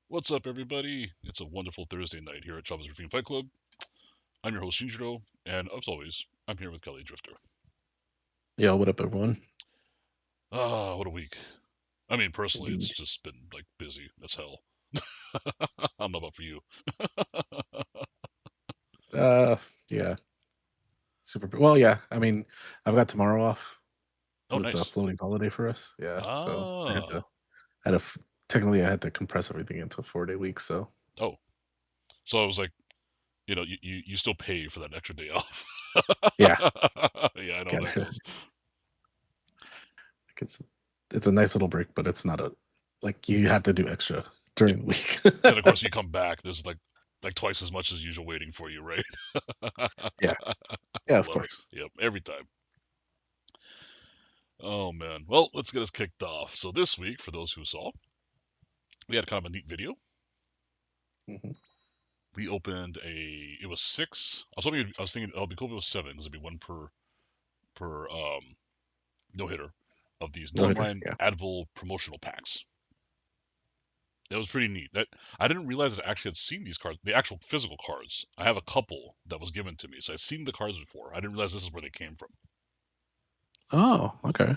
What's up, everybody? It's a wonderful Thursday night here at Chavez Ravine Fight Club. I'm your host, Shinjiro, and as always, I'm here with Kelly Drifter. Yo, what up, everyone? Ah, what a week. I mean, personally, it's Indeed. just been, busy as hell. I don't know about for you. Uh, yeah, super. Well, yeah. I mean, I've got tomorrow off Oh, because it's a nice. floating holiday for us. Yeah, so Ah, had to, technically, I had to compress everything into a 4-day week. So oh. So I was like, you still pay for that extra day off. yeah, Yeah, I know how got that it. goes. It's a nice little break, but it's not a like you have to do extra Yep. during the week. Then, of course, you come back, there's like twice as much as usual waiting for you, right? Yeah, yeah, of Love it. course. Yep, every time. Oh man. Well, let's get us kicked off. So this week, for those who saw, we had kind of a neat video. Hmm. We opened a. It was six. I was thinking, it'd be cool if it was seven, because it'd be one per no hitter of these No Nolan hitter. Ryan Yeah. Advil promotional packs. That was pretty neat. That I didn't realize that I actually had seen these cards, the actual physical cards. I have a couple that was given to me, so I've seen the cards before. I didn't realize this is where they came from. Oh, okay.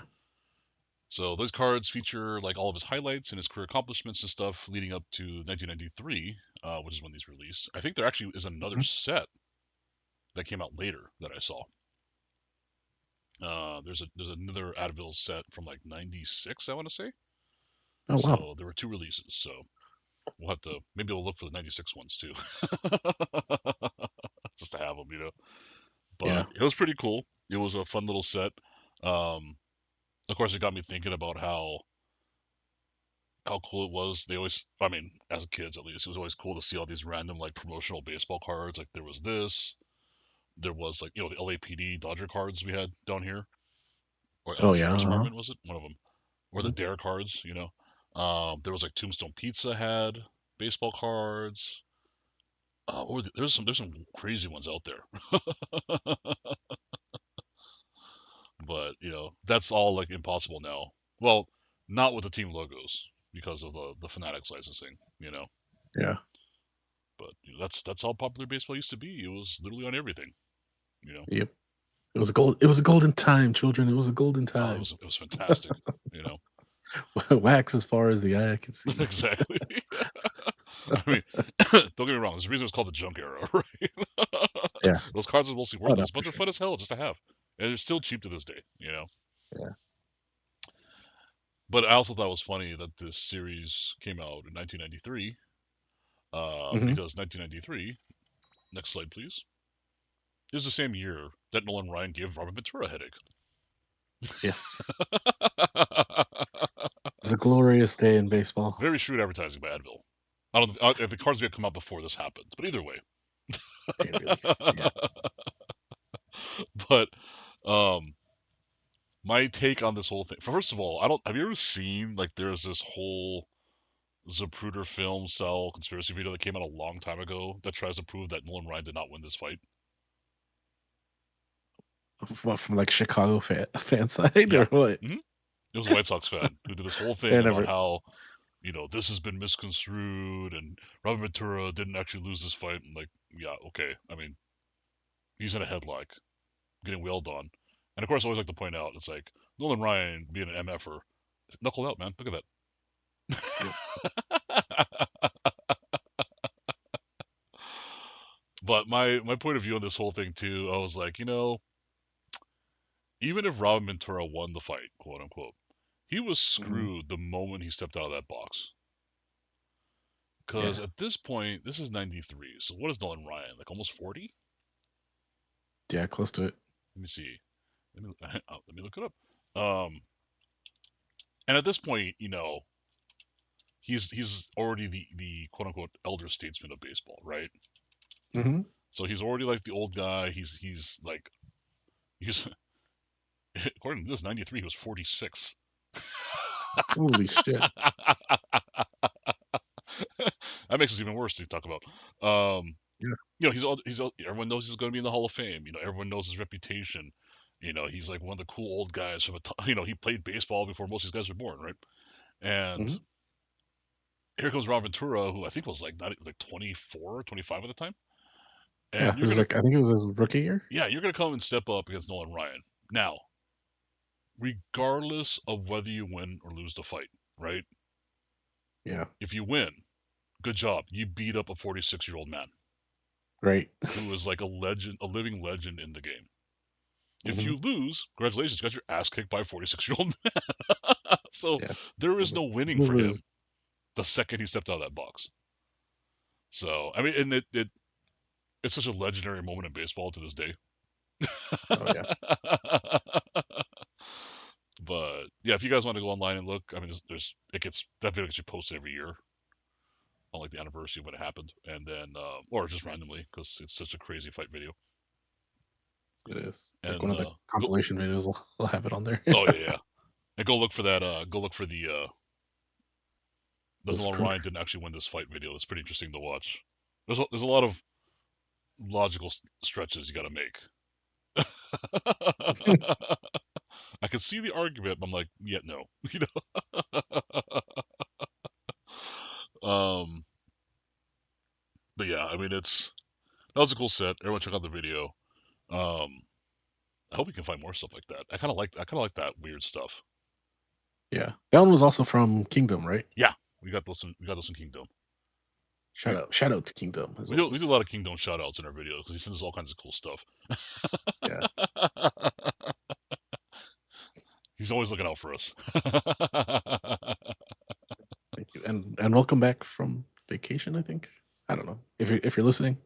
So those cards feature like all of his highlights and his career accomplishments and stuff leading up to 1993, which is when these released. I think there actually is another Mhm. set that came out later that I saw. There's another Advil set from like '96, I want to say. Oh, wow. So there were two releases. So we'll have to maybe we'll look for the '96 ones too, just to have them, you know. Yeah. But it was pretty cool. It was a fun little set. Um, of course, it got me thinking about how cool it was. They always, I mean, as kids at least, it was always cool to see all these random like promotional baseball cards. Like there was this, there was like the LAPD Dodger cards we had down here, or Oh, yeah. Sheriff's Uh-huh. Department was it? One of them, or the Mhm. Dare cards. There was like Tombstone Pizza had baseball cards. There's some crazy ones out there, but that's all like impossible now. Well, not with the team logos because of the Fanatics licensing. Yeah. But that's how popular baseball used to be. It was literally on everything. You know, Yep. It was a golden time, children. It was a golden oh, time. it was fantastic. You know, Wax as far as the eye can see. exactly. I mean, don't get me wrong. There's a reason it's called the junk era, right? Yeah. Those cards are mostly Oh, no, worthless, for but they're sure. fun as hell just to have, and they're still cheap to this day. Yeah. But I also thought it was funny that this series came out in 1993, Mhm. because 1993. Next slide, please. Is the same year that Nolan Ryan gave Robert Ventura a headache. Yes. It's a glorious day in baseball. Very shrewd advertising by Advil. I don't if the cards are gonna come out before this happens, but either way. Pain relief. Yeah. But um, my take on this whole thing. First of all, I don't. Have you ever seen like there's this whole *u���opœpᴜsdn film cell conspiracy video that came out a long time ago that tries to prove that Nolan Ryan did not win this fight? From like Chicago fan side Yeah. or what? hmm It was a White Sox fan who did this whole thing They're about never. how this has been misconstrued and Robert Ventura didn't actually lose this fight. And like, yeah, okay. I mean, he's in a headlock, getting wailed on. And of course, I always like to point out, it's like Nolan Ryan being an MFer, knuckled out, man. Look at Yep. that. But my point of view on this whole thing too, I was like, even if Robin Ventura won the fight, quote unquote, he was Mhm. screwed the moment he stepped out of that box. Because Yeah. at this point, this is '93. So what is Nolan Ryan? Like almost 40? Yeah. Close to it. Let me see. Let me look it up. Um, and at this point, he's already the quote unquote elder statesman of baseball, right? Hmm. So he's already like the old guy. He's like he's according to this '93, he was 46. Holy shit. That makes it even worse to talk about. Um, Yeah. everyone knows he's going to be in the Hall of Fame. Everyone knows his reputation. He's like one of the cool old guys from he played baseball before most of these guys were born, right? And Hmm. here comes Ron Ventura, who I think was like 24, 25 at the time. Yeah, And you're this is gonna, like I think it was his rookie year. yeah, you're gonna come and step up against Nolan Ryan. Now, regardless of whether you win or lose the fight, right? Yeah, If you win, good job. You beat up a 46-year-old man right. who is like a legend, a living legend in the game. If Hmm. you lose, congratulations, you got your ass kicked by a 46-year-old man. So Yeah, there is no winning move for was him the second he stepped out of that box. So I mean, and it's such a legendary moment in baseball to this day. oh yeah, But yeah, if you guys want to go online and look, I mean, there's it gets that video gets posted every year on like the anniversary of when it happened, and then or just randomly because it's such a crazy fight video. it is like And one of the go, compilation videos. Will have it on there. oh yeah, yeah, and go look for that. Go look for the This Nolan print. Ryan didn't actually win this fight video. It's pretty interesting to watch. There's a lot of logical stretches you got to make. I can see the argument, but I'm like, yeah, no, you know. But yeah, I mean, that was a cool set. Everyone check out the video. Um, I hope we can find more stuff like that. I kind of like that weird stuff. Yeah, that one was also from Kingdom, right? Yeah, we got those in Kingdom. We Shout out to Kingdom as we do a lot always. of Kingdom shout outs in our videos because he sends us all kinds of cool stuff. Yeah, He's always looking out for us. thank you, and welcome back from vacation. I think I don't know if you're listening.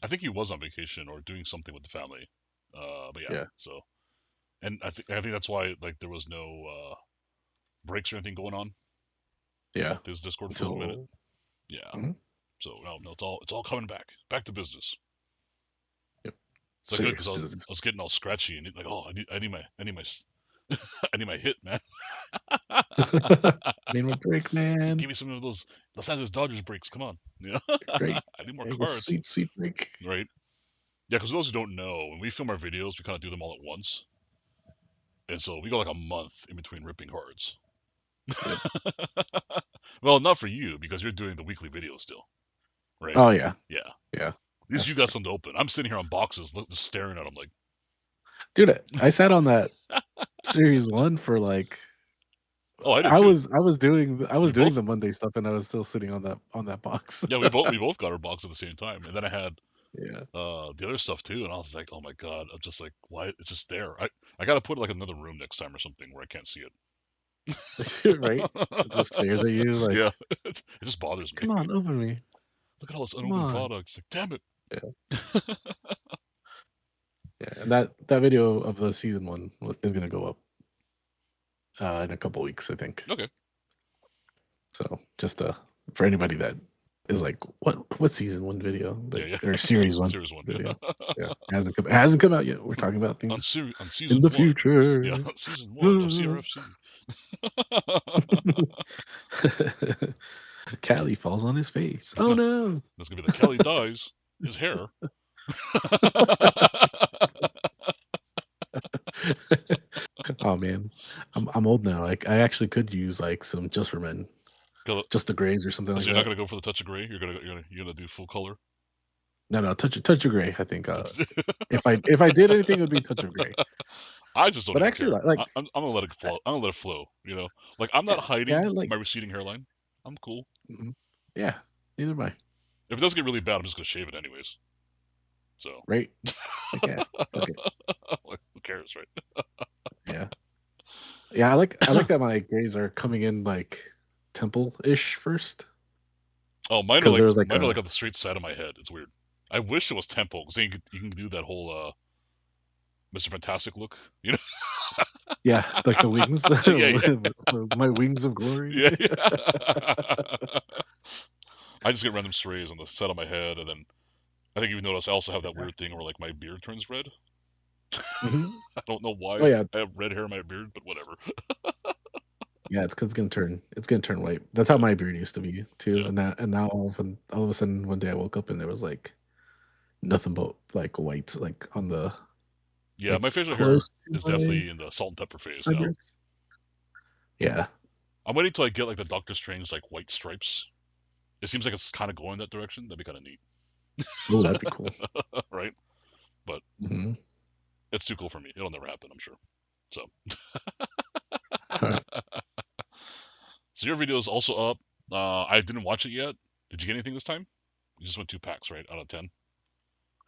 I think he was on vacation or doing something with the family. But yeah, Yeah, so and I think that's why like there was no breaks or anything going on yeah. with his Discord for a little minute. Until Yeah. mhm, So no, it's all coming back to business. yep, It's like good because serious business. I was getting all scratchy and like, oh, I need my I need my hit, man. Need my break, man. Give me some of those Los Angeles Dodgers breaks. Come on, yeah. Great, I need more yeah, the cards, sweet break. right? Yeah, because those who don't know, when we film our videos, we kind of do them all at once, and so we go like a month in between ripping cards. Yep. Well, not for you because you're doing the weekly video still, right? Oh yeah, Yeah. yeah. At least That's you for got sure, something to open. I'm sitting here on boxes, just staring at them like, dude. I sat on that series one for like oh, I did too. I was doing We both, the Monday stuff, and I was still sitting on that box. yeah, we both got our box at the same time, and then I had Yeah. the other stuff too, and I was like, oh my god, I'm just like, why? It's just there. I got to put like another room next time or something where I can't see Right? It just stares at it. you Yeah, like, it just bothers me. come on, open me. Look at all this Come unopened on. products. Like, damn it. Yeah. Yeah. And that video of the season one is gonna go up in a couple weeks, I think. Okay. So just for anybody that is like, what season one video? Yeah, Like, yeah. or series one Series one. Yeah. video. Yeah. It hasn't come out yet. We're talking about things On in season the one. Yeah, future. on season one of CRFC. Callie falls on his face. Oh no. That's gonna be the Kelly dyes his hair. Oh man. I'm old now. Like I actually could use like some just for men. So Just the grays or something like you're not that. gonna go for the touch of gray. You're gonna do full color. No, touch of gray. I think if I did anything, it would be touch of gray. I just don't But even actually, care. like I'm gonna let it flow. I'm gonna let it flow. You know, like I'm not yeah, hiding like my receding hairline. I'm cool. mhm. Yeah, neither am I. If it does get really bad, I'm just gonna shave it anyways. So, Right? Like yeah, okay, like, who cares, right? yeah, yeah. I like that my grays are coming in like temple ish first Oh, because there was like mine are a like on the straight side of my head. It's weird. I wish it was temple because then you can do that whole Mr. Fantastic look. You know? yeah, like the wings, Yeah, yeah, my wings of glory. yeah, yeah. I just get random strays on the side of my head, and then I think you notice I also have that Yeah. weird thing where like my beard turns red. Mhm. I don't know why Oh yeah, I have red hair in my beard, but whatever. yeah. It's because it's gonna turn white. That's how Yeah, my beard used to be too. yeah, And now all of a sudden one day I woke up and there was like nothing but like white like on the yeah. like My facial hair close to is my definitely in the salt and pepper phase now. sideburns. Yeah. I'm waiting till I get like the Doctor Strange like white stripes. It seems like it's kind of going that direction. That'd be kind of neat, Oh, that'd be cool. right? But Hmm. it's too cool for me. It'll never happen, I'm sure. So, All right. so your video is also up. I didn't watch it yet. Did you get anything this time? You just went 2 packs, right? Out of 10.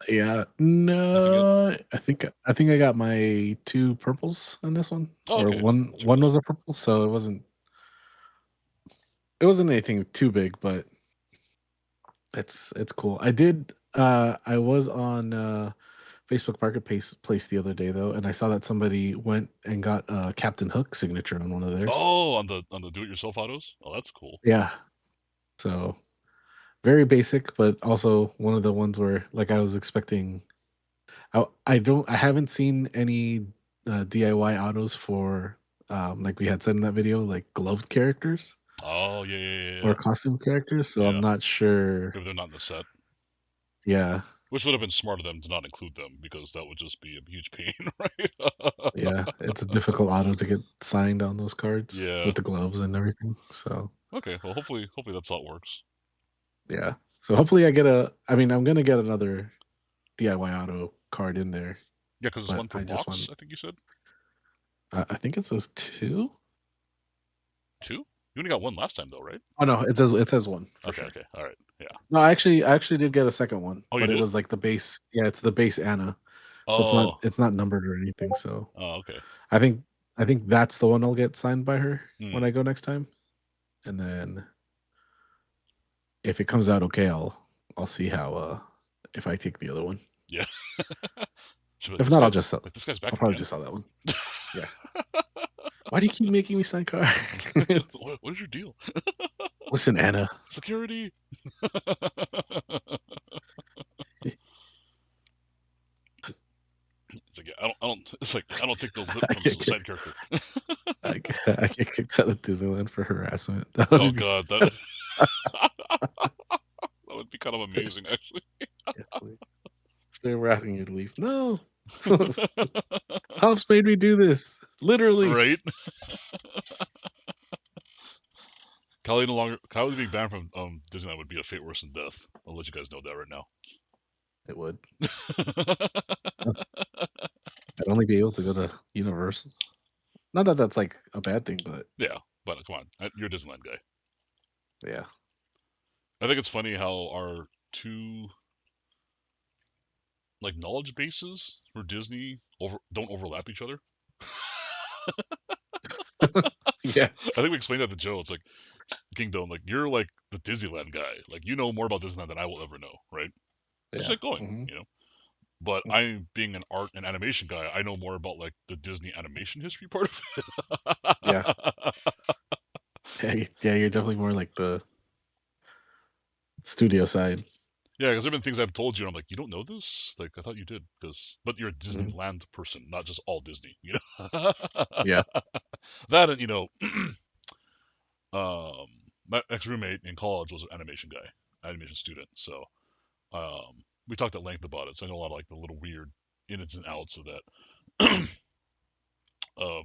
Yeah. Nothing yet. No, I think I got my 2 purples on this one, Oh, or okay. one Not too one bad. was a purple, so it wasn't anything too big, but it's cool. I was on Facebook Marketplace the other day though, and I saw that somebody went and got a Captain Hook signature on one of theirs. Oh, on the do-it-yourself autos. Oh, that's cool. Yeah. So very basic, but also one of the ones where like I was expecting. I haven't seen any DIY autos for like we had said in that video, like gloved characters Oh, yeah, yeah, yeah, or yeah. costume characters. So I'm Yeah. not sure. Maybe they're not in the set. Yeah, Which would have been smart of them to not include them because that would just be a huge pain, right? yeah, it's a difficult auto to get signed on those cards Yeah. with the gloves and everything. So Okay. Well, hopefully that's how it works. yeah, so hopefully I get a. I mean, I'm gonna get another DIY auto card in there, Yeah, because it's but one per I just box. want. I think you said I think it says 2. two. You only got one last time though, right? Oh no, it says 1 for Okay. sure. Okay. All right. Yeah. No, I actually did get a second one, Oh, you but it did? was like the base. Yeah, it's the base Anna, so it's not Oh. it's not numbered or anything. So Oh. Okay. I think I think that's the one I'll get signed by her when Hmm. I go next time, and then if it comes out okay, I'll see how if I take the other one. Yeah. So If this not, I'll guy, just sell. like this guy's back I'll probably again. just sell that one. Yeah. Why do you keep making me sign cards? What is your deal? Listen, Anna. Security. It's like I don't. It's like I don't take the lip I from get the side kicked. character. I get kicked out of Disneyland for harassment. That would Oh be God, that that would be kind of amazing actually. yeah, please. They were asking you to leave. No. Pops made me do this. Literally. Right? Kylie being banned from Disneyland would be a fate worse than death. I'll let you guys know that right now. It would. I'd only be able to go to Universal. Not that that's like a bad thing, but Yeah, but come on, you're a Disneyland guy. yeah. I think it's funny how our two like knowledge bases for Disney don't overlap each other. Yeah. I think we explained that to Joe. It's like Kingdom, like you're like the Disneyland guy. Like you know more about Disneyland than I will ever know, right? Which is Yeah. like going, Hmm. you know. But I, being an art and animation guy, I know more about like the Disney animation history part of Yeah. it. Yeah, you're definitely more like the studio side. Yeah, because there've been things I've told you, and I'm like, you don't know this? Like, I thought you did, but you're a Mhm. Disneyland person, not just all Disney, you know. Yeah. That and um, my ex roommate in college was an animation guy, animation student. So we talked at length about it. So I know a lot of like the little weird ins and outs of that of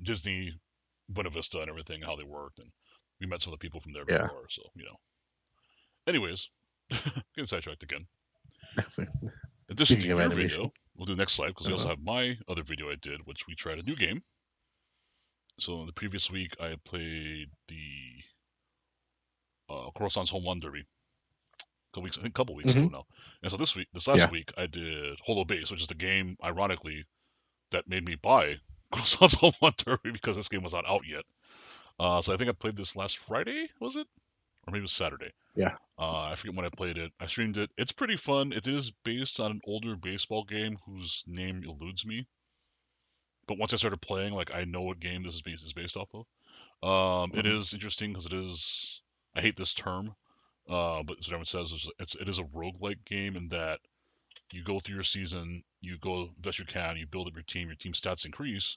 Disney, Buena Vista, and everything, how they worked, and we met some of the people from there Yeah. before. So anyways, getting sidetracked again. So, In addition to speaking of your animation. video, we'll do the next slide because we also Uh, have my other video I did, which we tried a new game. So in the previous week, I had played the Croissant's Home Run Derby. I think a couple weeks ago mhm. now. And so this last Yeah. week, I did holoBase, which is the game, ironically, that made me buy Croissant's Home Run Derby because this game was not out yet. So I think I played this last Friday, was it? Or maybe it was Saturday. Yeah. I forget when I played it. I streamed it. It's pretty fun. It is based on an older baseball game whose name eludes me. But once I started playing, like I know what game this is based off of. It Mhm. is interesting because it is. I hate this term, but as everyone says, it is a roguelike game in that you go through your season, you go best you can, you build up your team stats increase,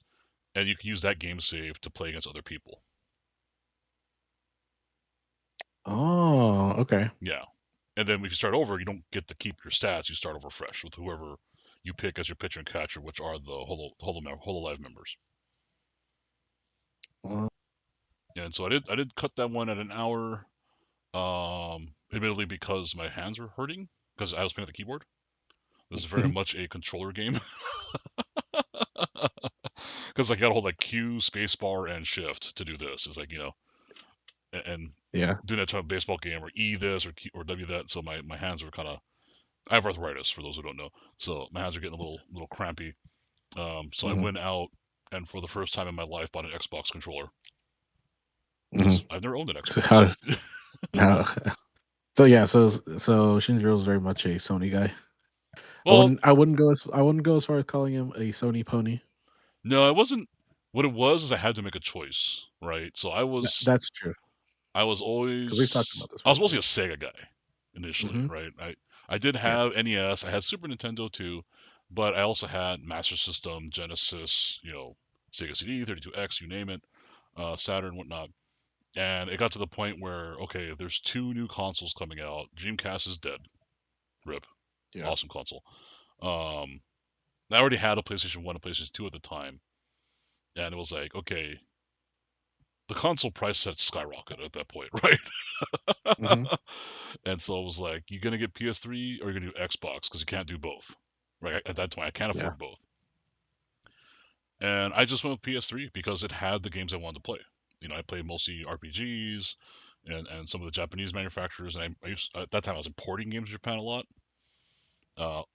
and you can use that game save to play against other people. Oh, okay. Yeah, and then if you start over, you don't get to keep your stats. You start over fresh with whoever you pick as your pitcher and catcher, which are the Hololive members. Uh, And so I did cut that one at an hour. Admittedly, because my hands were hurting because I was playing with the keyboard. This is very much a controller game. Because I got to hold like Q, spacebar, and shift to do this. It's like, and Yeah. doing that to a baseball game, or E this or Q, or W that. So my hands are kind of. I have arthritis for those who don't know, so my hands are getting a little crampy. So I went out and for the first time in my life bought an Xbox controller because I've never owned an So Xbox. how so yeah, so Shinjiro is very much a Sony guy. Well, I wouldn't go as far as calling him a Sony pony. no, it wasn't. What it was is I had to make a choice, right? So That's true I was because we've talked always about this I was mostly before. a Sega guy initially, Mm-hmm. right? I did Yeah. have NES, I had Super Nintendo too, but I also had Master System, Genesis, Sega CD, 32X, you name it, Saturn, whatnot. And it got to the point where, okay, there's two new consoles coming out. Dreamcast is dead. RIP. Yeah. Awesome console. Um, I already had a PlayStation 1 and PlayStation 2 at the time. And it was like, okay, the console price had skyrocketed at that point, right? Mm-hmm. And so it was like, you gonna get PS3 or you're gonna do Xbox because you can't do both, right? At that point, I can't Yeah. afford both, and I just went with PS3 because it had the games I wanted to play. I played mostly RPGs and some of the Japanese manufacturers, and at that time I was importing games from Japan a lot,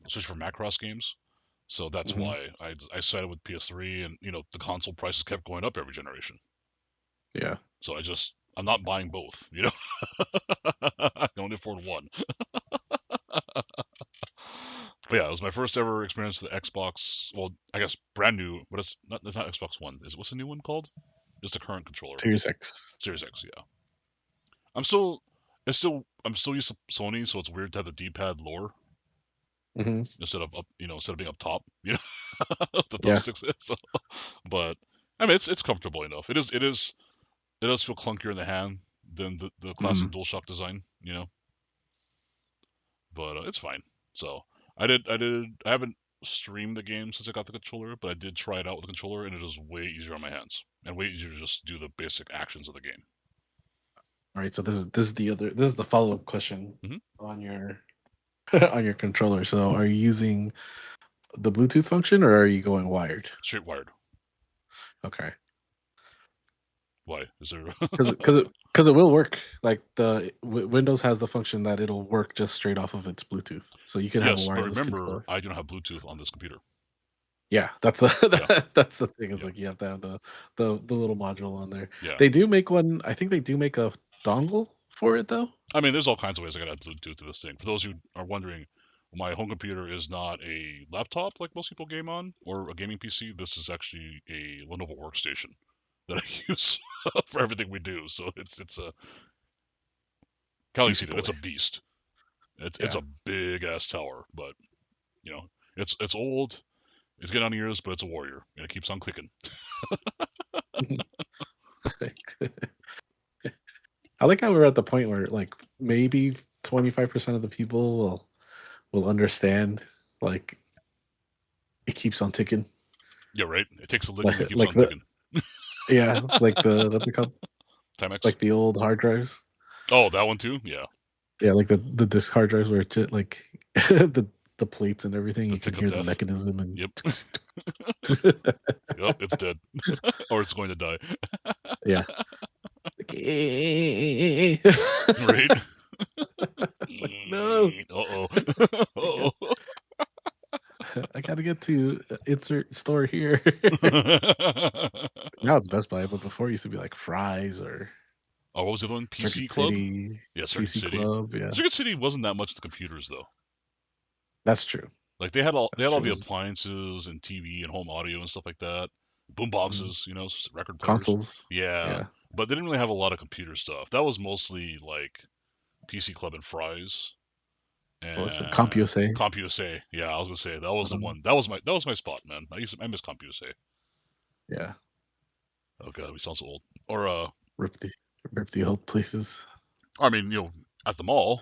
especially for Macross games. So that's Mm-hmm. why I sided with PS3, and the console prices kept going up every generation. Yeah. So I'm not buying both. I can only afford one. But yeah, it was my first ever experience with the Xbox. Well, I guess brand new, but it's not Xbox One. What's the new one called? Just the current controller. Series X. Series X, yeah. I'm still I'm still used to Sony, so it's weird to have the D-pad lower Mm-hmm. instead of up, instead of being up top, the Yeah. thumbsticks is. So, but I mean, it's comfortable enough. It does feel clunkier in the hand than the Mm-hmm. classic DualShock design. But it's fine. So I haven't streamed the game since I got the controller, but I did try it out with the controller, and it is way easier on my hands and way easier to just do the basic actions of the game. All right. So this is the follow up question Hmm. on your on your controller. So are you using the Bluetooth function or are you going wired? Straight wired. Okay. Why is there? Because it will work. Like Windows has the function that it'll work just straight off of its Bluetooth, so you can have a Yes, but wireless remember, controller. I don't have Bluetooth on this computer. Yeah, that's Yeah, that's the thing. Is yeah, like you have to have the little module on there. yeah. They do make one. I think they do make a dongle for it though. I mean, there's all kinds of ways I got to add Bluetooth to this thing. For those who are wondering, my home computer is not a laptop like most people game on or a gaming PC. This is actually a Lenovo workstation that I use for everything we do. So it's a Cali Beefy seated. It's boy. a beast. It's Yeah. a big ass tower, but it's old. It's getting on the years, but it's a warrior, and it keeps on clicking. I like how we're at the point where like maybe 25% of the people will understand. Like it keeps on ticking. Yeah, right. It takes a licking, Like but it keeps on the ticking. yeah, like the what's it called? Timex. Like the old hard drives. Oh, that one too. Yeah, Yeah, like the disc hard drives where it's like the plates and everything. the You can tick of hear the death. mechanism and Yep. Yep. It's dead, or it's going to die. yeah. Right. Like, no, Uh-oh. I got, Uh-oh. I gotta get to insert store here. Now it's Best Buy, but before it used to be like Fry's or Oh, what was the other one? PC Circuit Club? City, Yeah, Circuit PC City. Club. Yeah, Circuit City wasn't that much the computers though. that's true. Like they That's had all true. It the was appliances and TV and home audio and stuff like that. Boom mhm, boxes, record players. consoles. Yeah, Yeah. but they didn't really have a lot of computer stuff. That was mostly like PC Club and Fry's What was it? and CompUSA. CompUSA. Yeah, I was gonna say that was the Um, one. That was my spot, man. I miss CompUSA. yeah. Oh god, we sound so old. Or Rip the rip the old places. I mean, at the mall,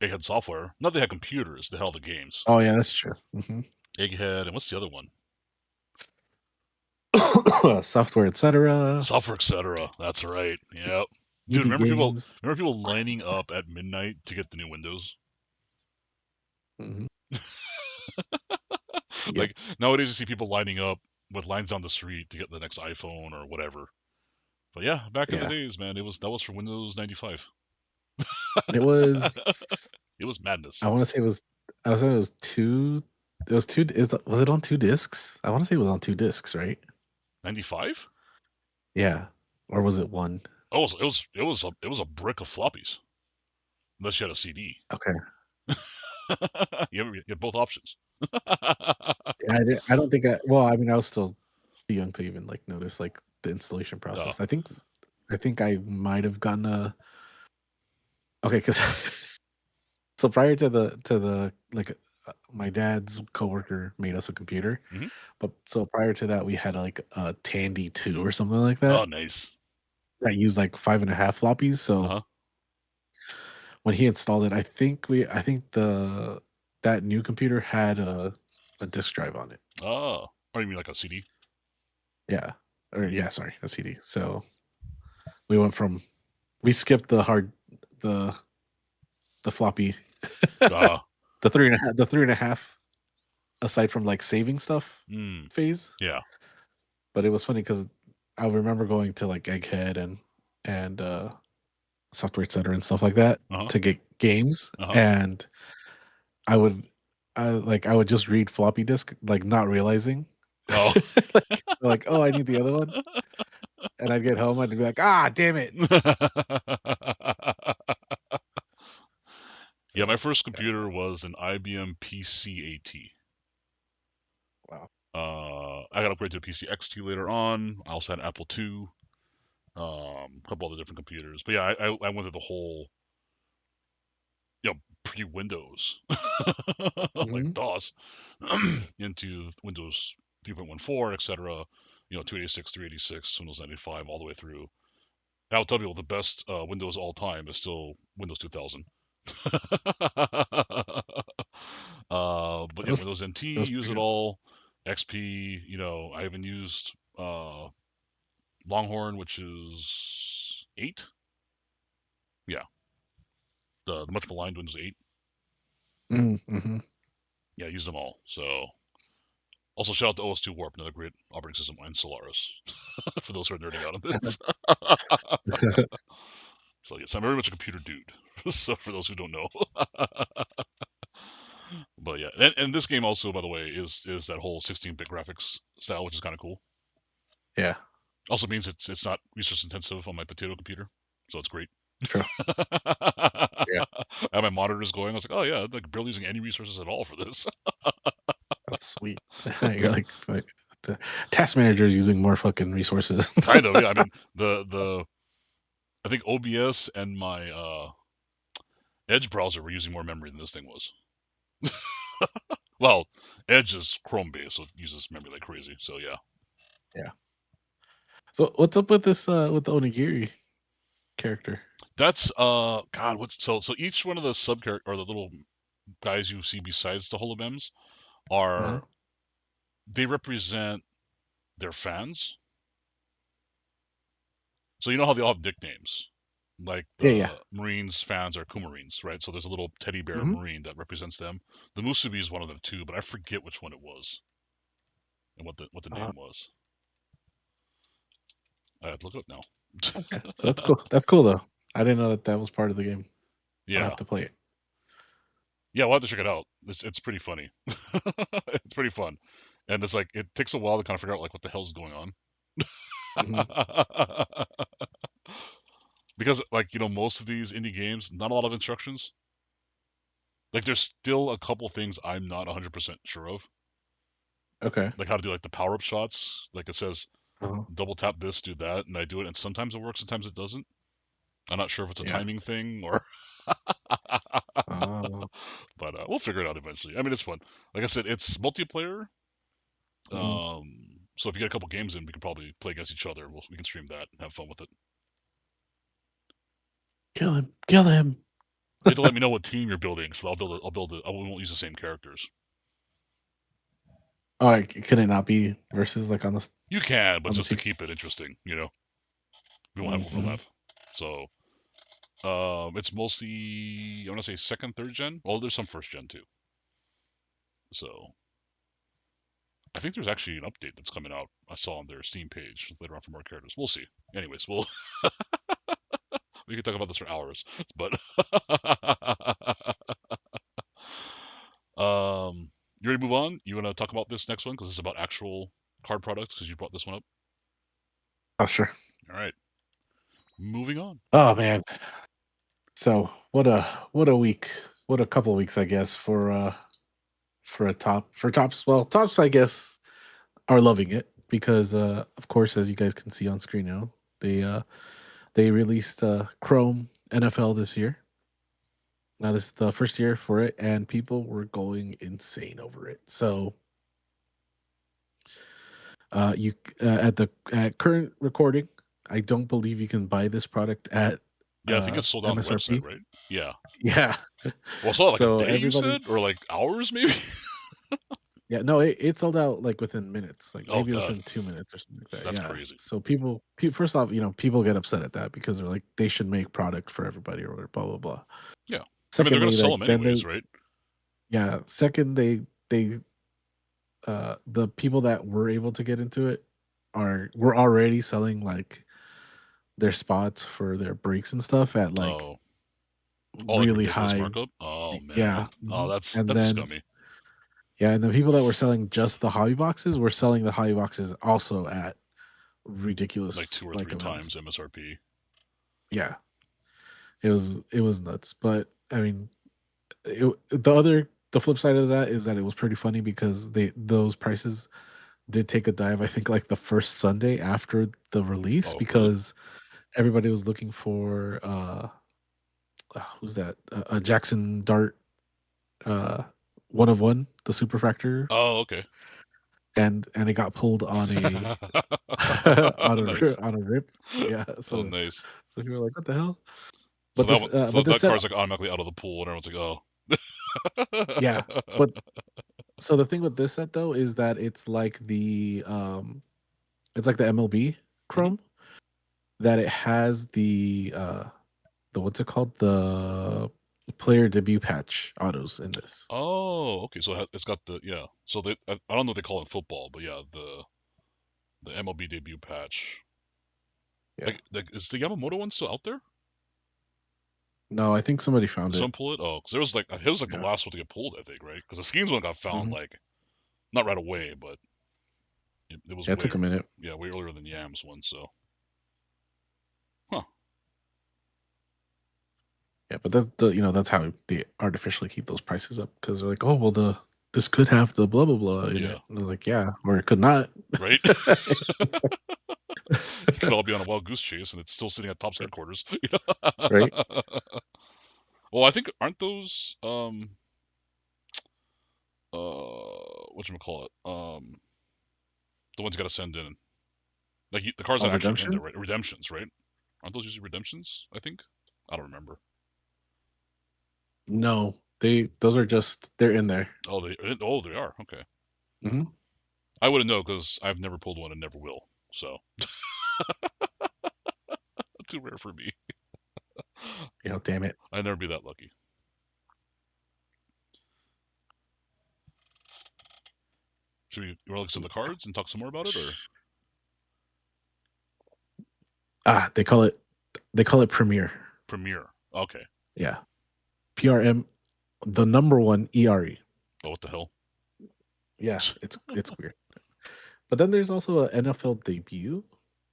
they had software. Not they had computers. They held the games. Oh yeah, that's true. Egghead, and what's the other one? Software, etc. Software, etc. That's right. Yep. Dude, EB Games. remember people lining up at midnight to get the new Windows? Hmm. Yep. Like nowadays, you see people lining up with lines down the street to get the next iPhone or whatever. But yeah, back in the Yeah. days, man, that was for Windows 95. It was. It was madness. I want to say it was. I was saying it was two. It was two. Was it on 2 discs? I want to say it was on 2 discs, right? 95? Yeah. Or was it one? Oh, it was a brick of floppies. Unless you had a CD. Okay. You had both options. Yeah, I don't think I. Well, I mean, I was still too young to even like notice like the installation process. I think I might have gotten a. Okay, because so prior to the like my dad's coworker made us a computer, Mhm. but so prior to that we had like a Tandy 2 or something like Oh, that nice. that used like 5.5 floppies. So Uh-huh. when he installed it, I think that new computer had a disk drive on it. Oh. Or you mean like a CD? Yeah, or Mhm. yeah, sorry, a CD. So we skipped the the floppy Uh, the 3.5 aside from like saving stuff mm, phase. yeah. But it was funny because I remember going to like Egghead and Software Center and stuff like that Uh-huh. to get games, Uh-huh. and I would I would just read floppy disk like not realizing Oh. like oh I need the other one, and I'd get home I'd be like ah damn it. Yeah, my So first yeah, computer was an IBM PC-AT. wow. I got upgraded to a PC XT later on. I also had an Apple II, a couple other different computers. But yeah, I went through the whole, pre-Windows, like Hmm. DOS, into Windows 3.14, etc. 286, 386, Windows 95, all the way through. And I'll tell people the best Windows all time is still Windows 2000. But That yeah, was Windows NT, that was use pretty it good. all. XP, I even used Longhorn, which is 8. Yeah, the much maligned Windows 8. Mm-hmm. Yeah, I used them all. So also shout out to OS2 Warp, another great operating system, and Solaris for those who are nerding out on this. So yes, I'm very much a computer dude. So for those who don't know, but yeah, and this game also, by the way, is that whole 16-bit graphics style, which is kind of cool. Yeah, Also means it's not resource intensive on my potato computer, so it's great. true. Yeah, And my monitor is going. I was like, oh yeah, I'm like barely using any resources at all for this. that's sweet. You're like the task manager is using more fucking resources. Kind of, yeah. I mean, the I think OBS and my Edge browser were using more memory than this thing was. Well, Edge is Chrome based, so it uses memory like crazy. So yeah, Yeah. So what's up with this with the Onigiri character? that's God. What? So each one of the sub character or the little guys you see besides the holobems Uh-huh. are they represent their fans. So you know how they all have nicknames, like Yeah, yeah. the Marines fans are Kumarines, right? So there's a little teddy bear Hmm. Marine that represents them. The Musubi is one of them too, but I forget which one it was and what the Uh, name was. I have to look it up now. okay, so that's cool. That's cool though. I didn't know that that was part of the game. I'll Yeah, have to play it. yeah, we'll have to check it out. It's pretty funny. It's pretty fun, and it's like it takes a while to kind of figure out like what the hell's going on. Hmm. Because like most of these indie games, not a lot of instructions. Like there's still a couple things I'm not 100% sure of, Okay. like how to do like the power up shots. Like it says Uh-huh. double tap this, do that, and I do it, and sometimes it works, sometimes it doesn't. I'm not sure if it's a Yeah. timing thing or. Uh, But we'll figure it out eventually. I mean, it's fun. Like I said, it's multiplayer. mhm. So if you get a couple games in, we can probably play against each other. We can stream that and have fun with it. Kill him. Kill him. You have to let me know what team you're building, so I'll build it. I'll build it. I won't use the same characters. Oh, could it not be versus like You can, but on the just to two? keep it interesting, we won't have Mm-hmm. overlap. So it's mostly, I want to say second, third gen. Well, there's some first gen too. So I think there's actually an update that's coming out. I saw on their Steam page later on for more characters. We'll see. Anyways, we can talk about this for hours. But you ready to move on? You want to talk about this next one because it's about actual card products because you brought this one up. Oh, sure. All right, moving on. Oh man. So what a week. What a couple of weeks, I guess, for tops. Well, tops, I guess, are loving it because of course, as you guys can see on screen now, they released Chrome NFL this year. Now this is the first year for it, and people were going insane over it. So you at current recording, I don't believe you can buy this product at Yeah, I think it's sold out on the website, MSRP. right? Yeah. Yeah. Well, sold out like a So day, you everybody, said, or like hours, maybe. yeah, no, it sold out like within minutes, like Oh maybe God, within 2 minutes or something like that. that's Yeah. crazy. So first off, people get upset at that because they're like they should make product for everybody or whatever, blah blah blah. Yeah, I mean they're gonna Secondly, sell like them then anyways, right? yeah. Second, they the people that were able to get into it were already selling like their spots for their breaks and stuff at like Oh, oh, like really ridiculous high. markup. Oh Yeah. man. Oh, that's And that's then scummy. yeah, and the people that were selling just the hobby boxes were selling the hobby boxes also at Like ridiculous two or like three amounts. times MSRP. Yeah. It was nuts. But I mean, the flip side of that is that it was pretty funny because those prices did take a dive, I think, like the first Sunday after the release Oh, really? because everybody was looking for who's that? Jackson Dart, uh, 1 of 1, the superfractor, Oh, okay. and it got pulled on a Nice. on a rip. Yeah, Oh, so nice. people were like, "What the hell?" So But that one, so but this that set, card's like automatically out of the pool, and everyone's yeah. like, oh. But so the thing with this set though is that it's like the MLB Mhm. Chrome that it has the what's it called, the player debut patch autos in this. Oh, okay. So it's got the, yeah. So I don't know what they call it in football, but yeah, the MLB debut patch. Yeah. Like is the Yamamoto one still out there? No, I think somebody Did found it. someone pull it? Oh, because there was like it was like the Yeah. last one to get pulled, I think, right? Because the schemes one got found Hmm. like not right away, but it was Yeah, it took a minute. way earlier than Yam's one. So, huh? Yeah, but that's how they artificially keep those prices up because they're like, oh well, this could have the blah blah blah in Yeah, it. And they're like, yeah, or it could not. right. It could all be on a wild goose chase, and it's still sitting at Topps headquarters. Right? Well, I think aren't those what you call it the ones you got to send in like the cards Oh, that are actually in there, redemption? right? Redemptions, right? Aren't those usually redemptions? I think I don't remember. No, those are just they're in there. They are okay. Hmm. I wouldn't know because I've never pulled one and never will. So too rare for me. Damn it. I'd never be that lucky. Should we you want to look some of the cards and talk some more about it, or Ah, they call it Premiere. Premiere? Okay. Yeah, PRM, the number one ERE. Oh, what the hell? Yeah, it's weird. But then there's also an NFL debut.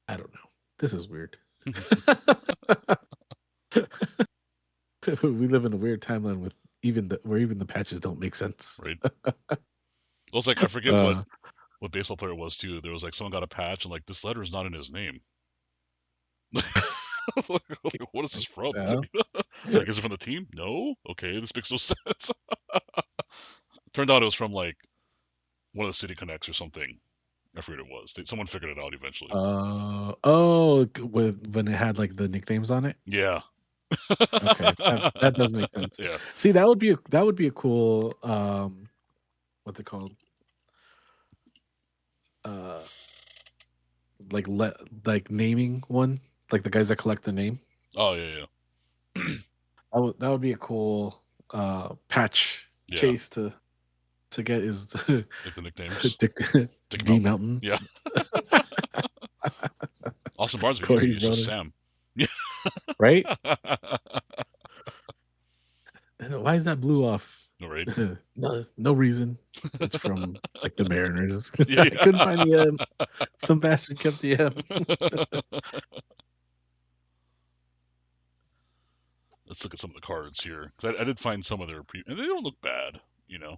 I don't know. This is weird. We live in a weird timeline with where even the patches don't make sense. Right. Well, it's like I forget Uh, what baseball player it was too. There was like someone got a patch and like this letter is not in his name. What is this from? yeah. Like, is it from the team? No. Okay, this makes no sense. Turned out it was from like one of the city connects or something. I forget it was. Someone figured it out eventually. When it had like the nicknames on it. Yeah. Okay, that does make sense. Yeah. See, that would be a cool what's it called? Uh, like naming one, like the guys that collect the name. Oh yeah, That would be a cool patch yeah. chase to get is Like the nicknames, Dick, Dick D Mountain. Mountain, Yeah. Austin Barnes would be easy. Corey's It's just brother, Sam. Yeah. right? Why is that blue off? No, right? No reason. It's from like the Mariners. Yeah, I couldn't yeah. find the M. Some bastard kept the M. Let's look at some of the cards here. 'Cause I did find some of their and they don't look bad. You know,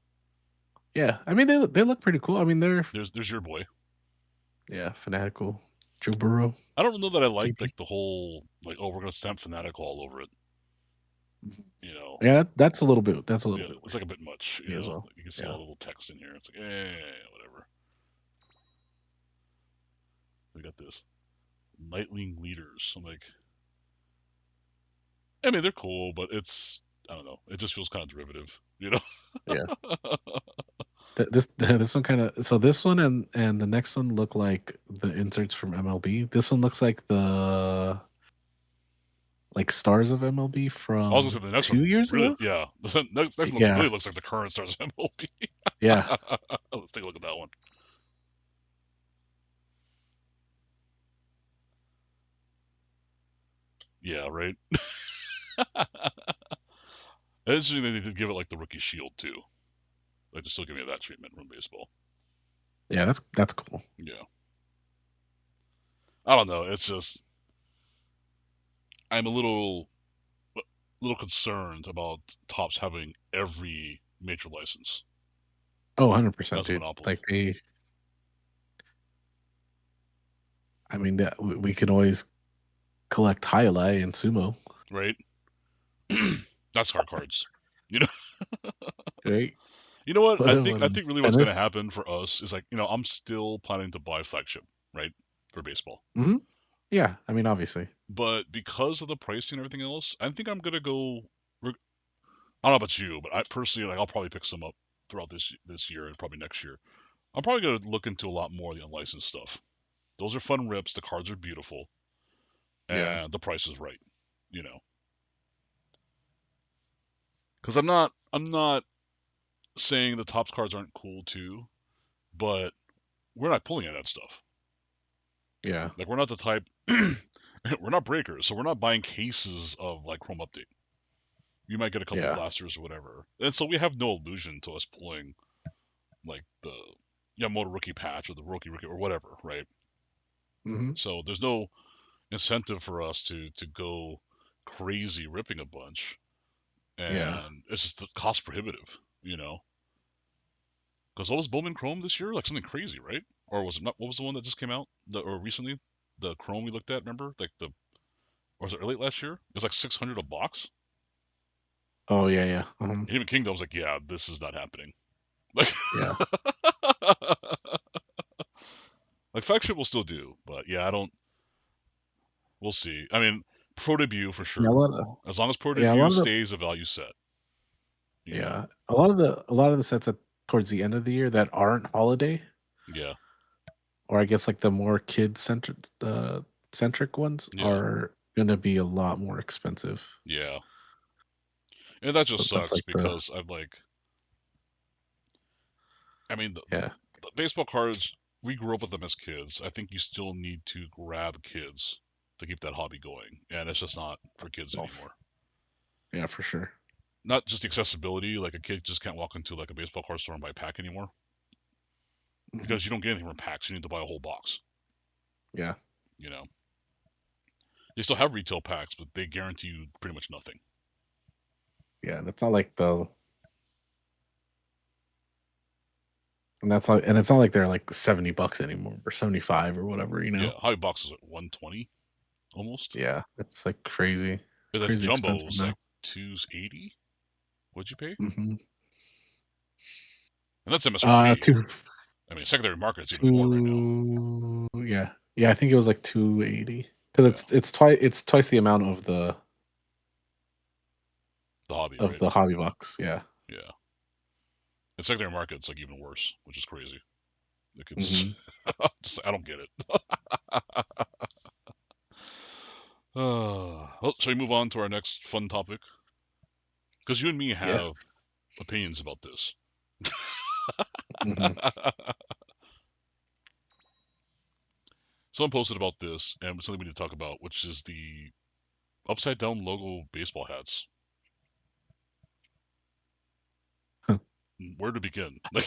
Yeah, I mean they look pretty cool. I mean they're there's your boy. fanatical. Joe Burrow, I don't know that I like JP. the whole like, oh, we're gonna stamp fanatical all over it. You know, Yeah, that's a little bit. That's a little yeah, bit it's weird like a bit much. to You me as know, well. like, you can see all Yeah. the little text in here. It's like, whatever. We got this Nightling leaders. I'm like, I mean, they're cool, but it's I don't know. It just feels kind of derivative. You know. Yeah. This one kind of, so this one and the next one look like the inserts from MLB. This one looks like the like stars of MLB I was gonna from say the next 2 years really, ago. yeah. The next one Yeah, really looks like the current stars of MLB. yeah. Let's take a look at that one. Yeah, right. It's interesting they did give it like the rookie shield too. Like, just still give me that treatment from baseball. Yeah, that's cool. Yeah. I don't know. It's just I'm a little concerned about Topps having every major license. Oh, 100%, That's a dude. monopoly, Like I mean, we can always collect highlight and sumo, right? That's hard cards. You know. right? You know what? Put I him think I on think really what's tennis. going to happen for us is like, I'm still planning to buy flagship, right, for baseball. Hmm. Yeah, I mean, obviously. But because of the pricing and everything else, I think I'm gonna go. I don't know about you, but I personally, like, I'll probably pick some up throughout this year and probably next year. I'm probably gonna look into a lot more of the unlicensed stuff. Those are fun rips. The cards are beautiful, Yeah, and the price is right. You know, because I'm not saying the tops cards aren't cool too, but we're not pulling at that stuff. yeah, Like, we're not the type. We're not breakers, so we're not buying cases of like Chrome Update. You might get a couple yeah. blasters or whatever, and so we have no illusion to us pulling like the Yamamoto rookie patch or the rookie or whatever, right? Hmm. So there's no incentive for us to go crazy ripping a bunch, Yeah. and it's just cost prohibitive, you know. Because what was Bowman Chrome this year? Like something crazy, right? Or was it not? What was the one that just came out? Or recently, the Chrome we looked at. Remember, like or was it early last year? It was like 600 a box. Oh yeah, yeah. And even Kingdom's like, yeah, this is not happening. Like, Yeah. like flagship will still do, but yeah, I don't. We'll see. I mean, pro debut for Yeah, sure. As long as pro a debut lot of the stays a value set, you know. yeah, a lot of the sets at towards the end of the year that aren't holiday, Yeah, or I guess like the more centric ones yeah, are gonna be a lot more expensive. yeah. And that just But that's sucks like the because I'm like, I mean, yeah, the baseball cards, we grew up with them as kids. I think you still need to grab kids to keep that hobby going, and it's just not for kids well, anymore. yeah, for sure. Not just the accessibility, like a kid just can't walk into like a baseball card store and buy a pack anymore Hmm. because you don't get anything from packs. You need to buy a whole box. Yeah, You know, they still have retail packs, but they guarantee you pretty much nothing. yeah, and it's not like and it's not like they're like $70 anymore or 75 or whatever, you know. Yeah, hobby box is like 120 almost. Yeah, it's like crazy, But the crazy jumbo expensive was now. like 280. What'd you pay? Hmm. And that's MSRP. Two I mean, secondary market is even more right now. two yeah, yeah. I think it was like 280 because Yeah, it's twice the amount the hobby, of right? the hobby box. Yeah. Yeah. And secondary market's like even worse, which is crazy. Like, it's Hmm. just, I don't get it. Well, shall we move on to our next fun topic? Because you and me Yes. have opinions about this. Hmm. Someone posted about this, and it's something we need to talk about, which is the upside down logo baseball hats. Where to begin? Like,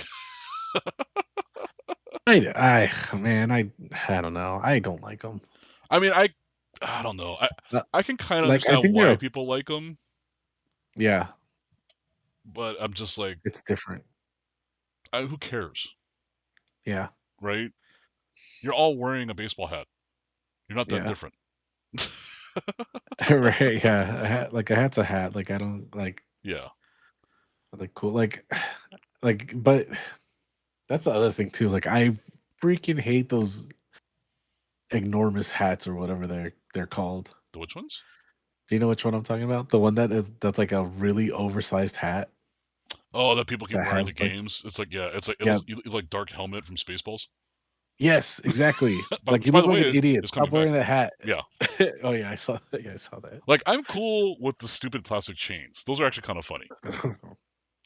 I don't know. I don't like them. I mean, I don't know. I can kind of Like, I understand think why they're, people like them, yeah, but I'm just like, it's different. who cares, Yeah, right? You're all wearing a baseball hat. You're not that yeah, different. right. Yeah, a hat's a hat. Like, I don't Yeah. like cool. But that's the other thing too. Like, I freaking hate those enormous hats or whatever they're called. The which ones? Do you know which one I'm talking about? The one that's like a really oversized hat Oh, that people keep that wearing the has like, games. It's like, yeah, it's like it yeah, looks you look like Dark Helmet from Spaceballs. yes, exactly. Like, Which, you by look the like way, an idiot. is Stop coming back. wearing that hat. Yeah. Oh yeah, I saw. Yeah, I saw that. Like, I'm cool with the stupid plastic chains. Those are actually kind of funny.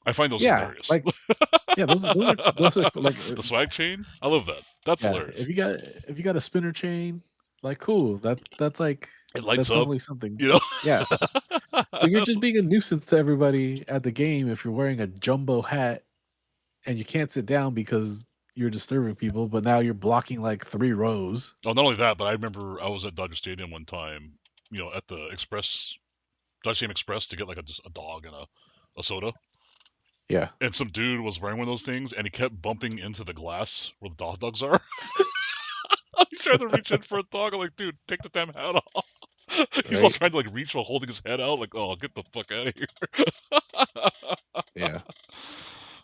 I find those Yeah, hilarious. like, yeah, those are like, The swag chain, I love that. That's yeah. hilarious. If you got a spinner chain, like, cool. It lights That's up, definitely something. you know. Yeah, but you're just being a nuisance to everybody at the game if you're wearing a jumbo hat and you can't sit down because you're disturbing people. But now you're blocking like 3 rows. Oh, not only that, but I remember I was at Dodger Stadium one time, at the Dodger Stadium Express to get like just a dog and a soda. Yeah, And some dude was wearing one of those things, and he kept bumping into the glass where the dogs are. He's trying to reach in for a dog. I'm like, dude, take the damn hat off. He's all right. trying to like reach while holding his head out. Like, oh, get the fuck out of here. Yeah.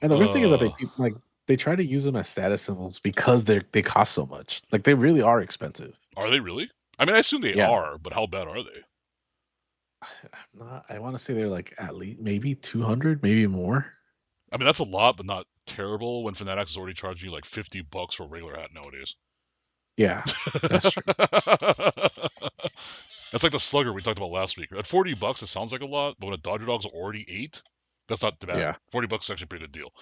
And the worst thing is that uh, they try to use them as status symbols because they cost so much. Like, they really are expensive. are they really? I mean, I assume they Yeah. are, but how bad are they? I want to say they're like at least maybe 200, maybe more. I mean, that's a lot, but not terrible when Fanatics is already charging you like $50 for a regular hat nowadays. Yeah, that's true. That's like the slugger we talked about last week. At $40, it sounds like a lot, but when a Dodger dog's already 8, that's not bad. Yeah. $40 is actually a pretty good deal.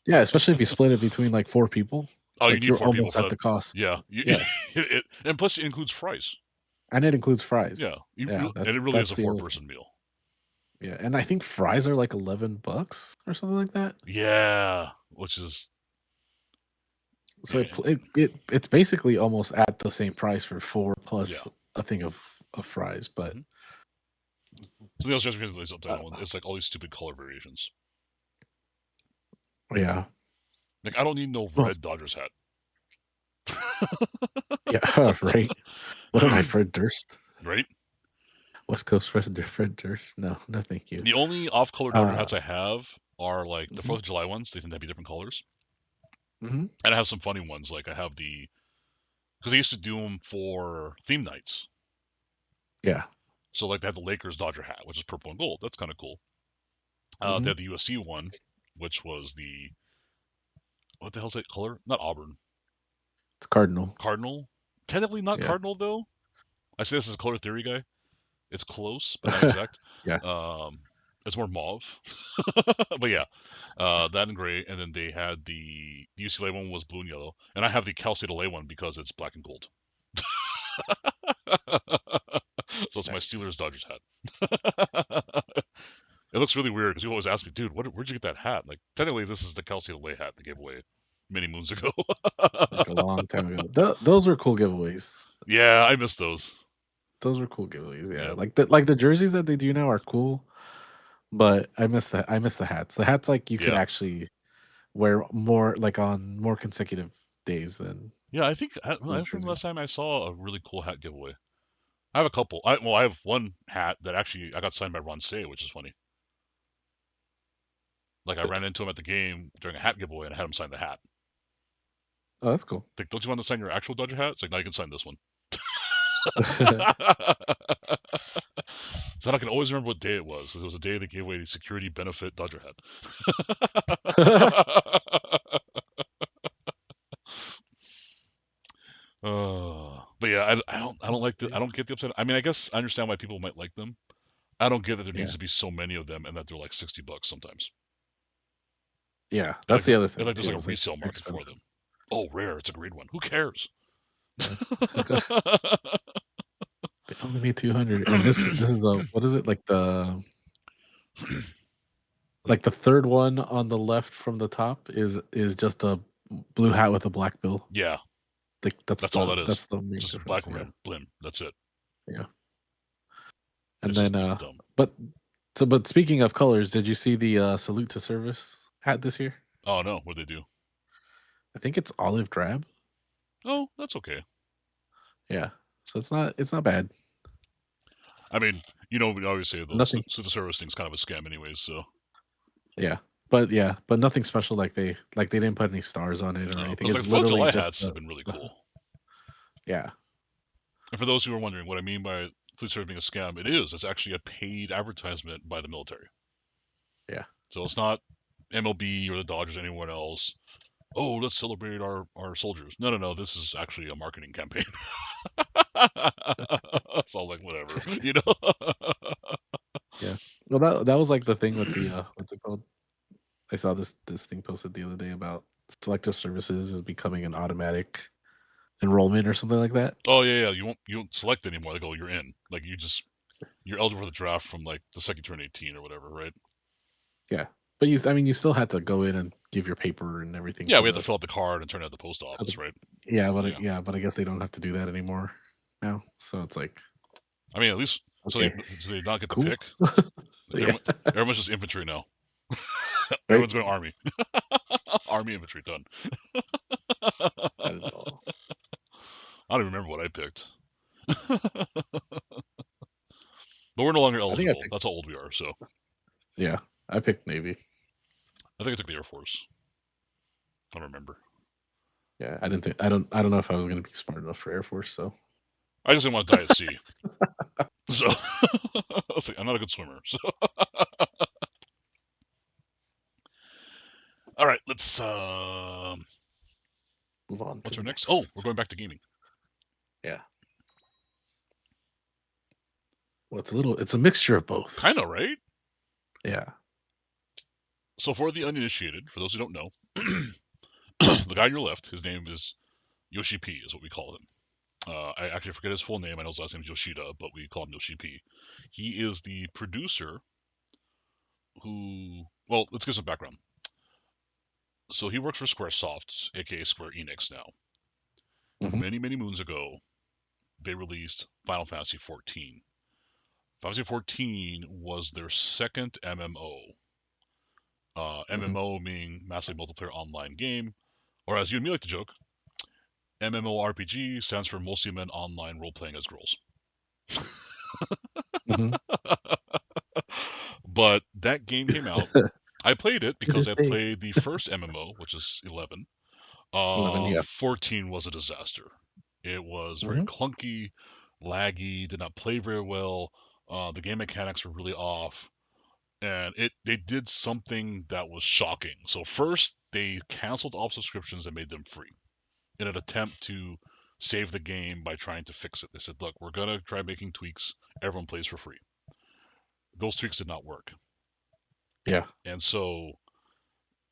Yeah, especially if you split it between like 4 people. Oh, you Like, need you're 4 people almost for at that. the cost. Yeah, Yeah. and plus it includes fries. And it includes fries. Yeah, Yeah, and it really is that's a the other thing. four-person meal. Yeah, and I think fries are like $11 or something like that. Yeah, which is So man, it's basically almost at the same price for 4 yeah. plus a thing of fries, but Mhm. Something else just because upside uh, down. It's like all these stupid color variations. yeah. Like I don't need no Well, red Dodgers hat. yeah, right. What am I, Fred Durst? Right? West Coast Fred Durst? No, no, thank you. The only off-color Dodger Uh, hats I have are like the mhm, 4th of July ones. They tend to be different colors. mhm. And I have some funny ones. Like I have because they used to do them for theme nights. Yeah. So like they have the Lakers Dodger hat, which is purple and gold. That's kind of cool. They Mhm. had the USC one, which was what the hell's that color? Not Auburn. It's Cardinal. Cardinal. Technically not Yeah. Cardinal though. I say this as a color theory guy. It's close, but not exact. Yeah. Um, it's more mauve. But yeah, that and gray. And then they had the UCLA one was blue and yellow, and I have the Cal State LA one because it's black and gold. So it's my Steelers Nice. Dodgers hat. It looks really weird because you always ask me, dude, where'd you get that hat? Like, technically, this is the Cal State LA hat they gave away many moons ago. Like, a long time ago. Those were cool giveaways. Yeah, I miss those. Those were cool giveaways. Yeah. Yeah, Like the jerseys that they do now are cool, but I miss the hats. The hats, like, you could yeah, actually wear more, like, on more consecutive days than yeah. I think I the remember the jersey. last time I saw a really cool hat giveaway. I have a couple. I have one hat that actually I got signed by Ron Say, which is funny. Like I ran into him at the game during a hat giveaway and I had him sign the hat. Oh, that's cool. Like, don't you want to sign your actual Dodger hat? It's like, no, you can sign this one. So I can always remember what day it was. It was a day they gave away the security benefit Dodger hat. uh, But yeah, I don't like the I don't get the upset. I mean, I guess I understand why people might like them. I don't get that there needs Yeah, to be so many of them and that they're like $60 sometimes. yeah. And like That's the other and thing like there's too. like a Is like resale they're market for expensive. them. Oh, rare, it's a great one. Who cares? Yeah. They only made 200, and this is the what is it like the third one on the left from the top is just a blue hat with a black bill. Yeah, Like that's all that is. that's the main Just a difference. black Yeah, rim, blim. That's it. yeah. And It's just then even dumb. but but speaking of colors, did you see the salute to service hat this year? Oh no, what they do? I think it's olive drab. Oh, that's okay. Yeah, so it's not bad. I mean, we always say the Nothing. the service thing's kind of a scam, anyways. So Yeah, but nothing special. Like they didn't put any stars on it or no, anything. because like It's Fourth of literally July just hats have been really cool. yeah. And for those who are wondering what I mean by food service being a scam, it is. It's actually a paid advertisement by the military. Yeah. So it's not MLB or the Dodgers or anyone else. Oh, let's celebrate our soldiers. No, no, no. This is actually a marketing campaign. It's all like whatever. Yeah. Well, that was like the thing with the what's it called? I saw this thing posted the other day about selective services is becoming an automatic enrollment or something like that. Oh yeah, yeah. You won't select anymore. They go, you're in. Like you're eligible for the draft from like the second you turn 18 or whatever, right? Yeah. But I mean, you still had to go in and give your paper and everything Yeah, we have to fill out the card and turn it at the post to the office, right? Yeah. yeah, but I guess they don't have to do that anymore now. So it's like, I mean, at least okay, so they not get the cool. pick. Yeah. Everyone's just infantry now. Right. Everyone's going army. Army infantry done. That is all. I don't even remember what I picked. But we're no longer I think I eligible. picked That's how old we are. So yeah, I picked Navy. I think I took the Air Force. I don't remember. Yeah, I don't know if I was going to be smart enough for Air Force, so I just didn't want to die at sea. So I was like, I'm not a good swimmer. So all right, let's move on to what's the our next? Oh, we're next. going back to gaming. Yeah. Well, it's a mixture of both. Kind of, right? Yeah. So for the uninitiated, for those who don't know, the guy on your left, his name is Yoshi-P, is what we call him. I actually forget his full name. I know his last name is Yoshida, but we call him Yoshi-P. He is the producer who. Well, let's give some background. So he works for Squaresoft, aka Square Enix now. Hmm. Many, many moons ago, they released Final Fantasy XIV. Final Fantasy XIV was their second MMO. Hmm. MMO meaning massively multiplayer online game, or as you and me like to joke, MMORPG stands for mostly men online role playing as girls. Hmm. But that game came out. I played it To because this I day, played the first MMO, which is 11. 11. Yeah. 14 was a disaster. It was very Hmm. clunky, laggy, did not play very well. The game mechanics were really off, and they did something that was shocking. So first, they canceled all subscriptions and made them free in an attempt to save the game by trying to fix it. They said, "Look, we're gonna try making tweaks. Everyone plays for free." Those tweaks did not work, Yeah. and so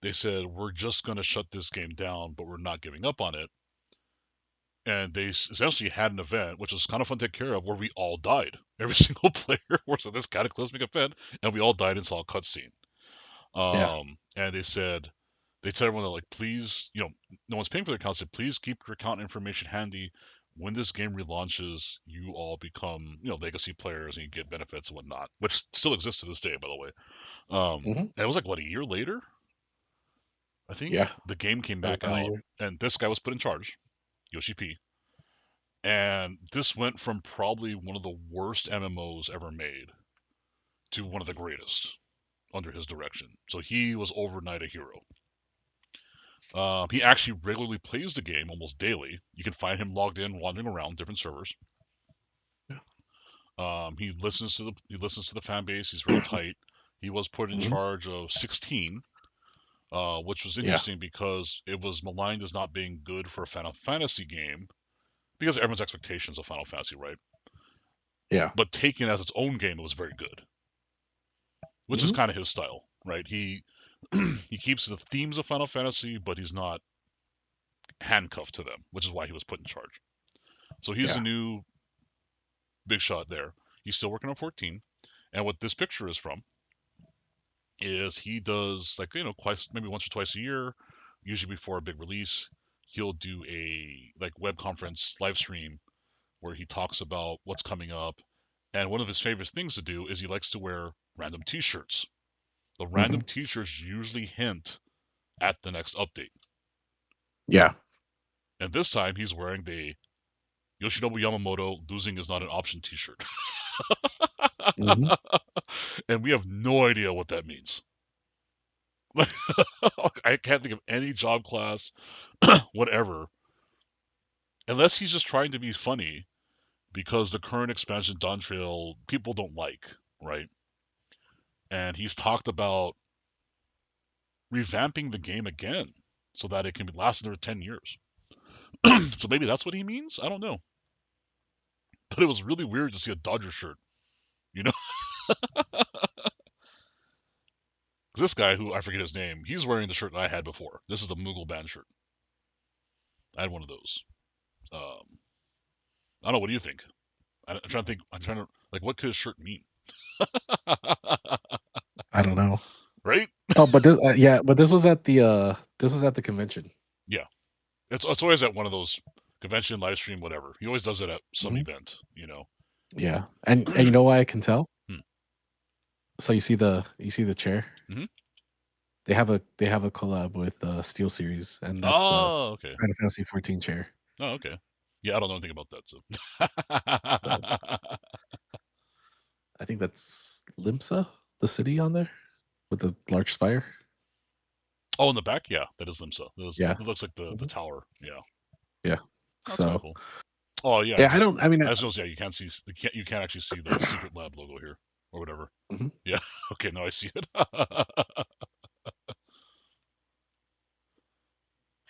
they said, "We're just gonna shut this game down, but we're not giving up on it." And they essentially had an event, which was kind of fun to take care of, where we all died. Every single player was in this cataclysmic event, and we all died and saw a cutscene. Yeah. And they tell everyone that like, please, no one's paying for their account. Said, please keep your account information handy. When this game relaunches, you all become, legacy players and you get benefits and whatnot, which still exists to this day, by the way. Hmm. And it was like what, a year later, I think, Yeah. the game came That was back about a out, year. and this guy was put in charge, Yoshi-P, and this went from probably one of the worst MMOs ever made to one of the greatest under his direction. So he was overnight a hero. He actually regularly plays the game almost daily. You can find him logged in, wandering around different servers. Yeah. He listens to the fan base. He's very tight. He was put in Hmm. charge of 16, which was Yeah. interesting because it was maligned as not being good for a Final Fantasy game, because everyone's expectations of Final Fantasy, right? Yeah. But taken as its own game, it was very good, which is Mhm. kind of his style, right? He he keeps the themes of Final Fantasy, but he's not handcuffed to them, which is why he was put in charge. So he's the Yeah. new big shot there. He's still working on 14, and what this picture is from is he does like maybe once or twice a year, usually before a big release, he'll do a like web conference live stream where he talks about what's coming up. And one of his favorite things to do is he likes to wear random T-shirts. The random Mhm. T-shirts usually hint at the next update. Yeah. And this time he's wearing the Yoshinobu Yamamoto losing is not an option T-shirt. Mhm. And we have no idea what that means. I can't think of any job class, whatever, unless he's just trying to be funny because the current expansion Dawn Trail people don't like, right? And he's talked about revamping the game again so that it can last another 10 years. So maybe that's what he means? I don't know. But it was really weird to see a Dodger shirt, you know? 'Cause this guy, who I forget his name, he's wearing the shirt I had before. This is the Moogle Band shirt. I had one of those. I don't know. What do you think? I'm trying to think. I'm trying to, like, what could his shirt mean? I don't know. Right? Oh, but this yeah, but this was at the convention. Yeah. It's always at one of those convention, live stream, whatever. He always does it at some Mhm. event, you know? Yeah. And you know why I can tell? Hmm. So you see the chair? Hmm. They have a collab with Steel Series, and that's the Oh, okay. Final Fantasy 14 chair. Oh, okay. Yeah, I don't know anything about that, so. So I think that's Limsa, the city on there with the large spire. Oh, in the back, yeah, that is Limsa. Yeah. It looks like the Mhm. tower. Yeah, Yeah. that's kind of So cool. Oh yeah, yeah, I don't. I mean, I just noticed. Yeah, you can't see. You can't actually see the Secret Lab logo here or whatever. mhm. Yeah. Okay. Now I see it.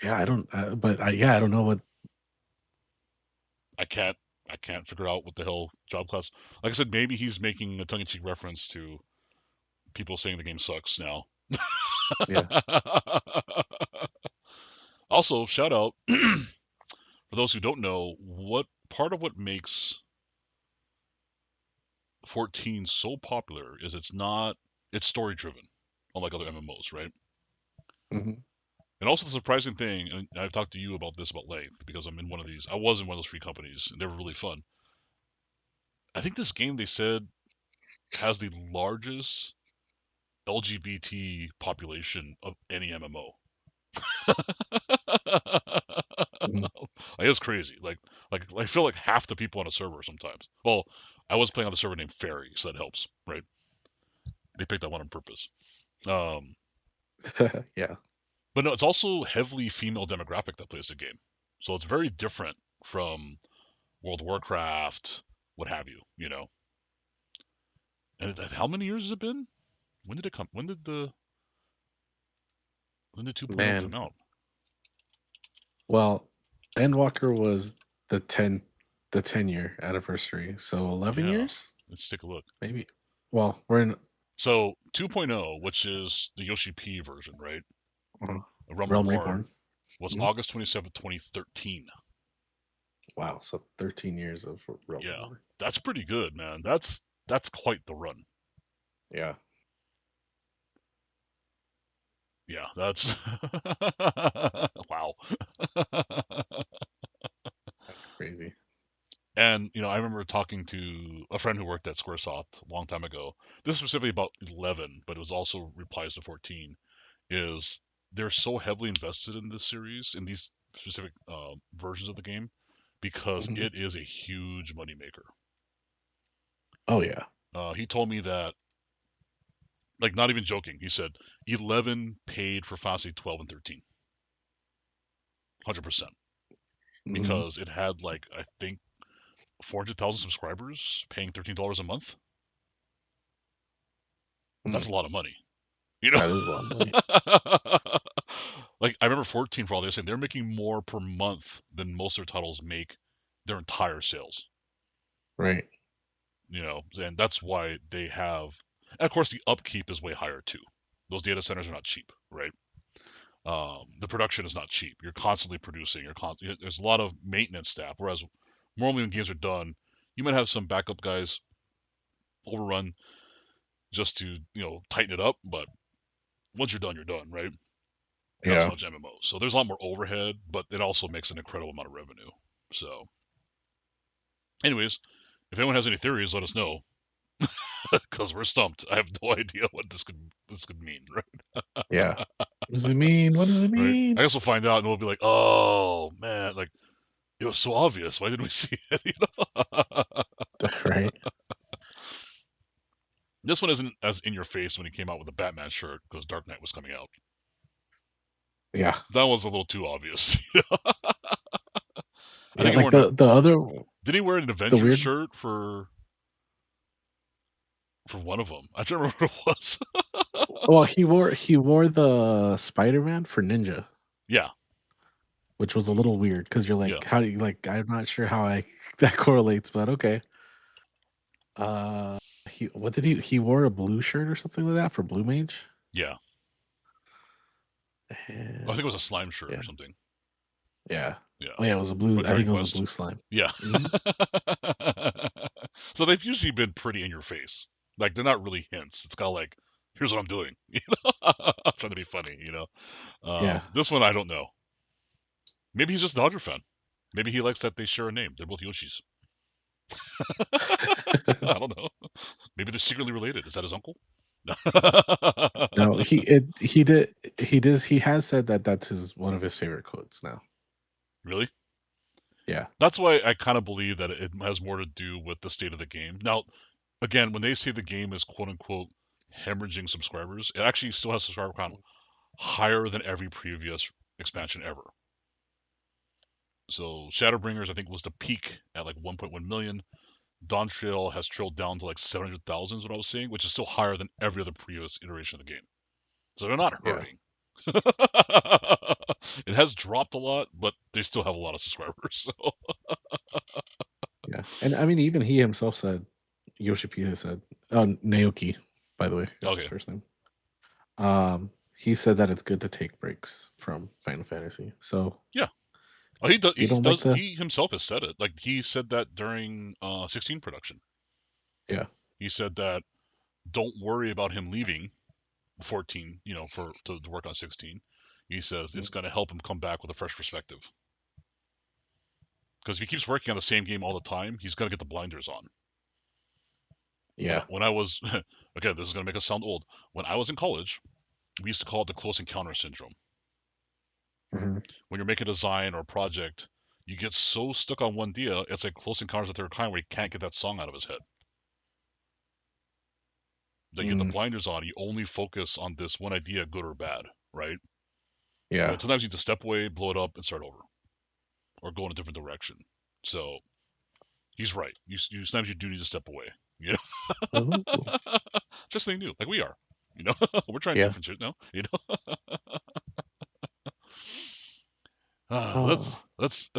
Yeah, I don't. But I don't know what. I can't. I can't figure out what the hell job class. Like I said, maybe he's making a tongue-in-cheek reference to people saying the game sucks now. Yeah. Also, shout out for those who don't know, what part of what makes 14 so popular is it's story driven, unlike other MMOs, right? Hmm. And also the surprising thing, and I've talked to you about this about length because I'm in one of these. I was in one of those free companies, and they were really fun. I think this game they said has the largest LGBT population of any MMO. Hmm. Like, it's crazy. Like I feel like half the people on a server sometimes. Well, I was playing on the server named Fairy, so that helps, right? They picked that one on purpose. Um, Yeah. but no, it's also heavily female demographic that plays the game, so it's very different from World of Warcraft, what have you, you know. And how many years has it been? When did it come? When did 2.0 Man. come out? Well, Endwalker was the 10-year anniversary. So 11 Yeah, years, let's take a look. maybe. Well, we're in So 2.0, which is the Yoshi-P version, right? uh, Realm Realm Reborn, Reborn. was Mhm. August 27th, 2013. Wow. So 13 years of Realm Yeah, Reborn. that's pretty good, man. That's quite the run. Yeah. Yeah, that's wow. That's crazy. And I remember talking to a friend who worked at Squaresoft a long time ago. This is specifically about 11, but it was also replies to 14. Is they're so heavily invested in this series, in these specific versions of the game, because Mhm. it is a huge moneymaker. Oh yeah. He told me that, like, not even joking. He said 11 paid for Fantasy 12 and 13, 100%, Hmm. because it had like I think 400,000 subscribers paying $13 a month. That's a lot of money, you know. That is a lot of money. Like I remember 14 for all this, and they're making more per month than most of their titles make their entire sales. Right. And that's why they have. And of course, the upkeep is way higher too. Those data centers are not cheap, right? The production is not cheap. You're constantly producing. There's a lot of maintenance staff. Whereas normally when games are done, you might have some backup guys overrun just to tighten it up. But once you're done, right? Not so Yeah. much MMO. So there's a lot more overhead, but it also makes an incredible amount of revenue. So, anyways, if anyone has any theories, let us know. Because we're stumped. I have no idea what this could mean, right? Yeah. What does it mean? What does it Right. mean? I guess we'll find out, and we'll be like, oh man, like it was so obvious. Why didn't we see it? Right. This one isn't as in your face when he came out with the Batman shirt because Dark Knight was coming out. Yeah. That was a little too obvious. I Yeah. think he Like wore an, the other did he wear an the Avengers weird. shirt for one of them? I don't remember what it was. Well, he wore the Spider-Man for Ninja, Yeah, which was a little weird because you're yeah. like, how do you like? I'm not sure how I that correlates, but okay. Uh, what did he wore a blue shirt or something like that for Blue Mage? Yeah. I think And it was a slime shirt yeah, or something. yeah. Yeah. Oh yeah, it was a blue. Or I think Dragon it was a Quest. blue slime. Yeah. Mhm. So they've usually been pretty in your face. Like they're not really hints. It's kind of like, here's what I'm doing. Trying to be funny. Yeah. This one I don't know. Maybe he's just a Dodger fan. Maybe he likes that they share a name. They're both Yoshis. I don't know. Maybe they're secretly related. Is that his uncle? No, he has said that that's one of his favorite quotes now. Really? Yeah. That's why I kind of believe that it has more to do with the state of the game. Now, again, when they say the game is quote unquote hemorrhaging subscribers, it actually still has subscriber count higher than every previous expansion ever. So Shadowbringers, I think, was the peak at like 1.1 million. Dawn Trail has trailed down to like 700,000 is what I was seeing, which is still higher than every other previous iteration of the game. So they're not Yeah. hurting. It has dropped a lot, but they still have a lot of subscribers. So. Yeah. And I mean, even he himself said, Yoshi-P has said, oh, Naoki, by the way, is his Okay. first name. He said that it's good to take breaks from Final Fantasy. So Yeah. Oh, he does. if you don't like the, He himself has said it. Like he said that during 16 production. yeah, He said that don't worry about him leaving 14. To work on 16. He says it's going to help him come back with a fresh perspective. Because if he keeps working on the same game all the time, he's going to get the blinders on. yeah, When I was, again, this is going to make us sound old. When I was in college, we used to call it the close encounter syndrome. hmm When you're making a design or a project, you get so stuck on one idea, it's like Close Encounters of the Third Kind where he can't get that song out of his head. Like you get the mm, blinders on, you only focus on this one idea, good or bad, right? yeah. And sometimes you need to step away, blow it up, and start over, or go in a different direction. So he's right. Sometimes you do need to step away. You know, Ooh, just something new, like we are. We're trying yeah. different shit now. Oh, Let's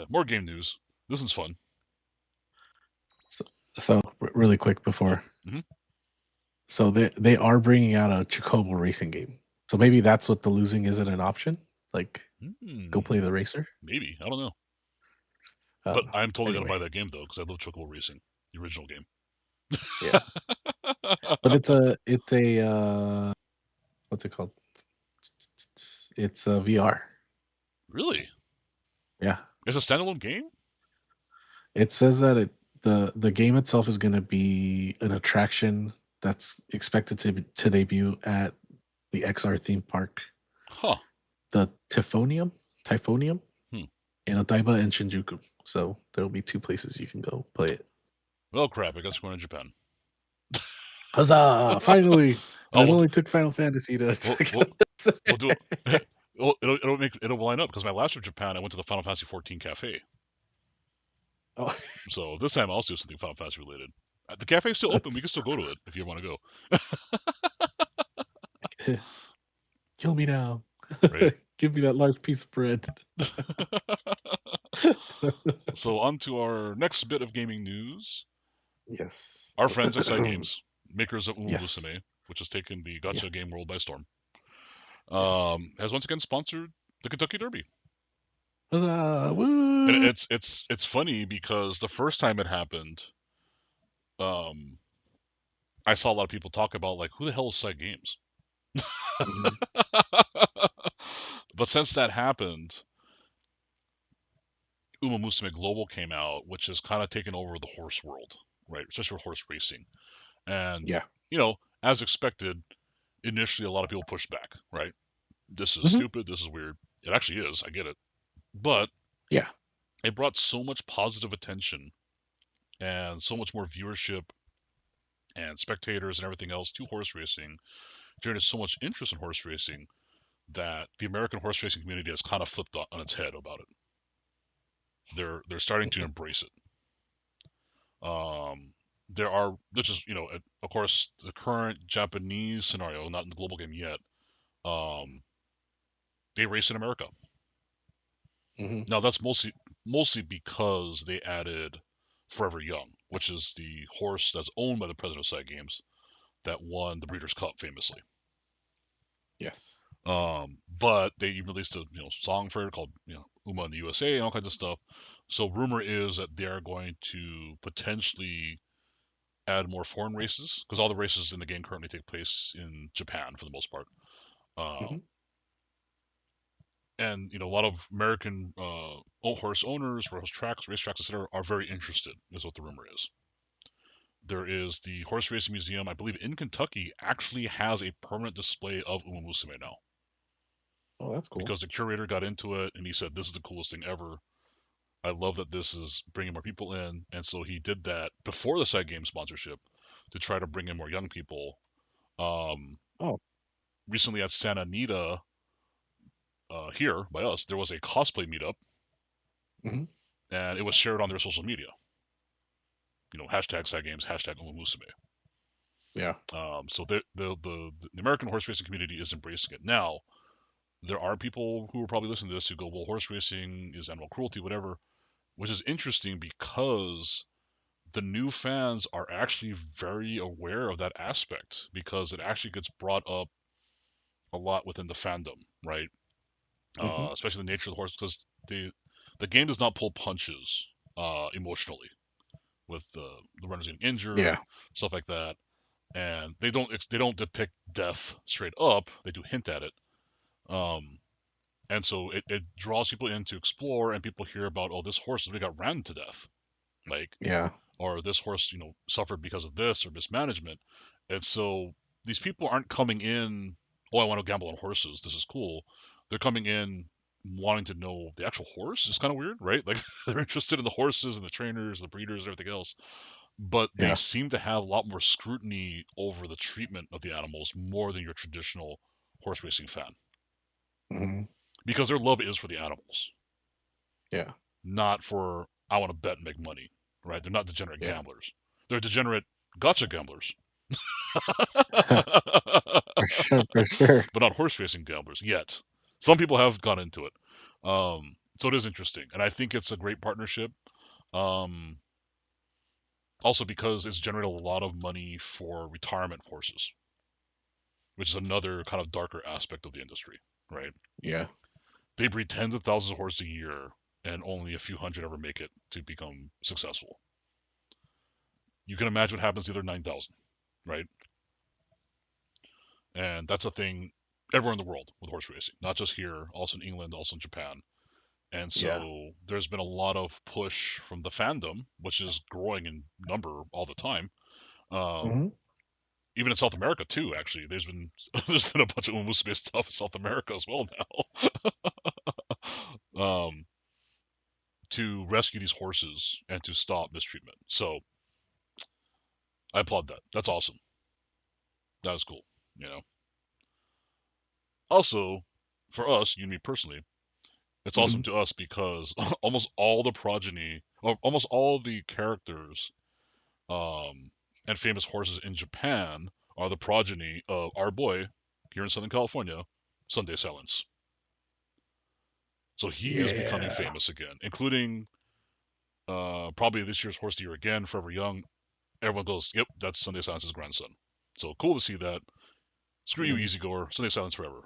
more game news. This one's fun. so really quick Oh, before, mm-hmm. so they are bringing out a Chocobo racing game. So maybe that's what the losing isn't an option. Like, go play the racer. Maybe I don't know, I but don't know. I'm totally gonna Anyway, buy that game though because I love Chocobo Racing, the original game. yeah. But it's a what's it called? It's a VR. Really? Yeah. It's a standalone game? It says that the game itself is going to be an attraction that's expected to debut at the XR theme park, Huh. the Typhonium Hmm. in Odaiba and Shinjuku. So there will be two places you can go play it. Well, crap. I guess we're going to Japan. Huzzah! Finally, and Oh, it only took Final Fantasy to we'll get us we'll do there. it. It'll line up because my last trip to Japan, I went to the Final Fantasy 14 cafe. Oh, So this time I'll do something Final Fantasy related. The cafe's still open. We that's can still go to it if you want to kill me now. go. Right? Give me that large piece of bread. So on to our next bit of gaming news. Yes. Our friends at Cygames, makers of Yes. {uʍopăpᴉsdn}, which has taken the Yes. gacha game world by storm, Yes. has once again sponsored the Kentucky Derby. Huzzah! And Woo! it's funny because the first time it happened, um, I saw a lot of people talk about like who the hell is Cygames? Mhm. But since that happened, {uʍopăpᴉsdn} Global came out, which has kind of taken over the horse world, right? Especially with horse racing. And, Yeah. as expected, initially a lot of people pushed back, right? This is Mhm. stupid. This is weird. It actually is. I get it. But Yeah. it brought so much positive attention and so much more viewership and spectators and everything else to horse racing, generated so much interest in horse racing that the American horse racing community has kind of flipped on its head about it. They're starting to embrace it. There are, which is, of course, the current Japanese scenario, not in the global game yet. Um, they race in America. Mhm. Now that's mostly because they added Forever Young, which is the horse that's owned by the president of Cygames that won the Breeders' Cup famously. Yes. But they released a song for it called Uma in the USA and all kinds of stuff. So rumor is that they're going to potentially add more foreign races because all the races in the game currently take place in Japan for the most part. Uh, Mhm. and a lot of American horse owners, horse tracks, racetracks, etc., are very interested. Is what the rumor is. There is the horse racing museum, I believe, in Kentucky, actually has a permanent display of {uʍopăpᴉsdn} now Oh, that's cool. because the curator got into it and he said this is the coolest thing ever. I love that this is bringing more people in, and so he did that before the side game sponsorship to try to bring in more young people. Um, Oh. Recently at Santa Anita, here by us, there was a cosplay meetup, Mhm. and it was shared on their social media. Hashtag side games, hashtag {uʍopăpᴉsdn}. Yeah. So the American horse racing community is embracing it now. There are people who are probably listening to this who go, "Well, horse racing is animal cruelty, whatever," which is interesting because the new fans are actually very aware of that aspect because it actually gets brought up a lot within the fandom, right? Mhm. Especially the nature of the horse, because the game does not pull punches emotionally with the runners getting injured, Yeah. stuff like that, and they don't depict death straight up. They do hint at it, um, and so it draws people in to explore, and people hear about, oh, this horse really got ran to death, like, Yeah. or this horse suffered because of this or mismanagement, and so these people aren't coming in, oh, I want to gamble on horses, this is cool. They're coming in wanting to know the actual horse. It's kind of weird, right? Like they're interested in the horses and the trainers, the breeders, and everything else, but they Yeah. seem to have a lot more scrutiny over the treatment of the animals more than your traditional horse racing fan Mhm. because their love is for the animals, Yeah. not for I want to bet and make money, right? They're not degenerate Yeah. gamblers. They're degenerate gotcha gamblers, For sure. For sure. but not horse racing gamblers yet. Some people have gone into it. So it is interesting, and I think it's a great partnership. Um, Also because it's generated a lot of money for retirement horses, which is another kind of darker aspect of the industry, right? Yeah. They breed tens of thousands of horses a year, and only a few hundred ever make it to become successful. You can imagine what happens to the other 9,000, right? And that's a thing everywhere in the world with horse racing, not just here, also in England, also in Japan. And Yeah. so there's been a lot of push from the fandom, which is growing in number all the time. Um, Mhm. Even in South America too. Actually, there's been a bunch of {uʍopăpᴉsdn} stuff in South America as well now, to rescue these horses and to stop mistreatment. So I applaud that. That's awesome. That is cool. You know. Also, for us, you and me personally, it's awesome Mhm. to us because almost all the progeny, or almost all the characters, um, and famous horses in Japan are the progeny of our boy here in Southern California, Sunday Silence. So he is becoming Yeah. famous again, including Probably this year's horse of the year again, Forever Young. Everyone goes, yep, that's Sunday Silence's grandson. So cool to see that. Screw you, Mhm. Easy Goer. Sunday Silence forever.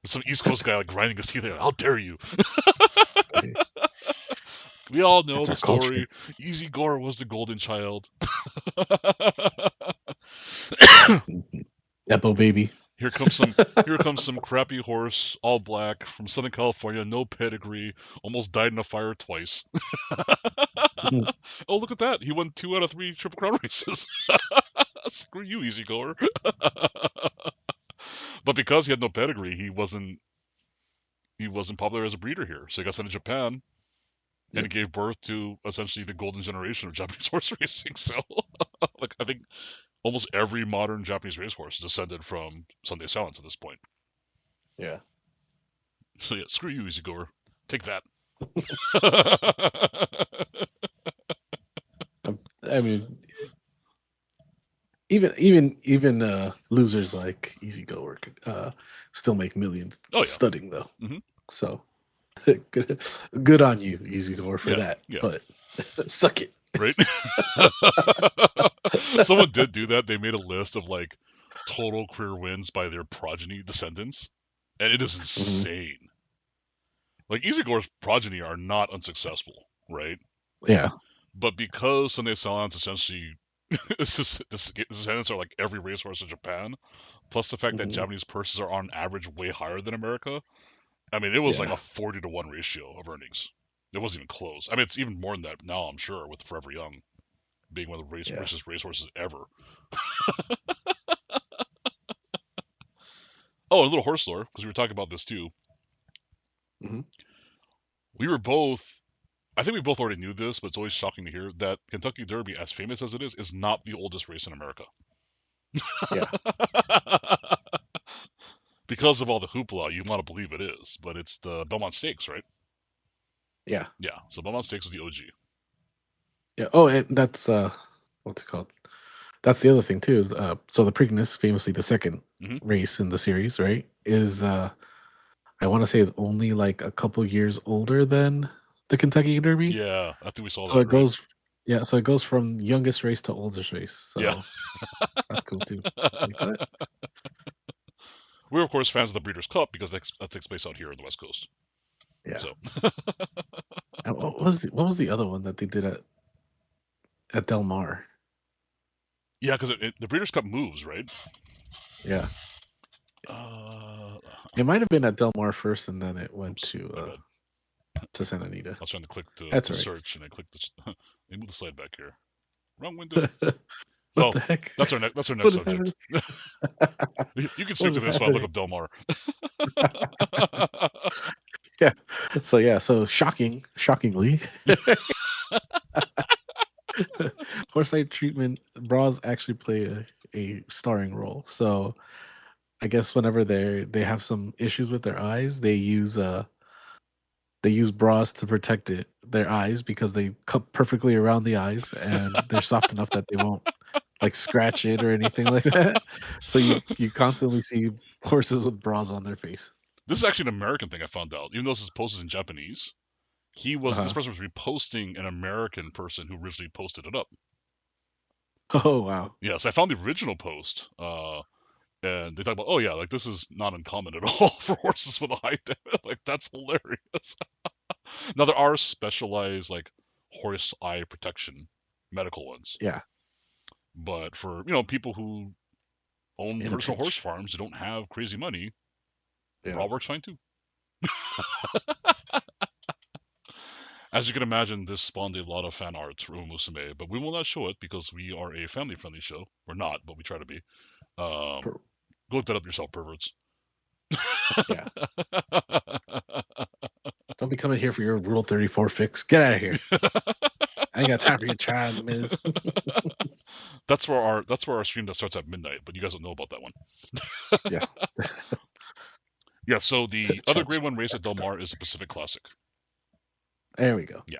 Some East Coast guy like grinding his teeth. How dare you? We all know That's the our culture. story. Easy Gore was the golden child. Nepo baby. Here comes some here comes some crappy horse, all black, from Southern California, no pedigree, almost died in a fire twice. Oh, look at that. He won 2 out of 3 Triple Crown races. Screw you, Easy Goer. But because he had no pedigree, he wasn't popular as a breeder here. So he got sent to Japan, and Yep. he gave birth to essentially the golden generation of Japanese horse racing. So, like, I think almost every modern Japanese racehorse is descended from Sunday Silence at this point. Yeah. So yeah, screw you, Easy Goer. Take that. I mean, even losers like Easy Goer could still make millions Oh yeah. studying though. Hmm. So good on you, Easy Goer, for Yeah. that. Yeah. But suck it. Right. Someone did do that. They made a list of like total career wins by their progeny descendants, and it is Mhm. insane. Like Easy Gore's progeny are not unsuccessful, right? Yeah. But because Sunday Silence essentially descendants are like every racehorse in Japan, plus the fact that Mhm. Japanese purses are on average way higher than America. I mean, it was like Yeah. a 40-to-1 ratio of earnings. It wasn't even close. I mean, it's even more than that now, I'm sure, with Forever Young being one of the Yeah. richest racehorses ever. Oh, and a little horse lore, because we were talking about this too. Mhm. We were both, I think we both already knew this, but it's always shocking to hear that Kentucky Derby, as famous as it is not the oldest race in America. Yeah. Because of all the hoopla, you want to believe it is, but it's the Belmont Stakes, right? Yeah. Yeah, so Belmont Stakes is the OG. Yeah. Oh, and that's what's it called? That's the other thing too, is so the Preakness, famously the second Hmm. race in the series, right? Is I want to say is only like a couple years older than the Kentucky Derby. Yeah, I think we saw So that, it right? goes, yeah, so it goes from youngest race to oldest race. Yeah. So that's cool too. Like what? We're, of course, fans of the Breeders' Cup because that takes place out here on the West Coast. Yeah. So, And what was the other one that they did at Del Mar? yeah, because the Breeders' Cup moves, right? Yeah. Uh, It might have been at Del Mar first and then it went oops, my bad. to Santa Anita. I was trying to click That's to all right. search, and I clicked the. Let me move the slide back here. Wrong window. What Well, the heck? that's our next What is happening? subject. You can speak What to is this while I look happening? up Del Mar. Yeah. So shockingly, horse-eye treatment bras actually play a starring role. So I guess whenever they have some issues with their eyes, they use bras to protect their eyes because they cut perfectly around the eyes and they're soft enough that they won't like scratch it or anything like that. So you constantly see horses with bras on their face. This is actually an American thing I found out. Even though this post is in Japanese, this Uh-huh. person was reposting an American person who originally posted it up. Oh wow. Yes, I found the original post. And they talk about, oh yeah, like this is not uncommon at all for horses with a high depth. Like that's hilarious. Now there are specialized like horse eye protection, medical ones, Yeah. but for people who own In a personal horse pinch. farms who don't have crazy money, Yeah. bra works fine too. As you can imagine, this spawned a lot of fan art for Umusume, but we will not show it because we are a family-friendly show. We're not, but we try to be. Per- Go look that up yourself, perverts. yeah. Don't be coming here for your Rule 34 fix. Get out of here. I ain't got time for your child, Miz. That's where our stream that starts at midnight, but you guys don't know about that one. Yeah. Yeah, so the other Challenge. grade one race at Del Mar is the Pacific Classic. There we go. Yeah.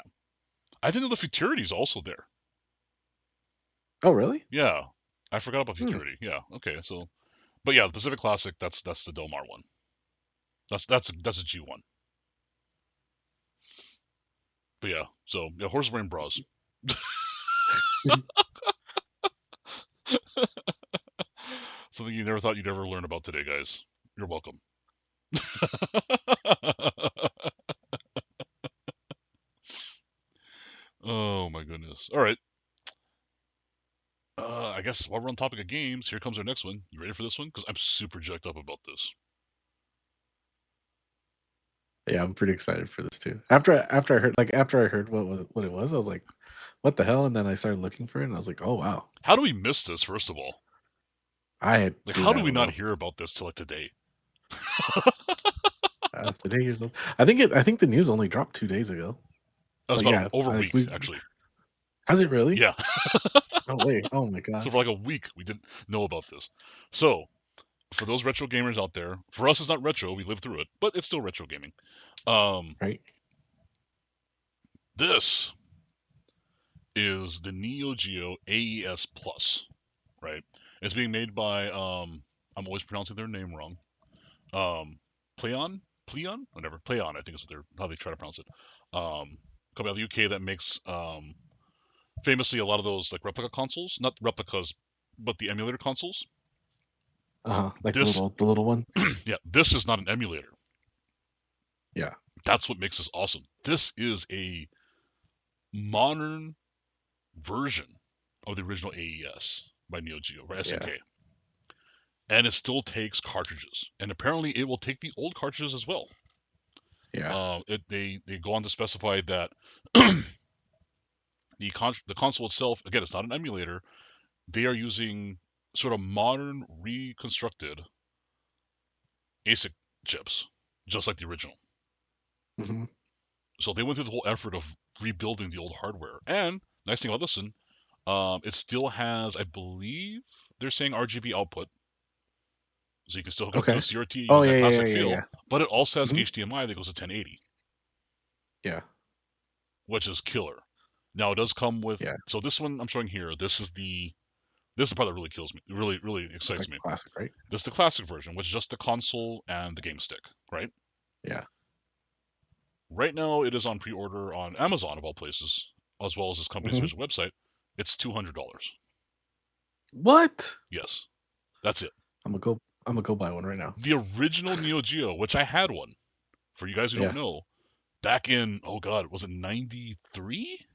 I didn't know the Futurity is also there. Oh, really? Yeah. I forgot about Hmm. Futurity. Yeah. Okay. So, but yeah, the Pacific Classic. That's the Del Mar one. That's a G one. But yeah, so yeah, horse brain bras. Something you never thought you'd ever learn about today, guys. You're welcome. Oh my goodness. All right. I guess while we're on topic of games, here comes our next one. You ready for this one? Because I'm super jacked up about this. Yeah, I'm pretty excited for this too. After I heard what it was, I was like, what the hell? And then I started looking for it, and I was like, oh wow. How do we miss this? First of all, like, Dude, how I do we don't not know. hear about this till like today? It's today years old. I think the news only dropped 2 days ago. That was But about yeah, over a like week, actually. has it really? Yeah. Oh wait, oh my So god. for like a week, we didn't know about this. So for those retro gamers out there, for us, it's not retro. We lived through it, but it's still retro gaming. Right? This is the Neo Geo AES Plus, right? It's being made by I'm always pronouncing their name wrong. Pleon, whatever. Pleon, I think is what how they try to pronounce it. Company out of the UK that makes famously a lot of those like replica consoles, not replicas, but the emulator consoles. Like This, the little one. yeah, this is not an emulator. Yeah. That's what makes this awesome. This is a modern version of the original AES by Neo Geo or Yeah. SNK. And it still takes cartridges. And apparently it will take the old cartridges as well. Yeah. They go on to specify that the console itself, again, it's not an emulator. They are using sort of modern reconstructed ASIC chips, just like the original. Hmm. So they went through the whole effort of rebuilding the old hardware. And nice thing about this one, it still has, I believe, they're saying RGB output, so you can still hook up to a Okay. CRT Oh using that classic feel. yeah. But it also has Hmm. HDMI that goes to 1080, Yeah. which is killer. Now it does come with. Yeah. So this one I'm showing here. This is the part that really kills me. Really It's excites like me. the classic, right? This is the classic version, which is just the console and the game stick, right? Yeah. Right now, it is on pre-order on Amazon of all places, as well as this company's Hmm. official website. It's $200. What? Yes, that's it. I'm gonna go buy one right now. The original Neo Geo, which I had one. For you guys who don't Yeah. know, back in, oh god, was it 93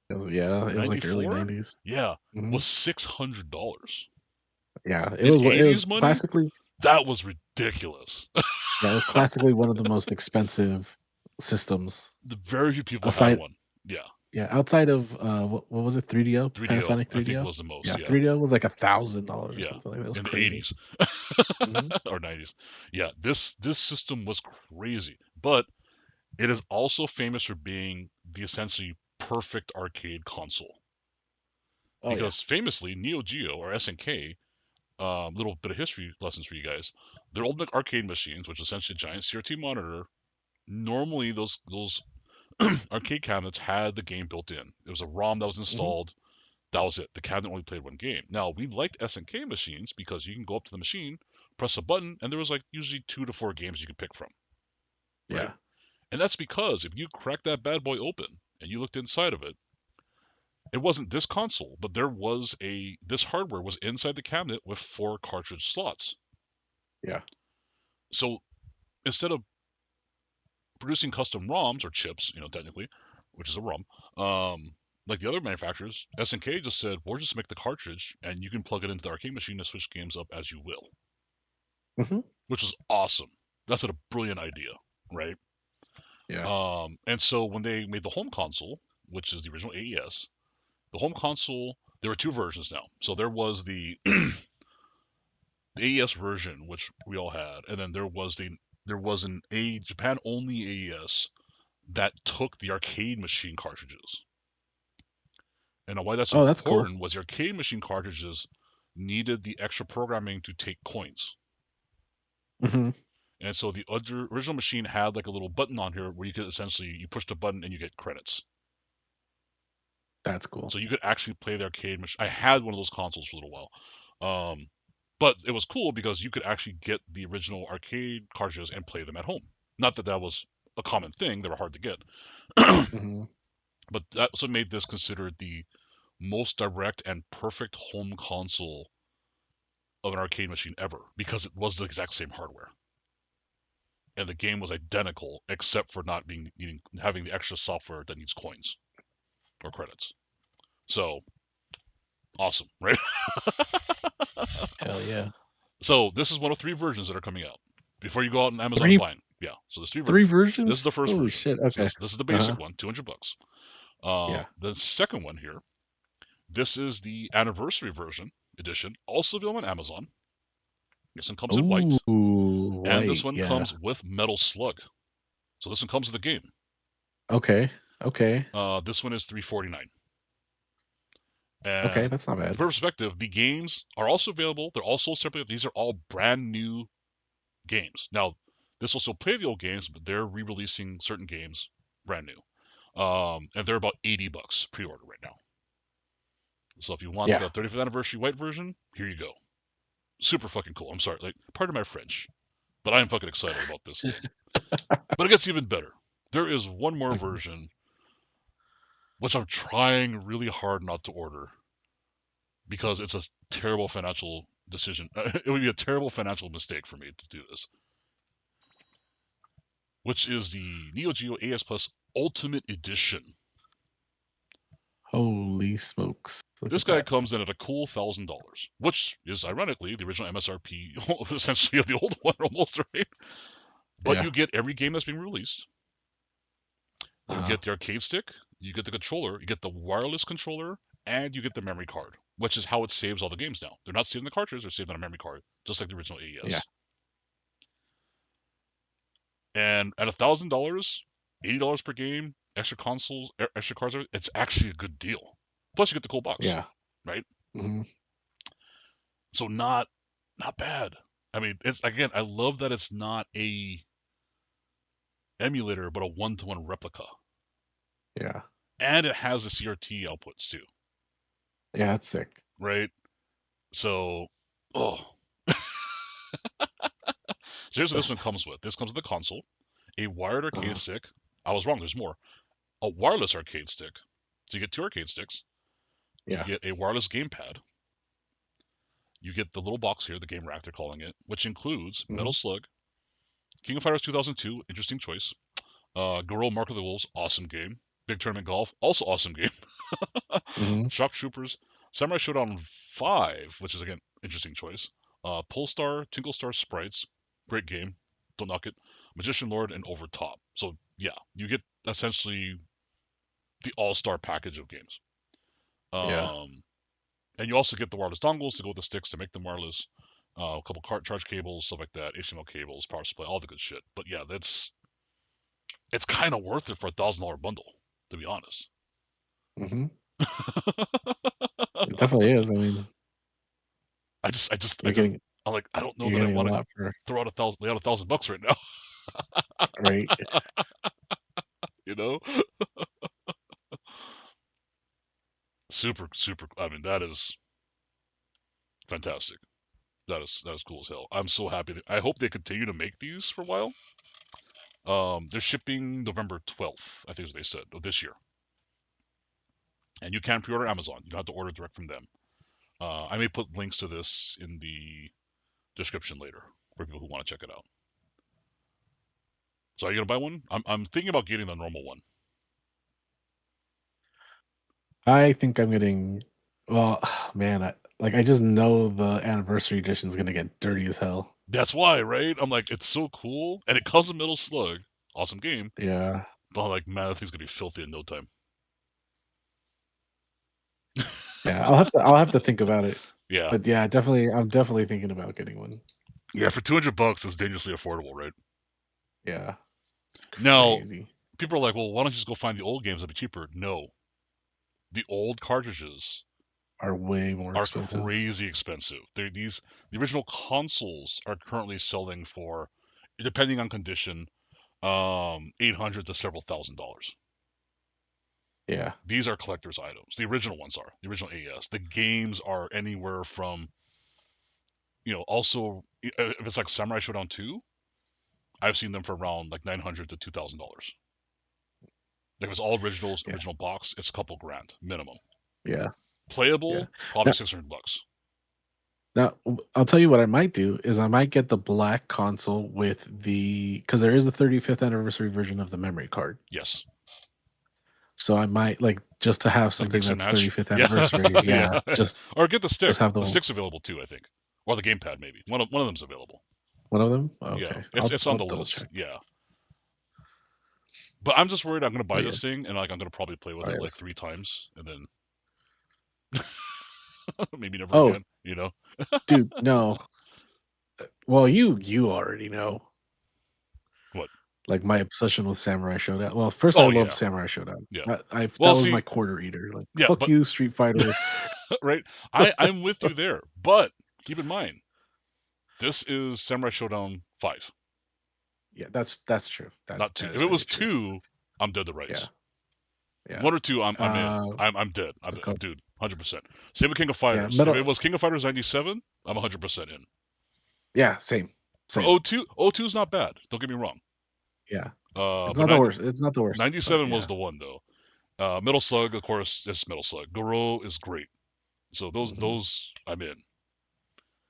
Yeah, or it was like early 94? 90s. Yeah, Hmm. was $600. Yeah, In it was 80s money, classically that was ridiculous. yeah, it was classically one of the most expensive systems The very few people had aside one. Yeah, yeah, outside of what was it, 3DO? 3DO, Panasonic I think 3DO? was the most. Yeah, Yeah, 3DO was like $1,000 or yeah, something like that. It was in the crazy. 80s Hmm. or 90s. Yeah, this system was crazy, but it is also famous for being the essentially perfect arcade console. Oh yeah. Because famously, Neo Geo or SNK, little bit of history lessons for you guys. Their old arcade machines, which is essentially a giant CRT monitor, normally those arcade cabinets had the game built in. It was a ROM that was Hmm. installed. That was it. The cabinet only played one game. Now we liked SNK machines because you can go up to the machine, press a button, and there was like usually 2 to 4 games you could pick from, right? Yeah. And that's because if you cracked that bad boy open and you looked inside of it, it wasn't this console, but this hardware was inside the cabinet with 4 cartridge slots. Yeah. So instead of producing custom ROMs or chips, technically, which is a ROM, like the other manufacturers, SNK just said, we'll just make the cartridge and you can plug it into the arcade machine to switch games up as you will, Hmm. which is awesome. That's a brilliant idea, right? Yeah. And so when they made the home console, which is the original AES, the home console, there were 2 versions now. So there was the AES version, which we all had, and then there was an a Japan only AES that took the arcade machine cartridges. And why that's Oh, that's cool. important was the arcade machine cartridges needed the extra programming to take coins. Hmm. And so the original machine had like a little button on here where you could essentially you push the button and you get credits. That's cool. So you could actually play the arcade machine. I had one of those consoles for a little while. But it was cool because you could actually get the original arcade cartridges and play them at home. Not that that was a common thing; they were hard to get. Hmm. But that also made this considered the most direct and perfect home console of an arcade machine ever because it was the exact same hardware. And the game was identical except for not having the extra software that needs coins or credits. So awesome, right? Hell yeah. So this is one of 3 versions that are coming out. Before you go out on Amazon and Three buy it. Yeah. So there's 3 three versions. This is versions? the first Holy version. shit. So Okay. this is the Uh-huh. basic one, $200. Yeah. The second one here, this is the anniversary version edition, also available on Amazon. This one comes in white, Ooh, and this white. one Yeah. comes with Metal Slug. So this one comes with the game. Okay. Okay. This one is $349. Okay, And that's not for bad. perspective, the games are also available. They're also separate. These are all brand new games. Now, this will still play the old games, but they're re-releasing certain games brand new. And they're about $80 pre-order right now. So if you want Yeah. the 35th anniversary white version, here you go. Super fucking cool. I'm sorry, like, pardon my French, but I am fucking excited about this thing. But it gets even better. There is one more Okay. version, which I'm trying really hard not to order because it's a terrible financial decision. It would be a terrible financial mistake for me to do this, which is the Neo Geo AES Plus Ultimate Edition. Holy smokes. Look This at guy that. comes in at a cool $1,000, which is ironically the original MSRP, essentially of the old one almost, right? But Yeah. you get every game that's being released. You Uh-huh. get the arcade stick, you get the controller, you get the wireless controller, and you get the memory card, which is how it saves all the games now. They're not saving the cartridge, they're saving on a memory card, just like the original Yeah. AES. And at $1,000, $80 per game, extra consoles, extra cards, it's actually a good deal. Plus, you get the cool box, Yeah. right? Hmm. So not bad. I mean, it's again, I love that it's not a emulator, but a one-to-one replica, Yeah. and it has the CRT outputs too, Yeah, that's sick. right? So, oh, so here's what this one comes with. This comes with a console, a wired arcade Uh, stick. I was wrong. There's more. A wireless arcade stick. So you get 2 arcade sticks. You yeah. get a wireless gamepad. You get the little box here, the game rack they're calling it, which includes Hmm. Metal Slug, King of Fighters 2002, interesting choice. Garou Mark of the Wolves, awesome game. Big Tournament Golf, also awesome game. Hmm. Shock Troopers, Samurai Showdown 5, which is again interesting choice. Polestar, Tinkle Star Sprites, great game. Don't knock it. Magician Lord and Overtop. So yeah, you get essentially the all-star package of games. Yeah. Um, and you also get the wireless dongles to go with the sticks to make them wireless. A couple cart charge cables, stuff like that, HTML cables, power supply, all the good shit. But yeah, it's kind of worth it for $1,000 bundle, to be honest. Hmm. It definitely is. I mean, I you're just, getting I'm like, I don't know you're that I getting a want to lot for throw out lay out $1,000 right now. right. You know, super, super. I mean, that is fantastic. That is cool as hell. I'm so happy. I hope they continue to make these for a while. They're shipping November 12th, I think is what they said, of this year. And you can pre-order Amazon. You don't have to order direct from them. I may put links to this in the description later for people who want to check it out. So are you gonna buy one? I'm thinking about getting the normal one. I think I'm getting. Well, man, I just know the anniversary edition is gonna get dirty as hell. That's why, right? I'm like, it's so cool, and it comes in Metal Slug, awesome game. Yeah. But I'm like, man, that thing's gonna be filthy in no time. Yeah. I'll have to think about it. Yeah, But yeah, definitely. I'm definitely thinking about getting one. yeah. For $200, it's dangerously affordable, right? Yeah. It's Now, crazy. people are like, well, why don't you just go find the old games that'd be cheaper? No, the old cartridges Are way more are expensive. crazy expensive. The original consoles are currently selling for, depending on condition, 800 to several $1,000s. Yeah. These are collector's items. The original ones are the original AES. The games are anywhere from, also if it's like Samurai Showdown 2, I've seen them for around like 900 to $2,000. Like if it's all originals, Yeah. original box, it's a couple grand minimum. Yeah. Playable, probably $600. Now, I'll tell you what I might do is I might get the black console with because there is a 35th anniversary version of the memory card. Yes. So I might just to have Like something mix and that's match. 35th Yeah. anniversary. Yeah, just Or get the stick. have The stick's available too, I think, or the gamepad maybe. One of them's available. one of them. Yeah, Okay, it's I'll on the double list. check. Yeah. But I'm just worried I'm gonna buy Yeah. this thing and like I'm gonna probably play with Oh, it like yes. 3 times and then maybe never Oh, again. You know. dude, no. Well, you already know. What? Like my obsession with Samurai Showdown. Well, first I Oh loved yeah, Samurai Showdown. yeah. That Well, was my see, quarter eater. Like yeah, fuck but you, Street Fighter. right, I'm with you there. But keep in mind, this is Samurai Showdown 5, Yeah, that's true. not That 2. If is it very was true. 2, I'm dead to Yeah, rights. yeah. 1 or 2, I'm in. Uh, I'm dead. what's it called? Dude, 100%. Same with King of Yeah, Fighters. If it Metal. was King of Fighters 97, I'm 100% in. Yeah, same. For Same. 02 is not bad. Don't get me wrong. Yeah. It's But not the worst. It's not the worst. But 97 was yeah. the one though. Metal Slug, of course, is Metal Slug. Goro is great. So Mhm. those I'm in.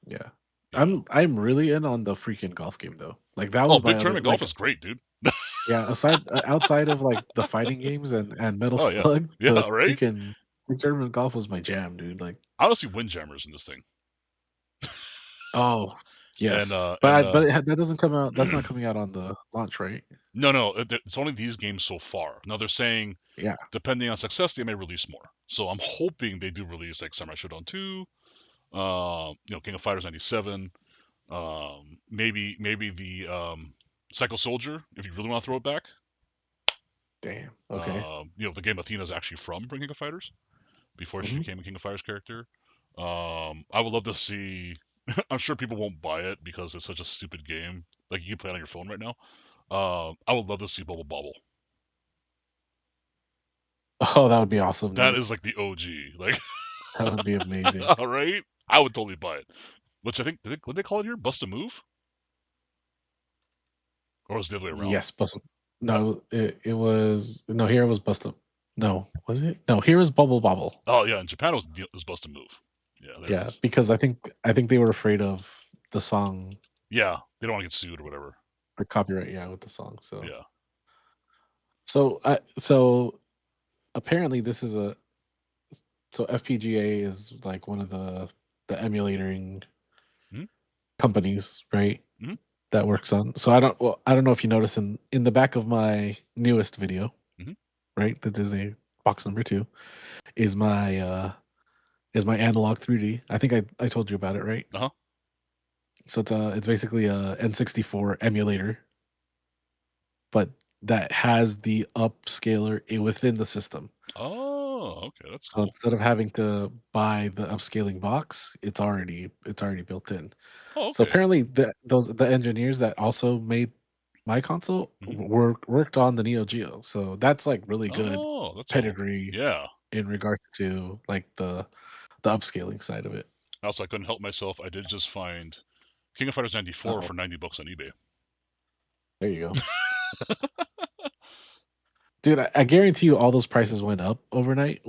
Yeah. Yeah. I'm really in on the freaking golf game though. Like that Oh, was my Big other Tournament Golf is great, dude. yeah, outside of like the fighting games and Metal Oh yeah, Slug, the yeah, right. freaking tournament golf was my jam, dude. Like I want to see Windjammers in this thing. oh And yes, and that doesn't come out. That's not coming out on the launch, right? no, it's only these games so far. Now they're saying Yeah. depending on success, they may release more. So I'm hoping they do release like Samurai Shodown 2, King of Fighters 97, maybe the Psycho Soldier if you really want to throw it back. Damn. Okay. The game Athena is actually from King of Fighters before she Hmm. became a King of Fighters character. I would love to see. I'm sure people won't buy it because it's such a stupid game. Like you can play it on your phone right now. I would love to see Bubble Bobble. Oh, that would be awesome, That dude. is like the OG. Like, That would be amazing. all right, I would totally buy it. Which I think, what they call it here? Bust a move? Or was it the other way around? Yes, Bustle. No, it was no. Here it was Bustle. No, was it? No, here was Bubble Bobble. Oh yeah, in Japan it was Bust a Move. Yeah, there it Yeah, is. because I think they were afraid of the song, Yeah, they don't want to get sued or whatever. the copyright. Yeah, with the song. Yeah. So apparently this is FPGA is like one of the emulating Hmm. companies, right? Hmm. That works on. So I don't know if you notice in the back of my newest video, Hmm. right? The Disney box number 2 is my analog 3D. I think I told you about it, right? Uh huh. So it's basically a N64 emulator, but that has the upscaler within the system. Oh, okay, that's So cool. instead of having to buy the upscaling box, it's already built in. Oh, So okay. apparently the engineers that also made my console Hmm. worked on the Neo Geo. So that's like really good Oh, that's cool. pedigree Yeah. in regards to like the upscaling side of it. Also, I couldn't help myself. I did just find King of Fighters 94 Oh, for $90 on eBay. there you go. Dude, I guarantee you all those prices went up overnight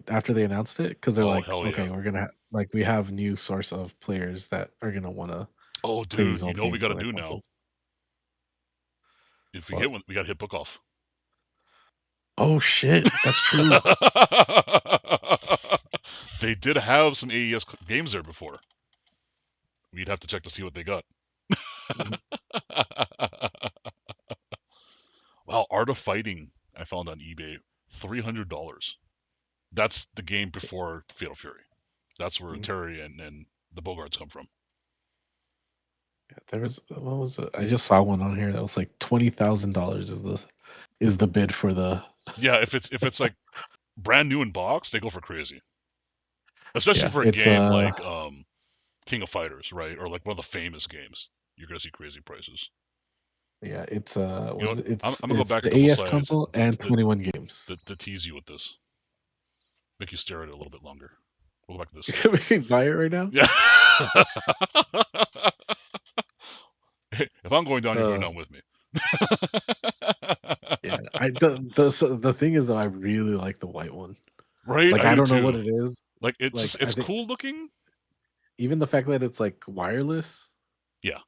after they announced it because they're Oh, like, hell yeah. okay, we're gonna we have new source of players that are gonna want to Oh, play dude, these you old know what we games got to on their do now? consoles. If we What? get one, we got to hit book off. Oh shit, that's true. They did have some AES games there before. We'd have to check to see what they got. Mhm. Wow, Art of Fighting I found on eBay, $300. That's the game before Fatal Fury. That's where Mhm. Terry and the Bogarts come from. Yeah, there was what was it? I just saw one on here that was like $20,000 is the bid for the Yeah, if it's like brand new in box, they go for crazy. Especially yeah, for a it's game like King of Fighters, right? Or like one of the famous games. You're gonna see crazy prices. yeah, it's You know what is what? it? I'm gonna go It's back a the couple AES slides console and to, 21 games. to tease you with this. Make you stare at it a little bit longer. We'll go back to this. We can buy it right now. Yeah. If I'm going down, you're going Uh, down with me. Yeah, the thing is though, I really like the white one. Right? Like I I do don't know what too. it is. Like it's Like just I it's think cool looking. even the fact that it's like wireless Yeah.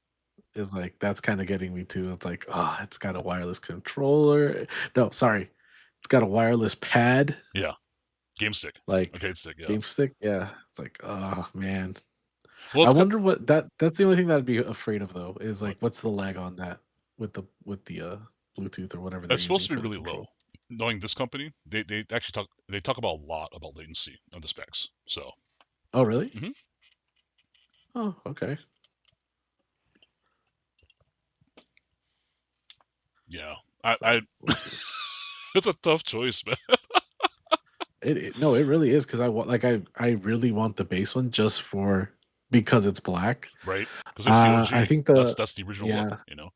is like that's kind of getting me too. It's like, oh, it's got a wireless controller. No, sorry, it's got a wireless pad, Yeah. Game stick. like Arcade stick, yeah. game stick. Yeah, it's like, oh man. Well, I it's got wonder what that's the only thing that I'd be afraid of though, is what? like what's the lag on that with the Bluetooth or whatever they're It's supposed using to be for the really low. control. Knowing this company, they actually talk about a lot about latency on the specs. So, Oh really? mhm. Oh, okay. Yeah. So I we'll see. it's a tough choice, man. No, it really is because I want like I really want the base one just for because it's black. Right? Because it's the I OG. think That's the original look, yeah, you know.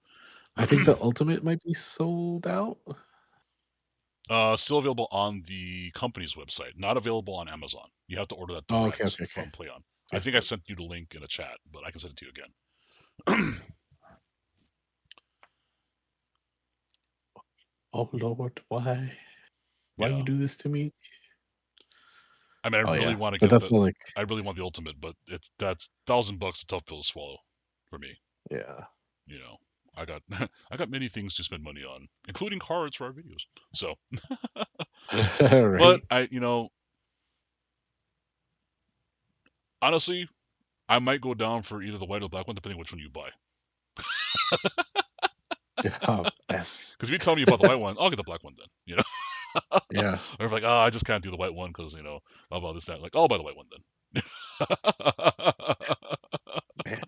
I think the ultimate might be sold out. Still available on the company's website, not available on Amazon. You have to order that Oh, okay, direct okay, okay, from PlayOn. I okay. think I sent you the link in a chat, but I can send it to you again. Oh Lord, why you Yeah. do this to me? I mean, I Oh really yeah, want to but get that's the. not like I really want the ultimate, but that's $1,000 a tough pill to swallow for me. yeah. You know, I got I got many things to spend money on, including cards for our videos. So, but Right? honestly, I might go down for either the white or the black one, depending which one you buy. Oh, bastard. Because if you tell me about the white one, I'll get the black one then. Yeah, Or if like, I just can't do the white one because how about this that. Like, I'll buy the white one then. man.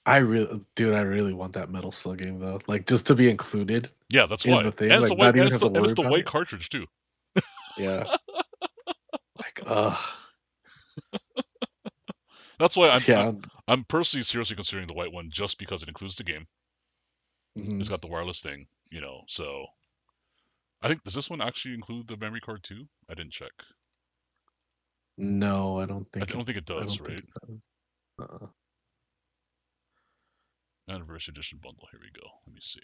I really want that Metal Slug game though. Like just to be included Yeah, that's in why. the thing, And it's the like white, not even have to worry about white it. cartridge too. Yeah, like That's why yeah. I'm personally seriously considering the white one just because it includes the game. It's Mhm. got the wireless thing, So I think does this one actually include the memory card too? I didn't check. No, I don't think it I does, don't think right? it does. Uh-uh. Anniversary edition bundle. Here we go. Let me see.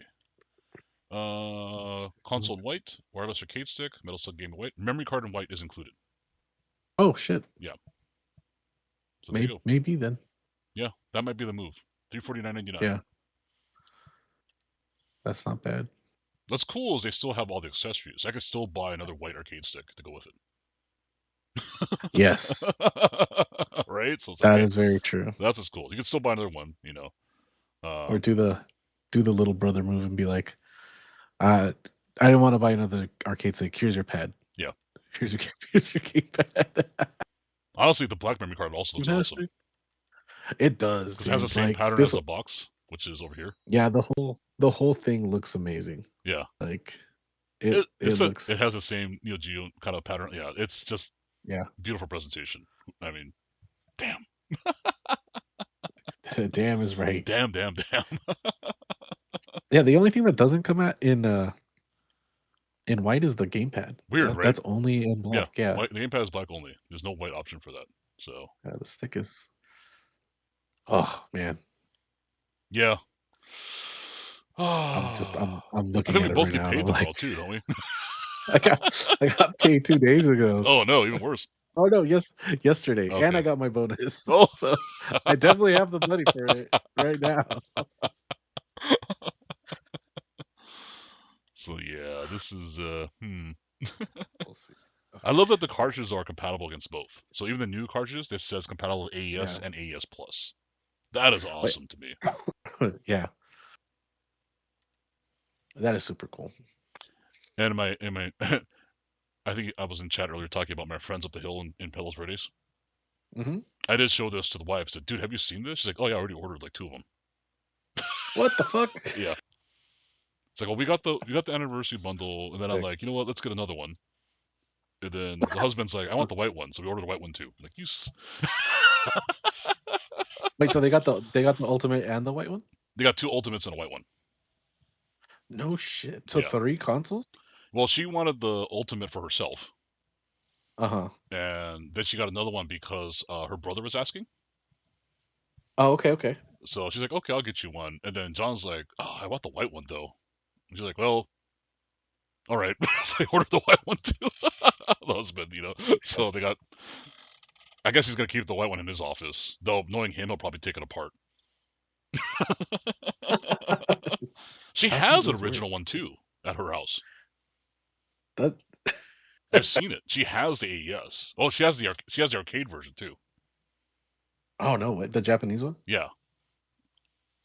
Mm. Console in white, wireless arcade stick, Metal Slug game in white, memory card in white is included. Oh shit. Yeah. So there you go. Maybe then. Yeah, that might be the move. $349.99. Yeah, that's not bad. What's cool is they still have all the accessories. I could still buy another white arcade stick to go with Yes, it. Right? So it's like, that hey, is very true. that's what's cool. You can still buy another one. Or Um, do the little brother move and be like, I didn't want to buy another arcade stick. Here's your pad. yeah. Here's your here's your keypad. Honestly, the black memory card also You looks awesome bastard. It does, because it has the dude. same Like pattern this. as the box, which is over here. Yeah, the whole thing looks amazing. Yeah. Like It it it looks has the same Neo Geo kind of pattern. Yeah, it's just yeah. beautiful presentation. I mean, damn, Damn is right. damn. Yeah, the only thing that doesn't come out in white is the gamepad. Weird, right? That's only in Yeah, black. Yeah. white. The gamepad is black only. There's no white option for that. So Yeah, the stick is. Oh man, yeah. I'm I looking think we at it both right get now, and paid I'm tomorrow like, too, don't we? I got paid 2 days ago. Oh no, even worse. Oh no, yesterday, and I Okay. got my bonus, Oh. so I definitely have the money for it right now. So yeah, this is We'll see. I Okay. love that the cartridges are compatible against both. So even the new cartridges, this says compatible with AES Yeah. and AES Plus. That is Wait. awesome to me. Yeah. That is super cool. And my I think I was in chat earlier talking about my friends up the hill in Pelos Verdes. Hmm. I did show this to the wife. I said, dude, have you seen this? She's like, oh yeah, I already ordered like 2 of them. What the fuck? Yeah. It's like, well, we got the anniversary bundle, and then I'm Sick. like, you know what? Let's get another one. And then the husband's like, I want the white one, so we ordered the white one too. I'm like, Wait, so they got the ultimate and the white one? they got 2 ultimates and a white one. No shit. So Yeah. 3 consoles? Well, she wanted the ultimate for herself, Uh-huh. and then she got another one because her brother was asking. Oh, okay. So she's like, okay, I'll get you one. And then John's like, oh, I want the white one though. And she's like, well, All right, so they ordered the white one too. The husband, So they got. I guess he's gonna keep the white one in his office, though. Knowing him, he'll probably take it apart. She How does has an this work? original one too at her house. That I've seen it. She has the AES. Oh, she has the arcade version too. oh no, wait, the Japanese one. Yeah,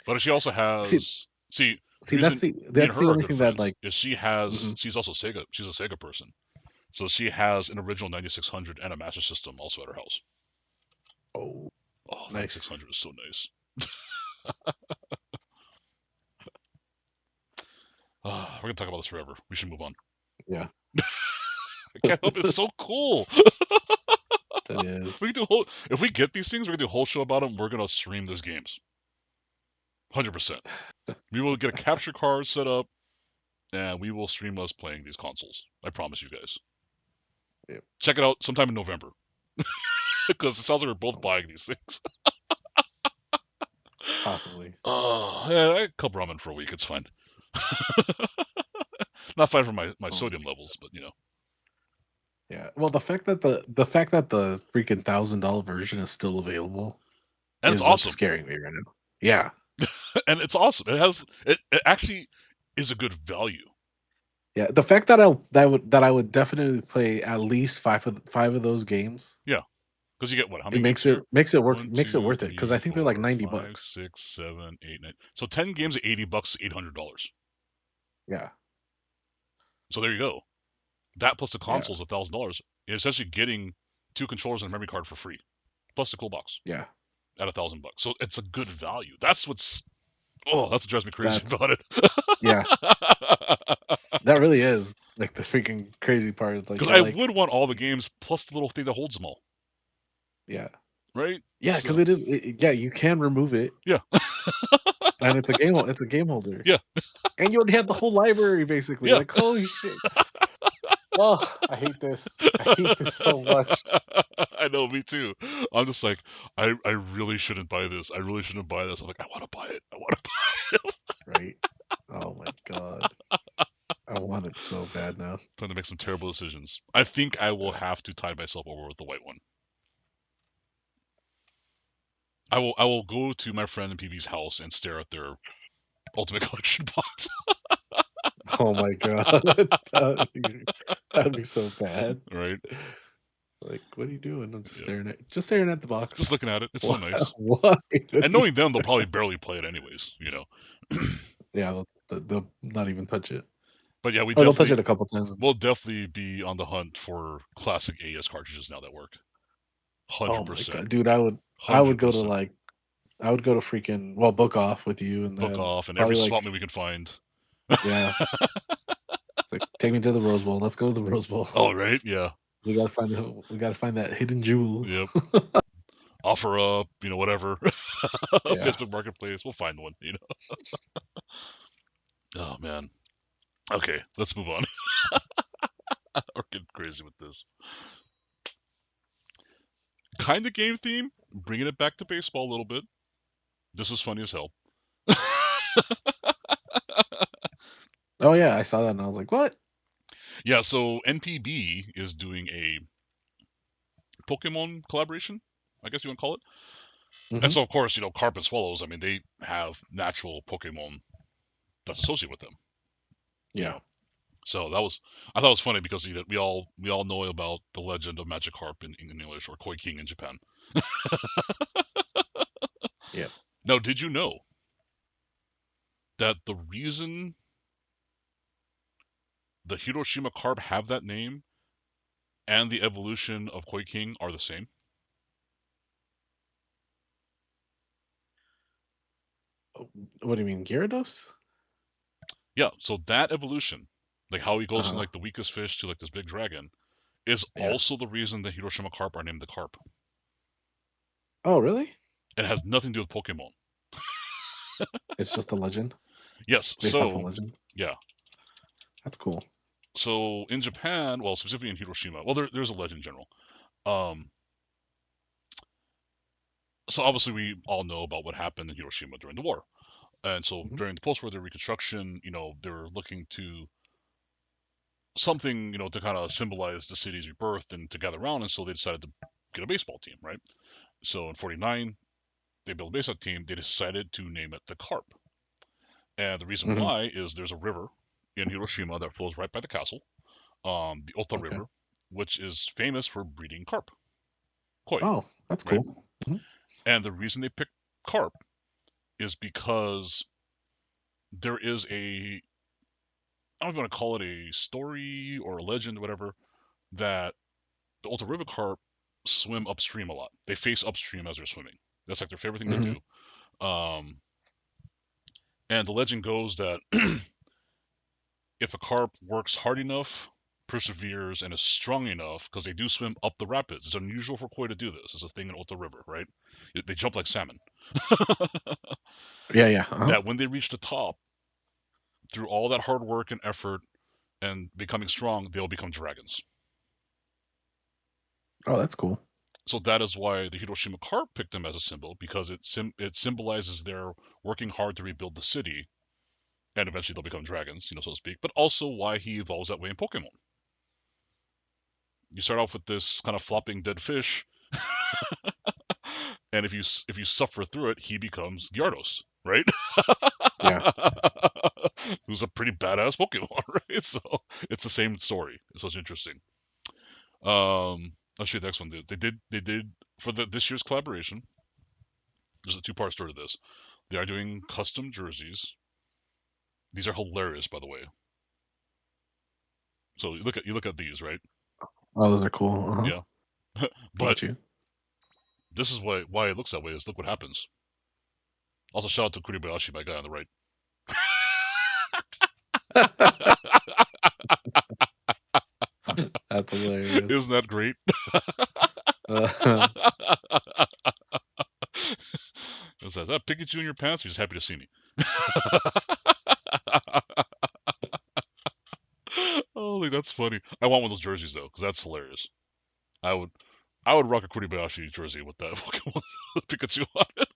but she also See, has. See, the see, reason me and that's the her are only good thing that friends like. is Mhm. she's also Sega. She's a Sega person, so she has an original 9600 and a Master System also at her house. Oh, Oh, nice. 9600 is so nice. We're gonna talk about this forever. We should move on. Yeah, I can't help it. It's so cool. it We can is. do a whole. If we get these things, we're gonna do a whole show about them. We're gonna stream those games. 100%. We will get a capture card set up, and we will stream us playing these consoles. I promise you guys. Yep. Check it out sometime in November, because it sounds like we're both Oh, buying these things. possibly. Oh, yeah, I cup ramen for a week. It's fine. Not fine for my Oh, sodium levels, but yeah. Well, the fact that the freaking $1,000 version is still available and it's is what's awesome. scaring me right now. Yeah. And it's awesome. It actually is a good value. Yeah, the fact that I would definitely play at least five of those games. Yeah, because you get what? How It many games makes here? it makes it work One, makes it two, worth it because I three, think they're like four, 90 five, bucks. 6, 7, 8, 9. So 10 games at $80, $800. Yeah, So there you go. That plus the yeah, console's $1,000. You're essentially getting 2 controllers and a memory card for free, plus the cool box yeah. at $1,000. So it's a good value. That's what drives me crazy That's about it. yeah. That really is like the freaking crazy part. It's like Because you're I like, would want all the games plus the little thing that holds them all, yeah, right? yeah, because So it is. Yeah, you can remove it, yeah, and it's a game. It's a game holder, yeah, and you already have the whole library basically. yeah. Like, holy shit! Oh, I hate this. I hate this so much. I know, me too. I'm just like, I really shouldn't buy this. I really shouldn't buy this. I'm like, I want to buy it. I want to buy it. Right? Oh my god, I want it so bad now. Trying to make some terrible decisions. I think I will Yeah. have to tide myself over with the white one. I will go to my friend and PB's house and stare at their Ultimate Collection box. Oh my god, that'd be so bad. Right? Like, what are you doing? I'm Yeah. just staring at the Just box. looking at it. It's so Why? nice. Why? And knowing them, they'll probably barely play it anyways. Yeah, they'll not even touch it, But yeah, or they'll touch it a couple times. we'll definitely be on the hunt for classic AES cartridges now that work. Oh Hundred my percent. god, dude, I would Hundred go to percent. like freaking book off with you, and Book then off and every probably like swap meet we can find. yeah, it's like take me to the Rose Bowl. Let's go to the Rose Bowl. Oh right, yeah, We gotta find that hidden jewel. yep. Offer up, whatever. Yeah. Facebook Marketplace, we'll find one. Oh man. Okay, let's move on. We're getting crazy with this. Kind of game theme, bringing it back to baseball a little bit. This was funny as hell. Oh yeah, I saw that and I was like, what? Yeah, so NPB is doing a Pokemon collaboration, I guess you want to call it. And Hmm. so, of course, Carp and Swallows, I mean, they have natural Pokemon that's associated with them, you Yeah. know. So I thought it was funny because we all know about the legend of Magikarp in English or Koi King in Japan. Yeah. Now, did you know that the reason the Hiroshima Carp have that name and the evolution of Koi King are the same? What do you mean, Gyarados? Yeah, so that evolution, like how he goes from Uh-huh. like the weakest fish to like this big dragon, is Yeah. also the reason the Hiroshima Carp are named the Carp. Oh, really? It has nothing to do with Pokemon. It's just a legend Yes, based off a so legend. yeah. That's cool. So in Japan, well, specifically in Hiroshima, well, there's a legend in general. Um, so obviously we all know about what happened in Hiroshima during the war, and so Hmm. during the post-war reconstruction, they were looking to something, to kind of symbolize the city's rebirth and to gather around, and so they decided to get a baseball team, right? So in '49, they built a baseball team. They decided to name it the Carp, and the reason Hmm. why is there's a river in Hiroshima that flows right by the castle, the Ota Okay. River, which is famous for breeding carp, koi, Oh, that's right? cool. Mhm. And the reason they picked carp is because there is I don't even want to call it a story or a legend or whatever, that the Ota River carp swim upstream a lot. They face upstream as they're swimming. That's like their favorite thing to Mhm. do. And the legend goes that if a carp works hard enough, perseveres, and is strong enough, because they do swim up the rapids. It's unusual for koi to do this. It's a thing in Ota River, right? They jump like salmon. Yeah, yeah. That when they reach the top, through all that hard work and effort and becoming strong, they'll become dragons. Oh, that's cool. So that is why the Hiroshima carp picked them as a symbol, because it symbolizes their working hard to rebuild the city, and eventually they'll become dragons, so to speak. But also why he evolves that way in Pokemon. You start off with this kind of flopping dead fish, and if you suffer through it, he becomes Gyarados, right? Yeah. Who's a pretty badass Pokemon, right? So it's the same story. So it's interesting. I'll show you the next one. They did for this year's collaboration. There's a two-part story to this. They are doing custom jerseys. These are hilarious, by the way. So you look at these, right? Oh, those are cool. Yeah. But Pikachu. this is why it looks that way. Is look what happens. Also, shout out to Kuribayashi, my guy on the right. That's hilarious. Isn't that great? Uh, It says, "That Pikachu in your pants." You're just happy to see me. Holy, that's funny. I want one of those jerseys though, because that's hilarious. I would, I would rock a Kuribayashi jersey with that Pokemon Pikachu on it.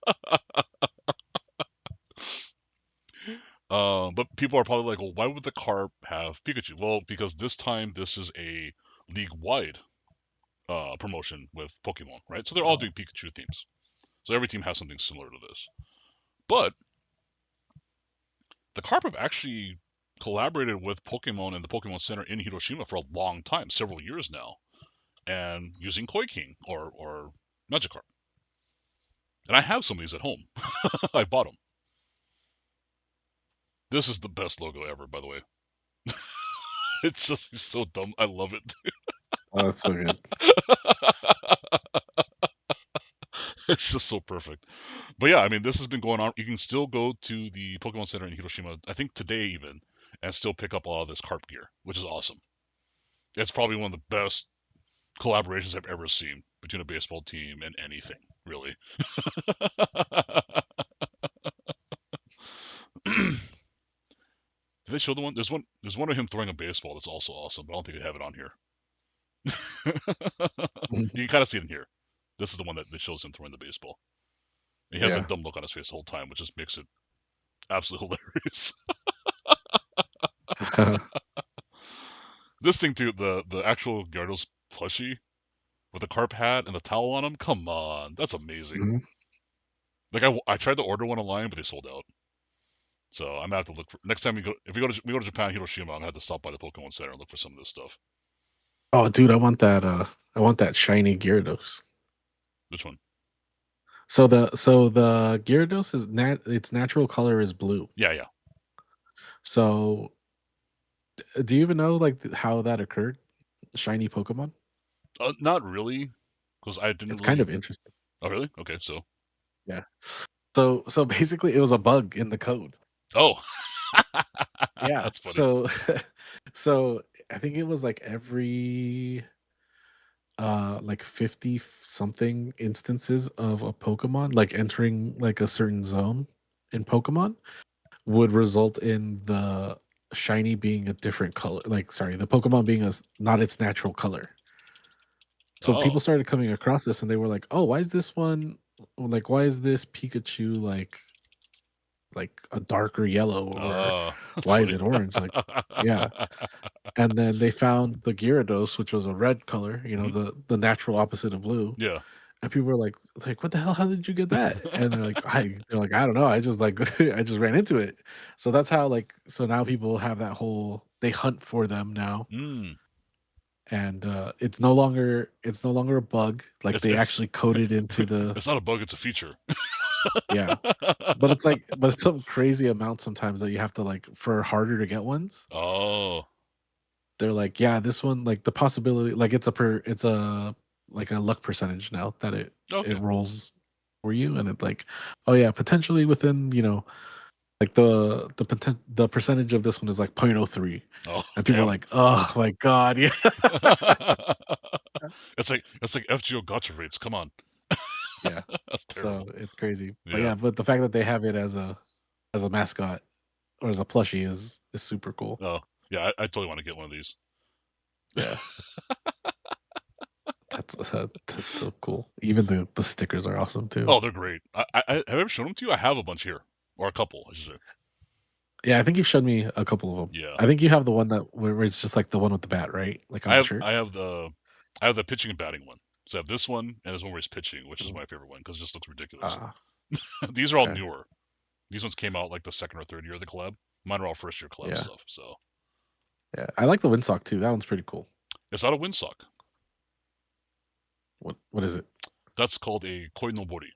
But people are probably like, well, why would the carp have Pikachu? Well, because this time this is a league-wide promotion with Pokemon, right? So they're all doing Pikachu themes. So every team has something similar to this. But the carp have actually collaborated with Pokemon and the Pokemon Center in Hiroshima for a long time, several years now, and using Koi King or Magikarp. And I have some of these at home. I bought them. This is the best logo ever, by the way. It's just so dumb. I love it. oh, that's so good. It's just so perfect. But yeah, I mean, this has been going on. You can still go to the Pokemon Center in Hiroshima, I think today even, and still pick up all of this carp gear, which is awesome. It's probably one of the best collaborations I've ever seen between a baseball team and anything, really. Did they show the one? There's one of him throwing a baseball that's also awesome, but I don't think they have it on here. Mhm. You can kind of see it in here. This is the one that shows him throwing the baseball. And he has Yeah. that dumb look on his face the whole time, which just makes it absolutely hilarious. This thing too, the actual Gyarados plushie with the carp hat and the towel on him. Come on, that's amazing. Mhm. Like I tried to order one online, but they sold out. So I'm gonna have to look for next time we go to Japan, Hiroshima. I'm gonna have to stop by the Pokemon Center and look for some of this stuff. Oh, dude, I want that. I want that shiny Gyarados. Which one? So the Gyarados is its natural color is blue. Yeah, yeah. So do you even know like how that occurred? Shiny Pokemon. Not really, because I didn't It's kind really. of interesting. Oh, really? Okay, so. Yeah. So basically, it was a bug in the code. Oh, Yeah. that's funny. So so I think it was like every like 50 something instances of a Pokemon like entering like a certain zone in Pokemon would result in the shiny being a different color. Like sorry, the Pokemon being not its natural color. So Oh, people started coming across this and they were like, "Oh, why is this one like why is this Pikachu like a darker yellow, or That's why is funny. it orange? Like, yeah. And then they found the Gyarados, which was a red color, Mhm. the natural opposite of blue. Yeah. And people were like, what the hell? How did you get that? And they're like, I don't know. I just like I just ran into it. So that's how so now people have that whole, they hunt for them now. Mm. And it's no longer a bug. Like It's they it's actually coded into the, it's not a bug. It's a feature. yeah. But it's some crazy amount sometimes that you have to, like, for harder to get ones. Oh. They're like, yeah, this one, like the possibility, like it's a like a luck percentage now that it Okay. rolls for you, and it's like, oh yeah, potentially within, like the percentage of this one is like 0.03, Oh, and people are damn. like, oh my god, yeah, It's like FGO gotcha rates. Come on. yeah. That's So terrible. it's crazy, but Yeah. yeah, but the fact that they have it as a mascot or as a plushie is super cool. Oh, yeah. I totally want to get one of these. Yeah, that's so cool. Even the stickers are awesome too. Oh, they're great. Have I ever shown them to you? I have a bunch here, or a couple, I should say. Yeah, I think you've showed me a couple of them. Yeah. I think you have the one where it's just like the one with the bat, right? Like I on the have shirt. I have the I have the pitching and batting one. So I have this one and this one where he's pitching, which is Mhm. my favorite one because it just looks ridiculous. Ah, These are all okay. newer. These ones came out like the second or third year of the collab. Mine are all first year collab Yeah, stuff. So yeah. I like the windsock too. That one's pretty cool. it's not a windsock. What is it? That's called a koi no bori,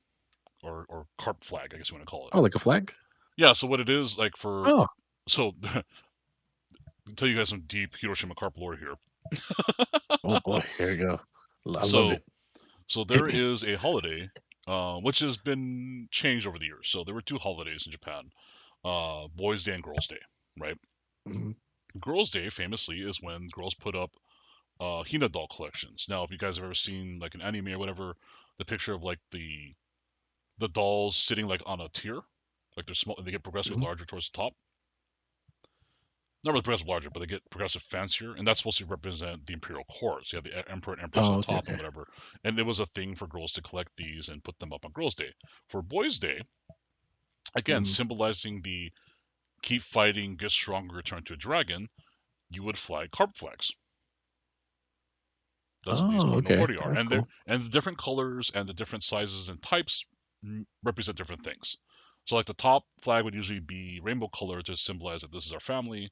or carp flag, I guess you want to call it. Oh, like a flag? Yeah. So what it is like for Oh, so I'll tell you guys some deep Hiroshima carp lore here. oh boy, here you go. I love So it. so Hit there me. is a holiday, which has been changed over the years. So there were two holidays in Japan, Boys' Day and Girls' Day, right? Mhm. Girls' Day famously is when girls put up Hina doll collections. Now, if you guys have ever seen like an anime or whatever, the picture of like the dolls sitting like on a tier, like they're small, they get progressively Mhm. larger towards the top. Not really progressive larger, but they get progressive fancier, and that's supposed to represent the imperial court. So you have the emperor and empress Oh, on okay, top and okay. whatever. And it was a thing for girls to collect these and put them up on Girls' Day. For Boys' Day, again, Mhm. symbolizing the keep fighting, get stronger, return to a dragon, you would fly carp flags. That's what these Oh, koi no okay. bori are, That's and they're cool. and the different colors and the different sizes and types represent different things. So, like the top flag would usually be rainbow color to symbolize that this is our family,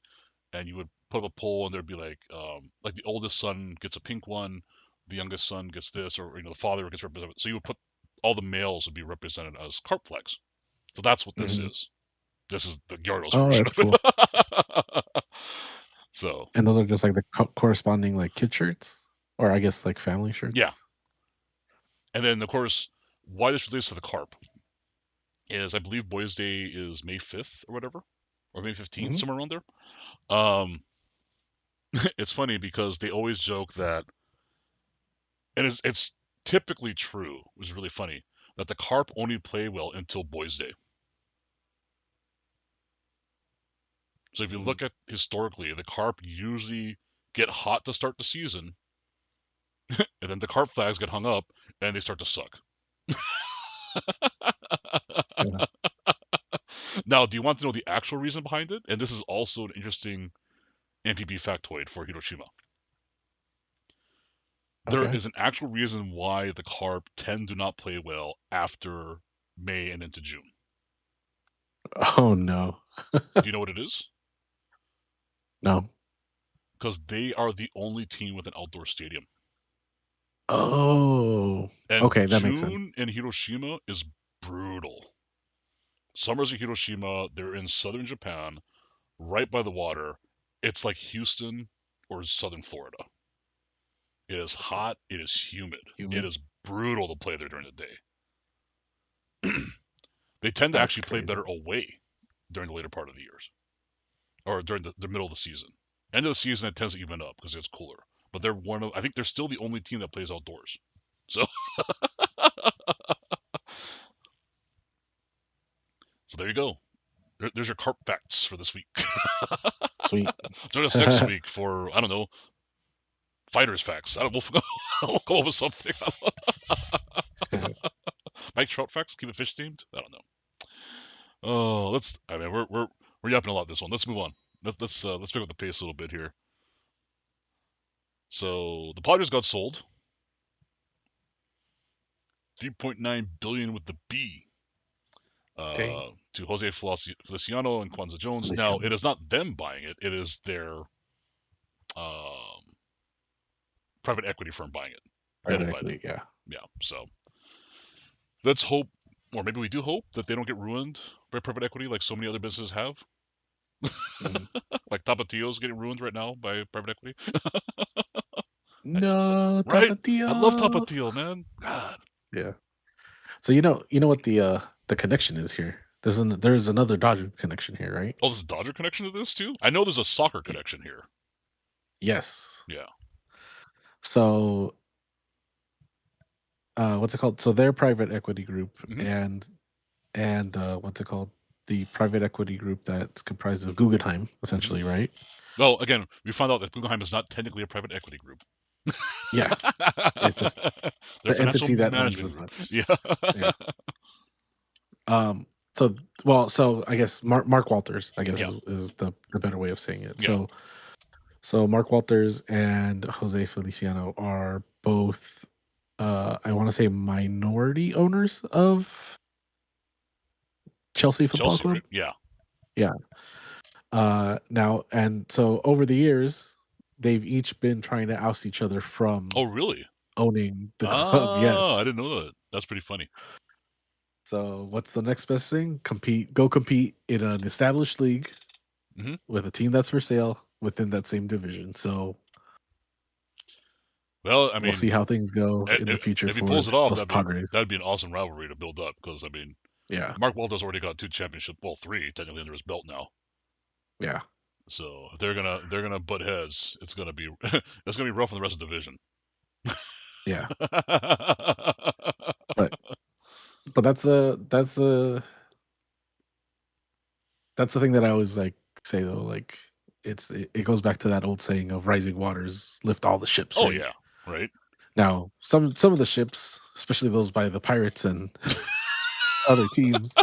and you would put up a poll, and there'd be like the oldest son gets a pink one, the youngest son gets this, or the father gets represented. So you would put all the males would be represented as carp flags. So that's what this Mhm. is. This is the Gyarados Oh, version that's of cool. it. So And those are just like the corresponding like kid shirts, or I guess like family yeah, shirts. and then of course why this relates to the carp is I believe Boys Day is May 5th or whatever, or May 15th, Mhm. somewhere around there. Um, it's funny because they always joke that, and it's typically true, which is really funny, that the carp only play well until Boys Day. So if you Mhm. look at historically, the carp usually get hot to start the season, and then the carp flags get hung up, and they start to suck. Yeah. Now, do you want to know the actual reason behind it? And this is also an interesting NPB factoid for Hiroshima. There Okay. is an actual reason why the carp tend to not play well after May and into June. Oh no. Do you know what it is? No. Because they are the only team with an outdoor stadium. Oh. And Okay, that makes sense. June in Hiroshima is brutal. Summers in Hiroshima, they're in southern Japan, right by the water. It's like Houston or southern Florida. It is hot, it is humid, it Humid. is brutal to play there during the day. They tend to That's actually play better crazy. away during the later part of the years, or during the middle of the season. End of the season, it tends to even up because it's cooler. But they're I think they're still the only team that plays outdoors. So, so there you go. There's your carp facts for this week. Sweet. Join us next week for, I don't know, fighters facts. I don't know. We'll come up with something. Mike Trout facts. Keep it fish themed. I don't know. Oh, let's. I mean, we're yapping a lot this one. Let's move on. Let's pick up the pace a little bit here. So the Padres got sold. 3.9 billion with the B. Dang. To Jose Feliciano and Kwanzaa Jones. Now, it Feliciano. is not them buying it. It is their um, private equity firm buying it, Private headed by them. equity, yeah. Yeah. So let's hope, or maybe we do hope, that they don't get ruined by private equity like so many other businesses have. Mhm. Like Tapatio's getting ruined right now by private equity. No, Right? I love Tapatio. Tapatio, man. God. Yeah. So you know what the connection is here. There's another Dodger connection here, right? Oh, there's a Dodger connection to this too? I know there's a soccer Y- connection here. Yes. Yeah. So what's it called? So their private equity group Hmm. and what's it called? The private equity group that's comprised of Guggenheim, Hmm. essentially, right? Well, again, we found out that Guggenheim is not technically a private equity group. Yeah. It's just They're a the financial entity that owns management the group. Dodgers. Yeah. Yeah. So so I guess Mark Walters, I guess Yeah. is the better way of saying it. Yeah. So Mark Walters and Jose Feliciano are both I want to say minority owners of Chelsea Football Chelsea, Club. right? Yeah. Yeah. Now and so over the years they've each been trying to oust each other Oh, from really? owning the club. Ah, Yes. I didn't know that. That's pretty funny. So what's the next best thing? Go compete in an established league Hmm. with a team that's for sale within that same division. So Well, I we'll see mean, how things go in the future if he for pulls it off, Los Padres. that'd be an awesome rivalry to build up. Because I mean, Yeah, Mark Walters already got 2 championships, well, 3 technically under his belt now. yeah, So if they're gonna butt heads, it's gonna be it's gonna be rough on the rest of the division. yeah. But that's the thing that I always like say though. Like it goes back to that old saying of rising waters lift all the ships, Oh right? yeah, right. Now some of the ships, especially those by the pirates and other teams,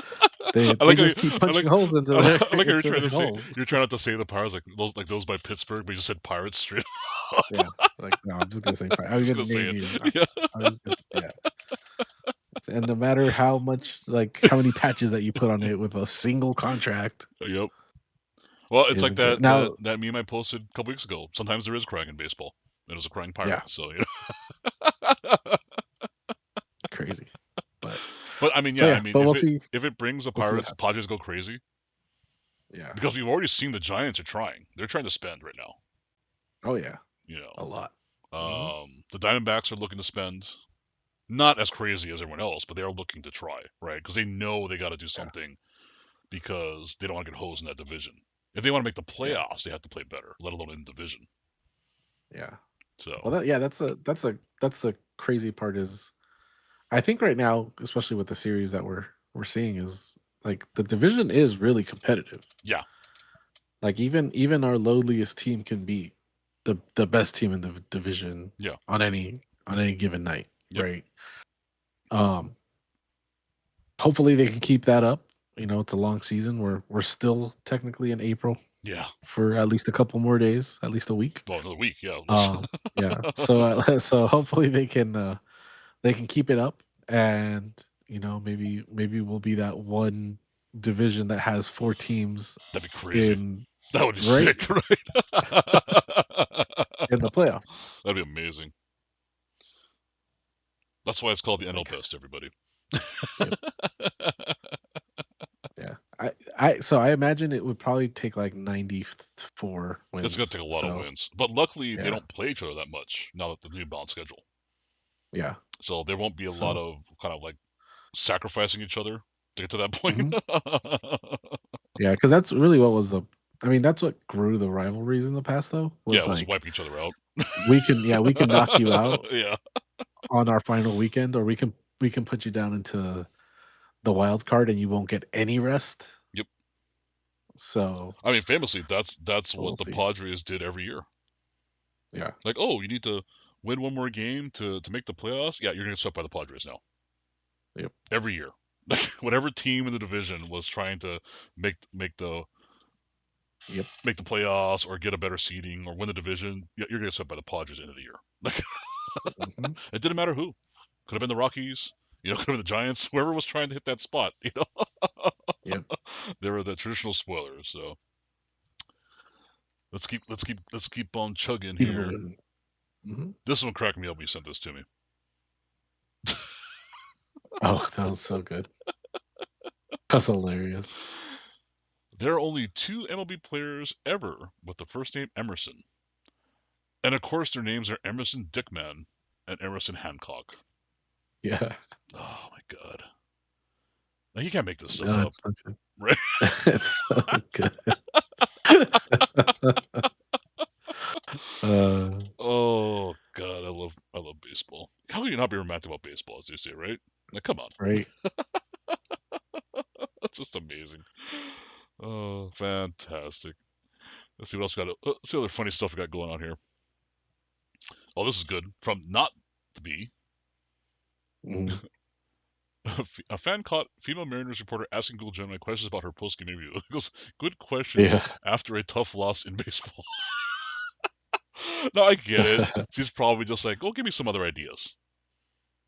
they I they like how just keep I punching like holes into their I like how into their hulls. you're trying not to say the Pirates like those by Pittsburgh, but you just said Pirates straight up. Yeah, like no, I'm just gonna say I was Just gonna gonna say name it. you. Yeah. I was just yeah. And no matter how much like how many patches that you put on it with a single contract Yep. Well, it's like isn't good. that Now, meme I posted a couple weeks ago. Sometimes there is crying in baseball. It was a crying yeah, pirate. So you crazy. But but I mean, so yeah, I yeah, mean, but we'll see. if it brings the We'll see what Pirates, happens. Padres go crazy Yeah. because we've already seen the Giants are trying. They're trying to spend right now. Oh yeah, You a know, lot. Hmm. the Diamondbacks are looking to spend. Not as crazy as everyone else, but they are looking to try, right? Because they know they got to do Yeah. something because they don't want to get hosed in that division. If they want to make the Yeah. playoffs, they have to play better, let alone in the division. Yeah. Well, So, yeah, that's the crazy part is I think right now, especially with the series that we're seeing, is like the division is really competitive. yeah, Like even our lowliest team can beat the best team in the division yeah, on any given night, yep, right? Um, hopefully they can keep that up. You know, it's a long season. We're still technically in April yeah. for at least a couple more days, at least a week. Well, another week, yeah. Yeah. So so hopefully they can keep it up, and you know maybe we'll be that one division that has 4 teams That'd be crazy. in That would be right sick, right? in the playoffs. That'd be amazing. That's why it's called the NL Like Best, everybody. yep, yeah. So I imagine it would probably take like 94 It's gonna wins. take a lot of So wins, but luckily they yeah, don't play each other that much now that the new balance schedule. yeah. So there won't be a lot So of kind of like sacrificing each other to get to that point. mhm. Yeah, because that's really what was the. I mean, that's what grew the rivalries in the past. Though Yeah, was it was like wiping each other out. we can knock you out Yeah. on our final weekend, or we can put you down into the wild card, and you won't get any rest. Yep. So I mean, famously, that's we'll what the see. Padres did every year. Yeah. Like, oh, you need to win one more game to make the playoffs. Yeah, you're gonna get swept by the Padres now Yep. every year. Like whatever team in the division was trying to make the Yep. make the playoffs or get a better seeding or win the division, you're gonna get swept by the Padres at the end of the year. Like Hmm. it didn't matter who. Could have been the Rockies. Could have been the Giants. Whoever was trying to hit that spot. Yep. They were the traditional spoilers. So let's keep on chugging Keep it here. moving. Hmm. This one cracked me up when you sent this to me. Oh, that was so good. That's hilarious. There are only 2 MLB players ever with the first name Emerson. And of course, their names are Emerson Dickman and Emerson Hancock. Yeah. Oh my god. Now, you can't make this stuff Oh, up, it's so good. right? It's so good. uh, Oh god, I love baseball. How can you not be romantic about baseball, as they say, right? Like, come on, right. that's just amazing. Oh, fantastic. Let's see what else we got. Let's see what other funny stuff we got going on here. Oh, this is good. From not to be, Mhm. a fan caught female Mariners reporter asking Google Gemini questions about her post-game interview. He goes, "Good questions Yeah. after a tough loss in baseball." No, I get it. She's probably just like, "Oh, give me some other ideas."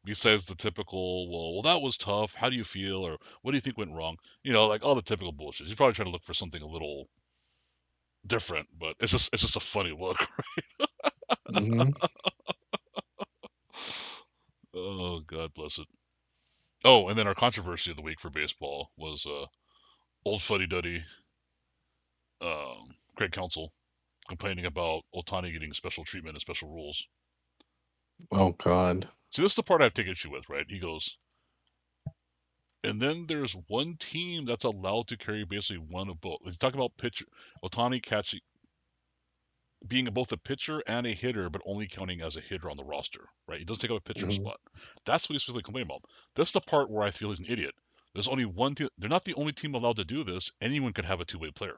Besides the typical, well, that was tough. How do you feel? Or what do you think went wrong? Like all the typical bullshit. She's probably trying to look for something a little different, but it's just a funny look. Hmm. Oh, God bless it. Oh, and then our controversy of the week for baseball was old fuddy duddy Craig Counsell complaining about Otani getting special treatment and special rules. Oh God. See, this is the part I take issue with, right? He goes, and then there's one team that's allowed to carry basically one of both. He's talking about pitcher Otani catching being both a pitcher and a hitter, but only counting as a hitter on the roster, right? He doesn't take up a pitcher Hmm. spot. That's what he's really complaining about. That's the part where I feel he's an idiot. There's only one team. They're not the only team allowed to do this. Anyone could have a two-way player.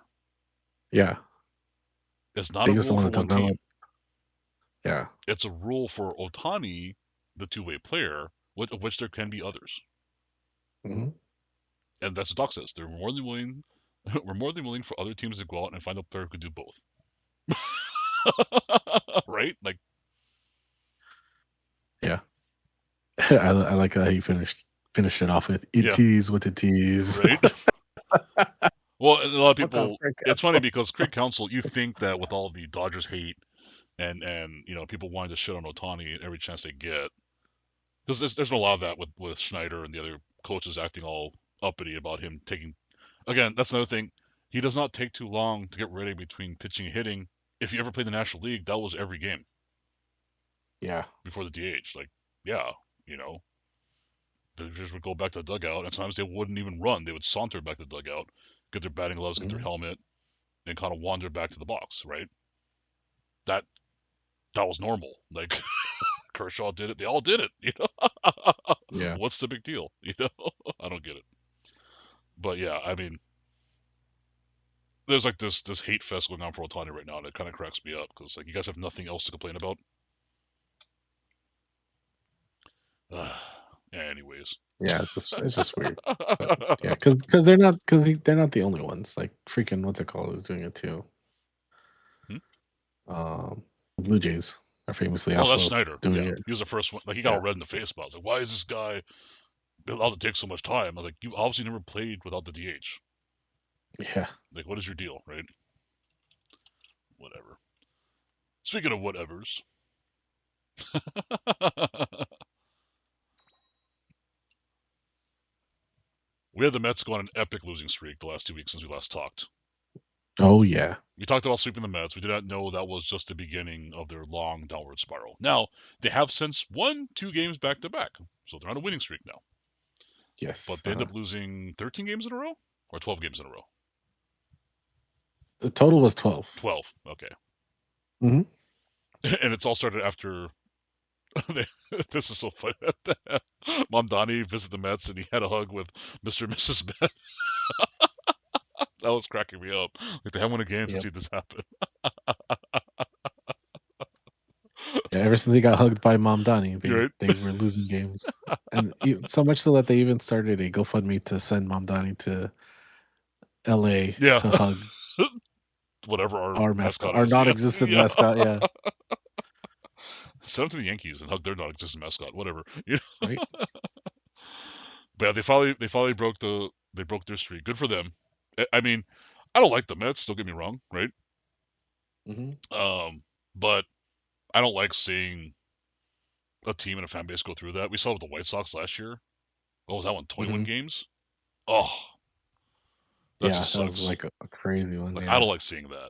Yeah. It's not They a just rule for wanted to one develop. team. Yeah. It's a rule for Otani, the two-way player, of which there can be others. Hmm. And that's what Doc says. They're more than willing. We're more than willing for other teams to go out and find a player who could do both. Right? Like, Yeah. I like how he finished it off with yeah, "It is what it is." right. Well, and a lot of Fuck off, people. Frank It's funny Castle. because Craig Counsell, you think that with all the Dodgers hate and people wanting to shit on Otani every chance they get, because there's been a lot of that with Schneider and the other coaches acting all uppity about him taking. Again, that's another thing. He does not take too long to get ready between pitching and hitting. If you ever played the National League, that was every game Yeah. before the DH. Like, yeah, you know, the pitchers would go back to the dugout, and sometimes they wouldn't even run. They would saunter back to the dugout, get their batting gloves, get their Hmm. helmet, and kind of wander back to the box. Right? That that was normal. Like Kershaw did it. They all did it. Yeah. What's the big deal? I don't get it. But yeah, I mean, there's like this hate fest going on for Otani right now, and it kind of cracks me up because like you guys have nothing else to complain about. Anyways. Yeah. It's just weird. But yeah, because they're not the only ones. Like freaking what's it called is doing it too. Hmm? Blue Jays are famously Oh, that's also Schneider. doing Yeah, it. he was the first one. Like he got all Yeah. red in the face about. It. I was like, why is this guy allowed to take so much time? I was like, you obviously never played without the DH. Yeah. Like, what is your deal, right? Whatever. Speaking of whatevers, we had the Mets go on an epic losing streak the last 2 weeks since we last talked. Oh yeah. We talked about sweeping the Mets. We did not know that was just the beginning of their long downward spiral. Now, they have since won 2 games back to back, so they're on a winning streak now. Yes. But they end up losing 13 games in a row or 12 games in a row. The total was 12. 12. Okay. Hmm. And it's all started after. This is so funny. Mom Donnie visited the Mets and he had a hug with Mr. and Mrs. Met. That was cracking me up. Like they haven't won a game to Yep. see this happen. Yeah. ever since he got hugged by Mom Donnie, Right? they were losing games, and so much so that they even started a GoFundMe to send Mom Donnie to L.A. Yeah. to hug Whatever our our mascot, mascot our is. Yeah. non-existent Yeah. mascot. Yeah, Send them to the Yankees and hug their non-existent mascot. Whatever. right. But yeah, they finally broke their streak. Good for them. I mean, I don't like the Mets. Don't get me wrong, right? Mm-hmm. But I don't like seeing a team and a fan base go through that. We saw it with the White Sox last year. What was that one? 21 Mm-hmm. games. Oh, that Yeah, just that was sucks. like a crazy one. Like I Yeah, don't like seeing that.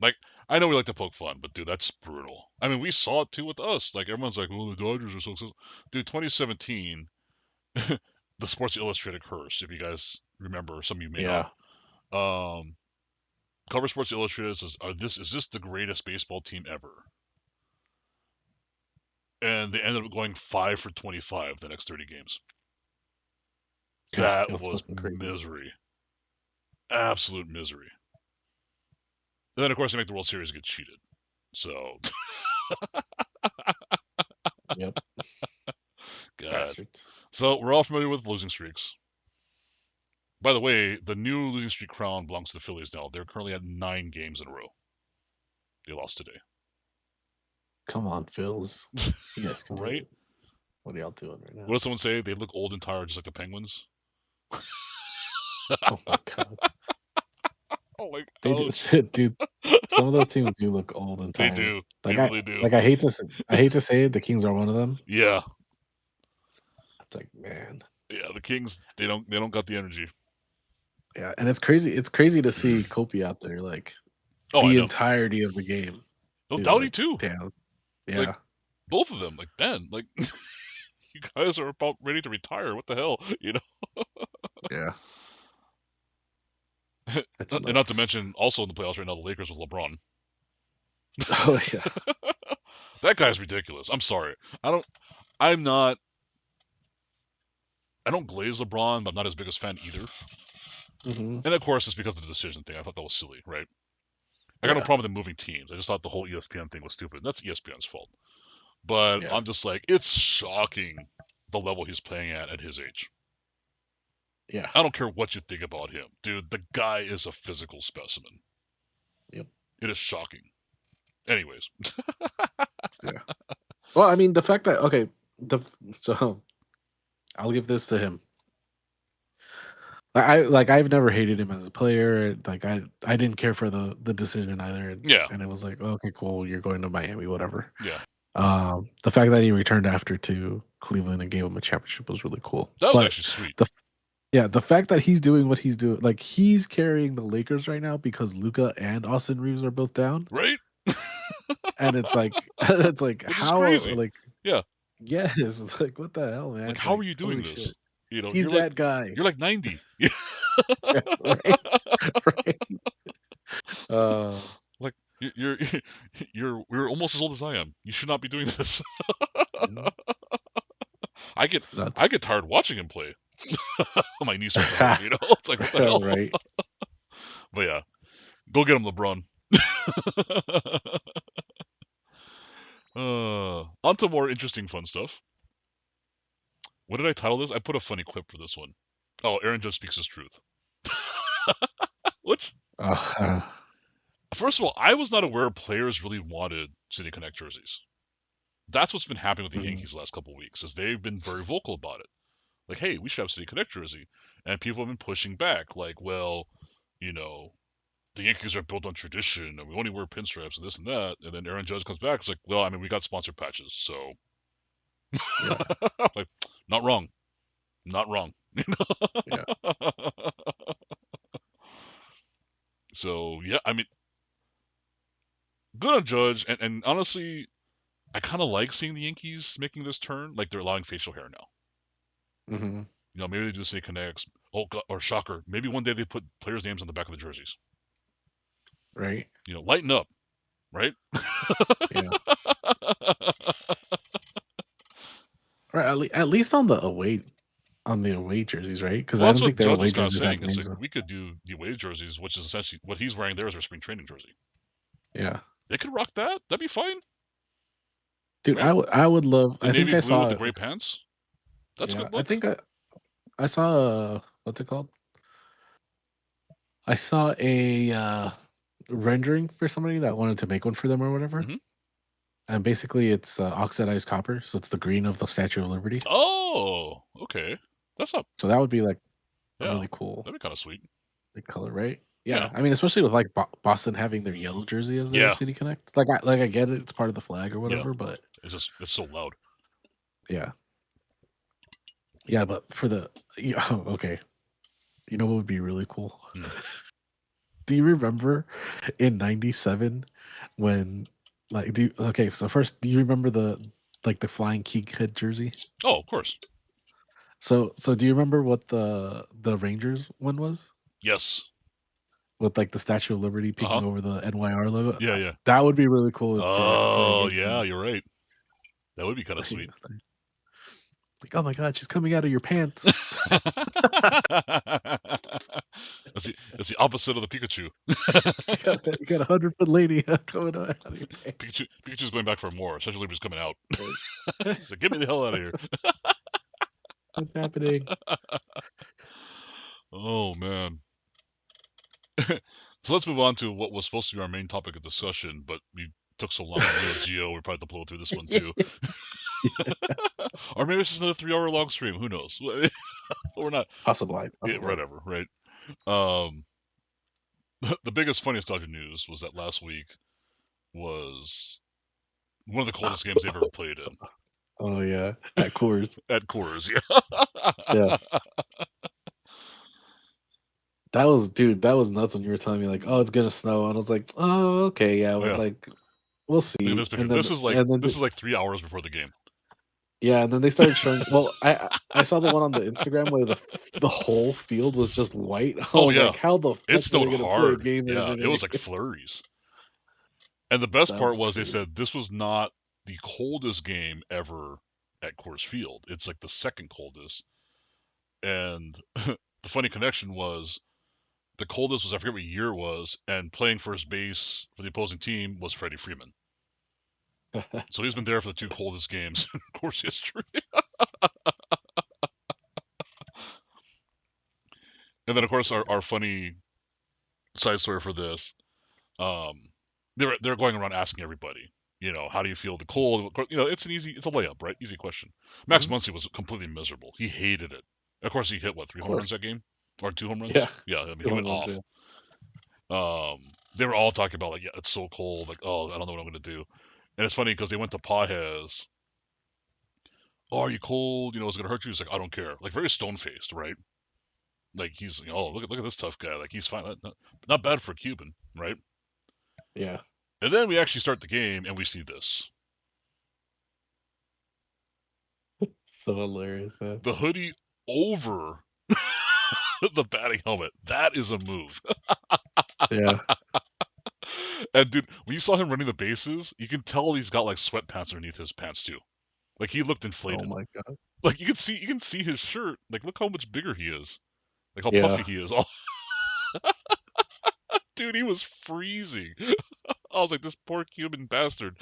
Like I know we like to poke fun, but dude, that's brutal. I mean, we saw it too with us. Like everyone's like, "Well, the Dodgers are so successful." Dude, 2017, the Sports Illustrated curse. If you guys remember, some of you may not. yeah. Cover Sports Illustrated says, is this the greatest baseball team ever?" And they ended up going 5 for 25 the next 30 games. Yeah, That it was was fucking crazy. misery, absolute misery. And then of course they make the World Series get cheated. So, Yep, God. bastards. So we're all familiar with losing streaks. By the way, the new losing streak crown belongs to the Phillies now. They're currently at 9 games in a row. They lost today. Come on, Phils. You guys can do Right? it. What are y'all doing right What now? does someone say? They look old and tired just like the Penguins. Oh my god, Oh, like, they ouch. do, dude. Some of those teams do look old and They tired. do. They really do. I hate to say it. The Kings are one of them. Yeah. It's like, man, Yeah, the Kings, they don't got the energy. yeah, and it's crazy. It's crazy to see Kopi out there like Oh, I the know. entirety of the game. Oh, Dude, Dowdy like, too. damn, Like yeah, both of them. Like Ben. Like you guys are about ready to retire. What the hell? yeah, it's And not to nuts. mention also in the playoffs right now, the Lakers with LeBron. Oh yeah, That guy's ridiculous. I'm sorry. I don't. I'm not. I don't glaze LeBron, but I'm not his biggest fan either. hmm, And of course, it's because of the decision thing. I thought that was silly, right? I got no yeah, problem with them moving teams. I just thought the whole ESPN thing was stupid. That's ESPN's fault. But yeah, I'm just like, it's shocking the level he's playing at his age. yeah. I don't care what you think about him, dude. The guy is a physical specimen. Yep. It is shocking. Anyways, Yeah. Well, I mean, the fact that so I'll give this to him. I've never hated him as a player. Like I didn't care for the decision either, yeah, and it was like, okay, cool, you're going to Miami, whatever. yeah, The fact that he returned after to Cleveland and gave him a championship was really cool. that was But actually sweet, the yeah, the fact that he's doing what he's doing, like he's carrying the Lakers right now because Luca and Austin Reeves are both down, right? and it's like it's like Which is how crazy. like Yeah, yes, it's like what the hell, like man? how are Like you doing holy shit, this? he's that guy. You're like 90. Yeah, right, right. Uh, Like you're you're almost as old as I am. You should not be doing this. mhm, I get it's I nuts. get tired watching him play. My knees start to hurt. It's like what the hell. Right. But yeah, go get him, LeBron. On to more interesting, fun stuff. What did I title this? I put a funny quip for this one. Oh, Aaron Judge speaks his truth. Which, Uh, first of all, I was not aware players really wanted City Connect jerseys. That's what's been happening with the mhm, Yankees the last couple of weeks, is they've been very vocal about it. Like, hey, we should have City Connect jersey, and people have been pushing back, like, well, you know, the Yankees are built on tradition, and we only wear pinstripes and this and that. And then Aaron Judge comes back, it's like, well, I mean, we got sponsored patches, so yeah, like, not wrong, not wrong. yeah. So yeah, I mean, good on Judge, and honestly, I kind of like seeing the Yankees making this turn. Like they're allowing facial hair now. Hmm. Maybe they do say connects. Oh God, or shocker, maybe one day they put players' names on the back of the jerseys. Right. Lighten up, right? Yeah. Right. At least on the away jerseys, right? Because Well, I that's don't think what their Judge away is kind of jerseys have saying. It's names like on. we could do the away jerseys, which is essentially what he's wearing there is our spring training jersey. Yeah. They could rock that. That'd be fine. Dude, right? I would love. The I think navy I blue with saw. the gray pants. That's a Yeah, good I look. think I saw what's it called? I saw a rendering for somebody that wanted to make one for them or whatever. Hmm. And basically, it's oxidized copper, so it's the green of the Statue of Liberty. Oh, okay. That's not. So that would be like a Yeah, really cool that'd be kind of sweet. like, color, right? Yeah, Yeah, I mean, especially with like Boston having their yellow jersey as their yeah, city connect. Like I get it, it's part of the flag or yeah. whatever, but It's so loud. yeah, yeah. But for the okay, you know what would be really cool? Mm. Do you remember in '97 when like okay? So first, do you remember the flying Keeg head jersey? Oh, of course. So do you remember what the Rangers one was? Yes. With like the Statue of Liberty Uh huh. peeking over the NYR logo. Yeah, yeah. That would be really cool for a Oh, game. yeah. You're right. That would be kind of Like, sweet. oh my god, she's coming out of your pants. That's the opposite of the Pikachu. You got 100-foot lady coming out of your pants. Pikachu's going back for more. Central Liberty's coming out. Right. He's like, get me the hell out of here. What's happening? Oh man. So let's move on to what was supposed to be our main topic of discussion, but we took so long on Neo Geo, we probably have to blow through this one too. Or maybe it's just another 3 hour long stream. Who knows? We're not. Possibly. Yeah, whatever, right? Um, the biggest, funniest Dodger news was that last week was one of the coldest games they've ever played in. Oh yeah, at Coors. At Coors, yeah. Yeah. That was nuts when you were telling me like, oh, it's gonna snow, and I was like, oh, okay, yeah, Oh, yeah. like we'll see. Look at this picture. And then This is like 3 hours before the game. yeah, and then they started showing. Well, I saw the one on the Instagram where the whole field was just white. I Oh was yeah, like, how the fuck it are they snowed gonna play a hard. game? Yeah, it was like flurries. And the best That part was was they crazy. said this was not the coldest game ever at Coors Field. It's like the second coldest. And the funny connection was the coldest was, I forget what year it was, and playing first base for the opposing team was Freddie Freeman. So he's been there for the two coldest games in Coors history. And then of course our funny side story for this, um, they're going around asking everybody, how do you feel the cold? It's a layup, right? Easy question. Max Mhm. Muncy was completely miserable. He hated it. Of course, he hit what, three Of home runs course. that game, or 2 home runs? Yeah. Yeah, I mean, he Two went home runs, off. yeah. They were all talking about like, yeah, it's so cold. Like, oh, I don't know what I'm gonna do. And it's funny because they went to Pajes. Oh, are you cold? It's gonna hurt you. He's like, I don't care. Like very stone faced, right? Like he's, oh, look at this tough guy. Like he's fine. Not bad for a Cuban, right? Yeah. And then we actually start the game and we see this. So hilarious. The hoodie over the batting helmet. That is a move. Yeah. And dude, when you saw him running the bases, you can tell he's got like sweatpants underneath his pants too. Like he looked Oh inflated. my god. Like you can see his shirt. Like look how much bigger he is. Like how Yeah. puffy he is. Oh, dude, he was freezing. I was like, this poor Cuban bastard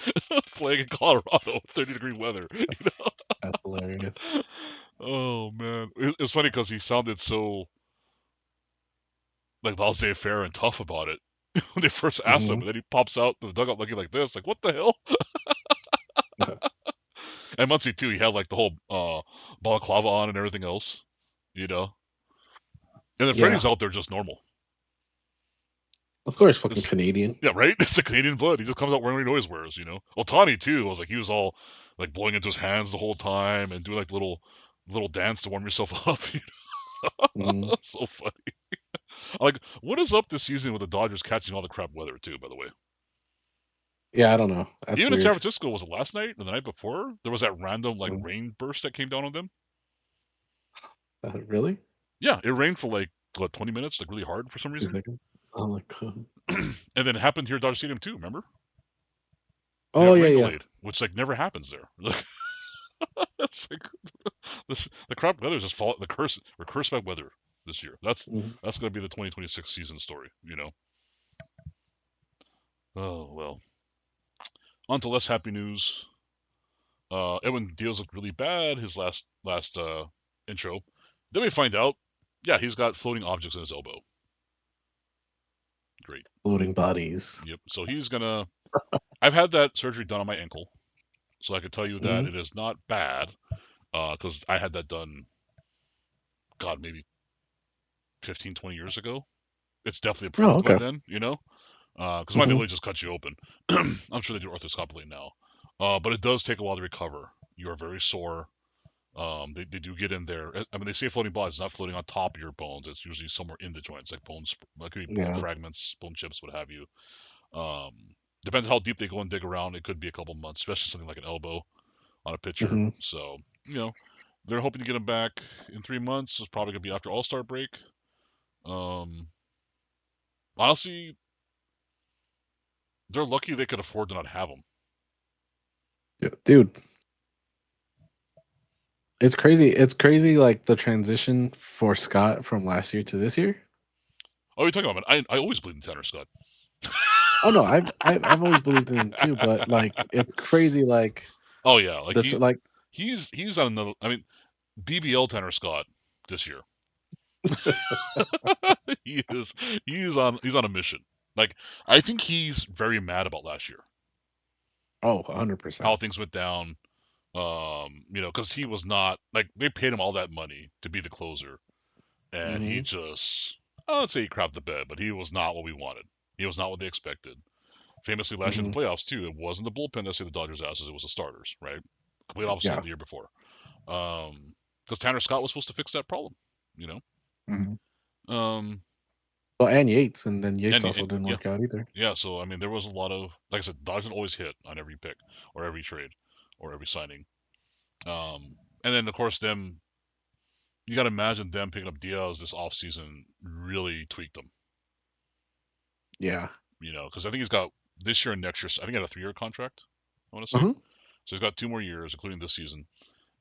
playing in Colorado, 30-degree weather. That's hilarious. Oh man, it was funny because he sounded so like laissez-faire and tough about it when they first asked him, Hmm. and then he pops out of the dugout looking like this, like what the hell? Yeah. And Muncie too, he had like the whole balaclava on and everything else, you know. And then Yeah. Freddie's out there just normal. Of course, fucking It's, Canadian. yeah, right. It's the Canadian blood. He just comes out wearing what he always wears, you know. Otani too. I was like, he was all like blowing into his hands the whole time and doing like little dance to warm yourself up. Hmm. So funny. Like, what is up this season with the Dodgers catching all the crap weather too? By the way, Yeah, I don't know. That's even in San weird. Francisco, was it last night or the night before? There was that random like Mm. rain burst that came down on them. Really? Yeah, it rained for like what 20 minutes, like really hard for some 2 reason. seconds. Oh my god. And then it happened here at Dodger Stadium too. Remember? They Oh got yeah, rain yeah. delayed, which like never happens there. It's like the crap weather is just fall. The curse, we're cursed by weather this year. Hmm. That's gonna be the 2026 season story. Oh well. On to less happy news. Edwin Diaz looked really bad his last intro. Then we find out, yeah, he's got floating objects in his elbow. Great. Floating bodies. Yep. So he's gonna. I've had that surgery done on my ankle, so I can tell you that Mm-hmm. it is not bad. Because I had that done, God, maybe 15, 20 years ago. It's definitely Oh, approved by okay. then, because mine they Mm-hmm. literally just cut you open. I'm sure they do arthroscopically now, but it does take a while to recover. You are very sore. They do get in there. I mean, they say floating bodies. It's not floating on top of your bones. It's usually somewhere in the joints, like bones. It could be bone Yeah. fragments, bone chips, what have you. Um, Depends how deep they go and dig around. It could be a couple months, especially something like an elbow on a pitcher. Mm-hmm. So they're hoping to get him back in 3 months. It's probably gonna be after All Star break. Um, Honestly, they're lucky they could afford to not have him. Yeah, dude, it's crazy. It's crazy, like the transition for Scott from last year to this year. Oh, you're talking about? I always believed in Tanner Scott. Oh no, I've always believed in him too, but like it's crazy. Like Oh yeah, like that's like he's on another. I mean, BBL Tanner Scott this year. he is he's on a mission. Like I think he's very mad about last year, oh, how 100%. things went down. Because he was not like they paid him all that money to be the closer, and he Mm-hmm. just I don't say he crapped the bed, but he was not what we wanted. He was not what they expected. Famously last year in Mm-hmm. the playoffs too, it wasn't the bullpen that saved the Dodgers' asses; it was the starters, right? Complete opposite Yeah. of the year before. Because Tanner Scott was supposed to fix that problem, you know. Mm-hmm. Um, Well, and Yates, and then Yates and also didn't yeah, work out either. yeah. So I mean, there was a lot of like I said, Dodgers always hit on every pick or every trade or every signing. And then of course them, you got to imagine them picking up Diaz this offseason really tweaked them, Yeah. because I think he's got this year and next year. I think he had a 3-year contract. I want to say Uh-huh. so. He's got 2 more years, including this season.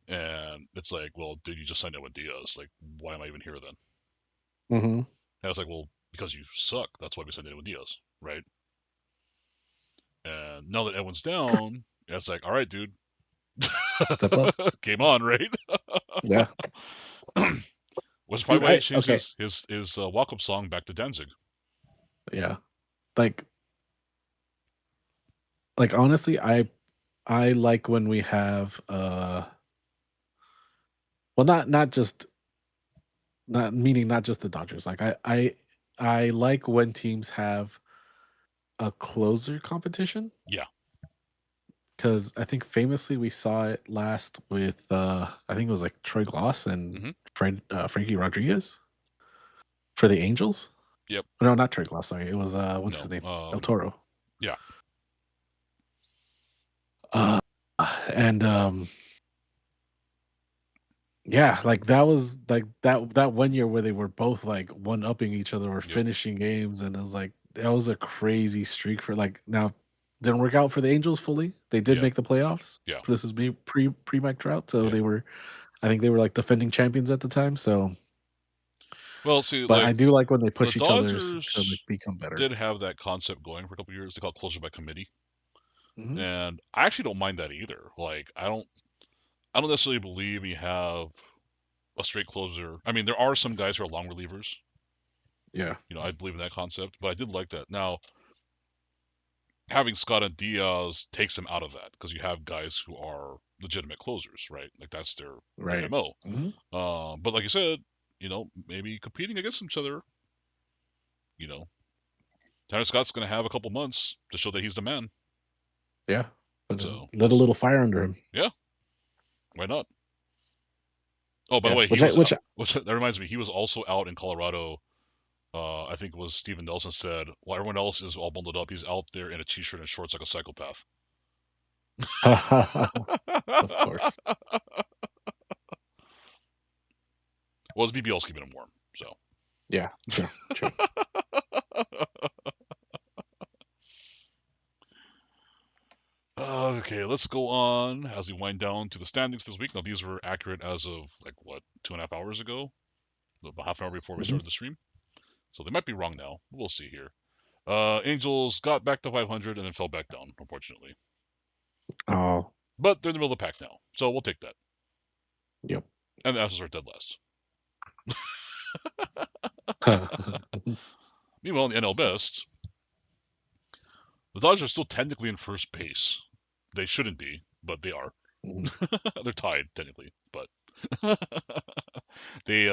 And it's like, well, dude, you just signed Edwin Diaz. Like, why am I even here then? Mm-hmm. And I was like, well, because you suck. That's why we signed Edwin Diaz, right? And now that Edwin's down, it's like, all right, dude, Step up. game on, right? Yeah. Was probably Dude, why he I changed okay. his walk-up song back to Danzig. Yeah. Like honestly, I like when we have well, not just not meaning not just the Dodgers. Like I like when teams have a closer competition, Yeah. because I think famously we saw it last with I think it was like Troy Gloss and Hmm. Frankie Rodriguez for the Angels. Yep. No, not Troy Gloss. Sorry, it was what's his No. name? El Toro. Yeah. Uh, and yeah, like that was like that one year where they were both like one upping each other or Yep. finishing games, and it was like that was a crazy streak for like now didn't work out for the Angels fully. They did Yeah. make the playoffs. Yeah. This was me pre Mike Trout, so Yeah. they were I think they were like defending champions at the time. So, Well, see, but like I do like when they the push each other's to like Dodgers become better. did have that concept going for a couple years. They call it closer by committee, Hmm. and I actually don't mind that either. Like, I don't necessarily believe you have a straight closer. I mean, there are some guys who are long relievers. Yeah. I believe in that concept, but I did like that. Now, having Scott and Diaz takes them out of that because you have guys who are legitimate closers, right? Like that's their Right. MO. Hmm. But like you said, maybe competing against each other. You know, Tanner Scott's going to have a couple months to show that he's the man. Yeah. But So lit a little fire under him. yeah, why not? Oh, by the Yeah. way, he Which I was which out. Which that reminds me, he was also out in Colorado. I think it was Steven Nelson said, "While everyone else is all bundled up, he's out there in a t-shirt and shorts like a psychopath." of course. Well, his BBL's keeping him warm. So Yeah. True. True. okay, let's go on as we wind down to the standings this week. Now these were accurate as of like what 2.5 hours ago, about half an hour before we Hmm. started the stream. So they might be wrong now. We'll see here. Angels got back to 500 and then fell back down, unfortunately. Oh. But they're in the middle of the pack now, so we'll take that. Yep. And the Astros are dead last. Meanwhile, in the NL Best, the Dodgers are still technically in first base. They shouldn't be, but they are. Mhm. They're tied technically, but they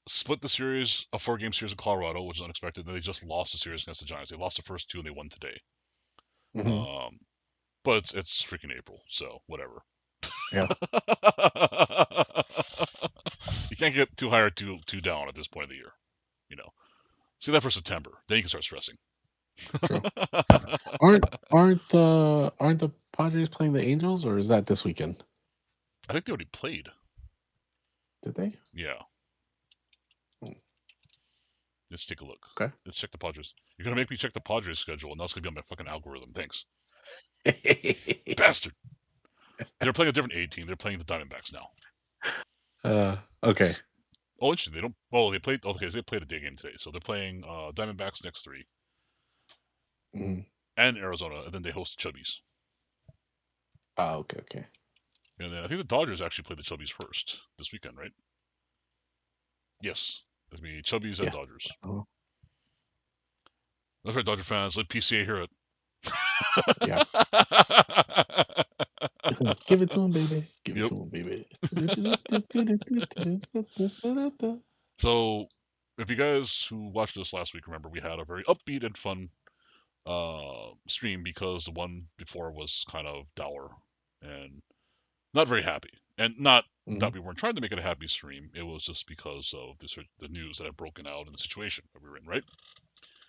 split the series, a 4-game series in Colorado, which is unexpected. Then they just lost the series against the Giants. They lost the first two and they won today. Mhm. But it's freaking April, so whatever. Yeah. You can't get too high or too down at this point of the year. You know, see that for September. Then you can start stressing. True. Aren't the Padres playing the Angels, or is that this weekend? I think they already played. Did they? Yeah. Hmm. Let's take a look. Okay. Let's check the Padres. You're gonna make me check the Padres schedule, and that's gonna be on my fucking algorithm. Thanks, bastard. They're playing a different A team. They're playing the Diamondbacks now. Okay. Oh, interesting. They don't. Oh, they played. Okay, they played a day game today, so they're playing Diamondbacks next 3 Mhm. and Arizona, and then they host the Chubbies. Okay. Okay. And then I think the Dodgers actually play the Chubbies first this weekend, right? Yes, it's gonna be Chubbies and Yeah. Dodgers. Oh, That's right, Dodger fans. Let PCA hear it. yeah. Give it to him, baby. Give it Yep. to him, baby. So, if you guys who watched us last week remember, we had a very upbeat and fun stream because the one before was kind of dour and not very happy. And not Mhm. that we weren't trying to make it a happy stream, it was just because of the news that had broken out and the situation that we were in, right?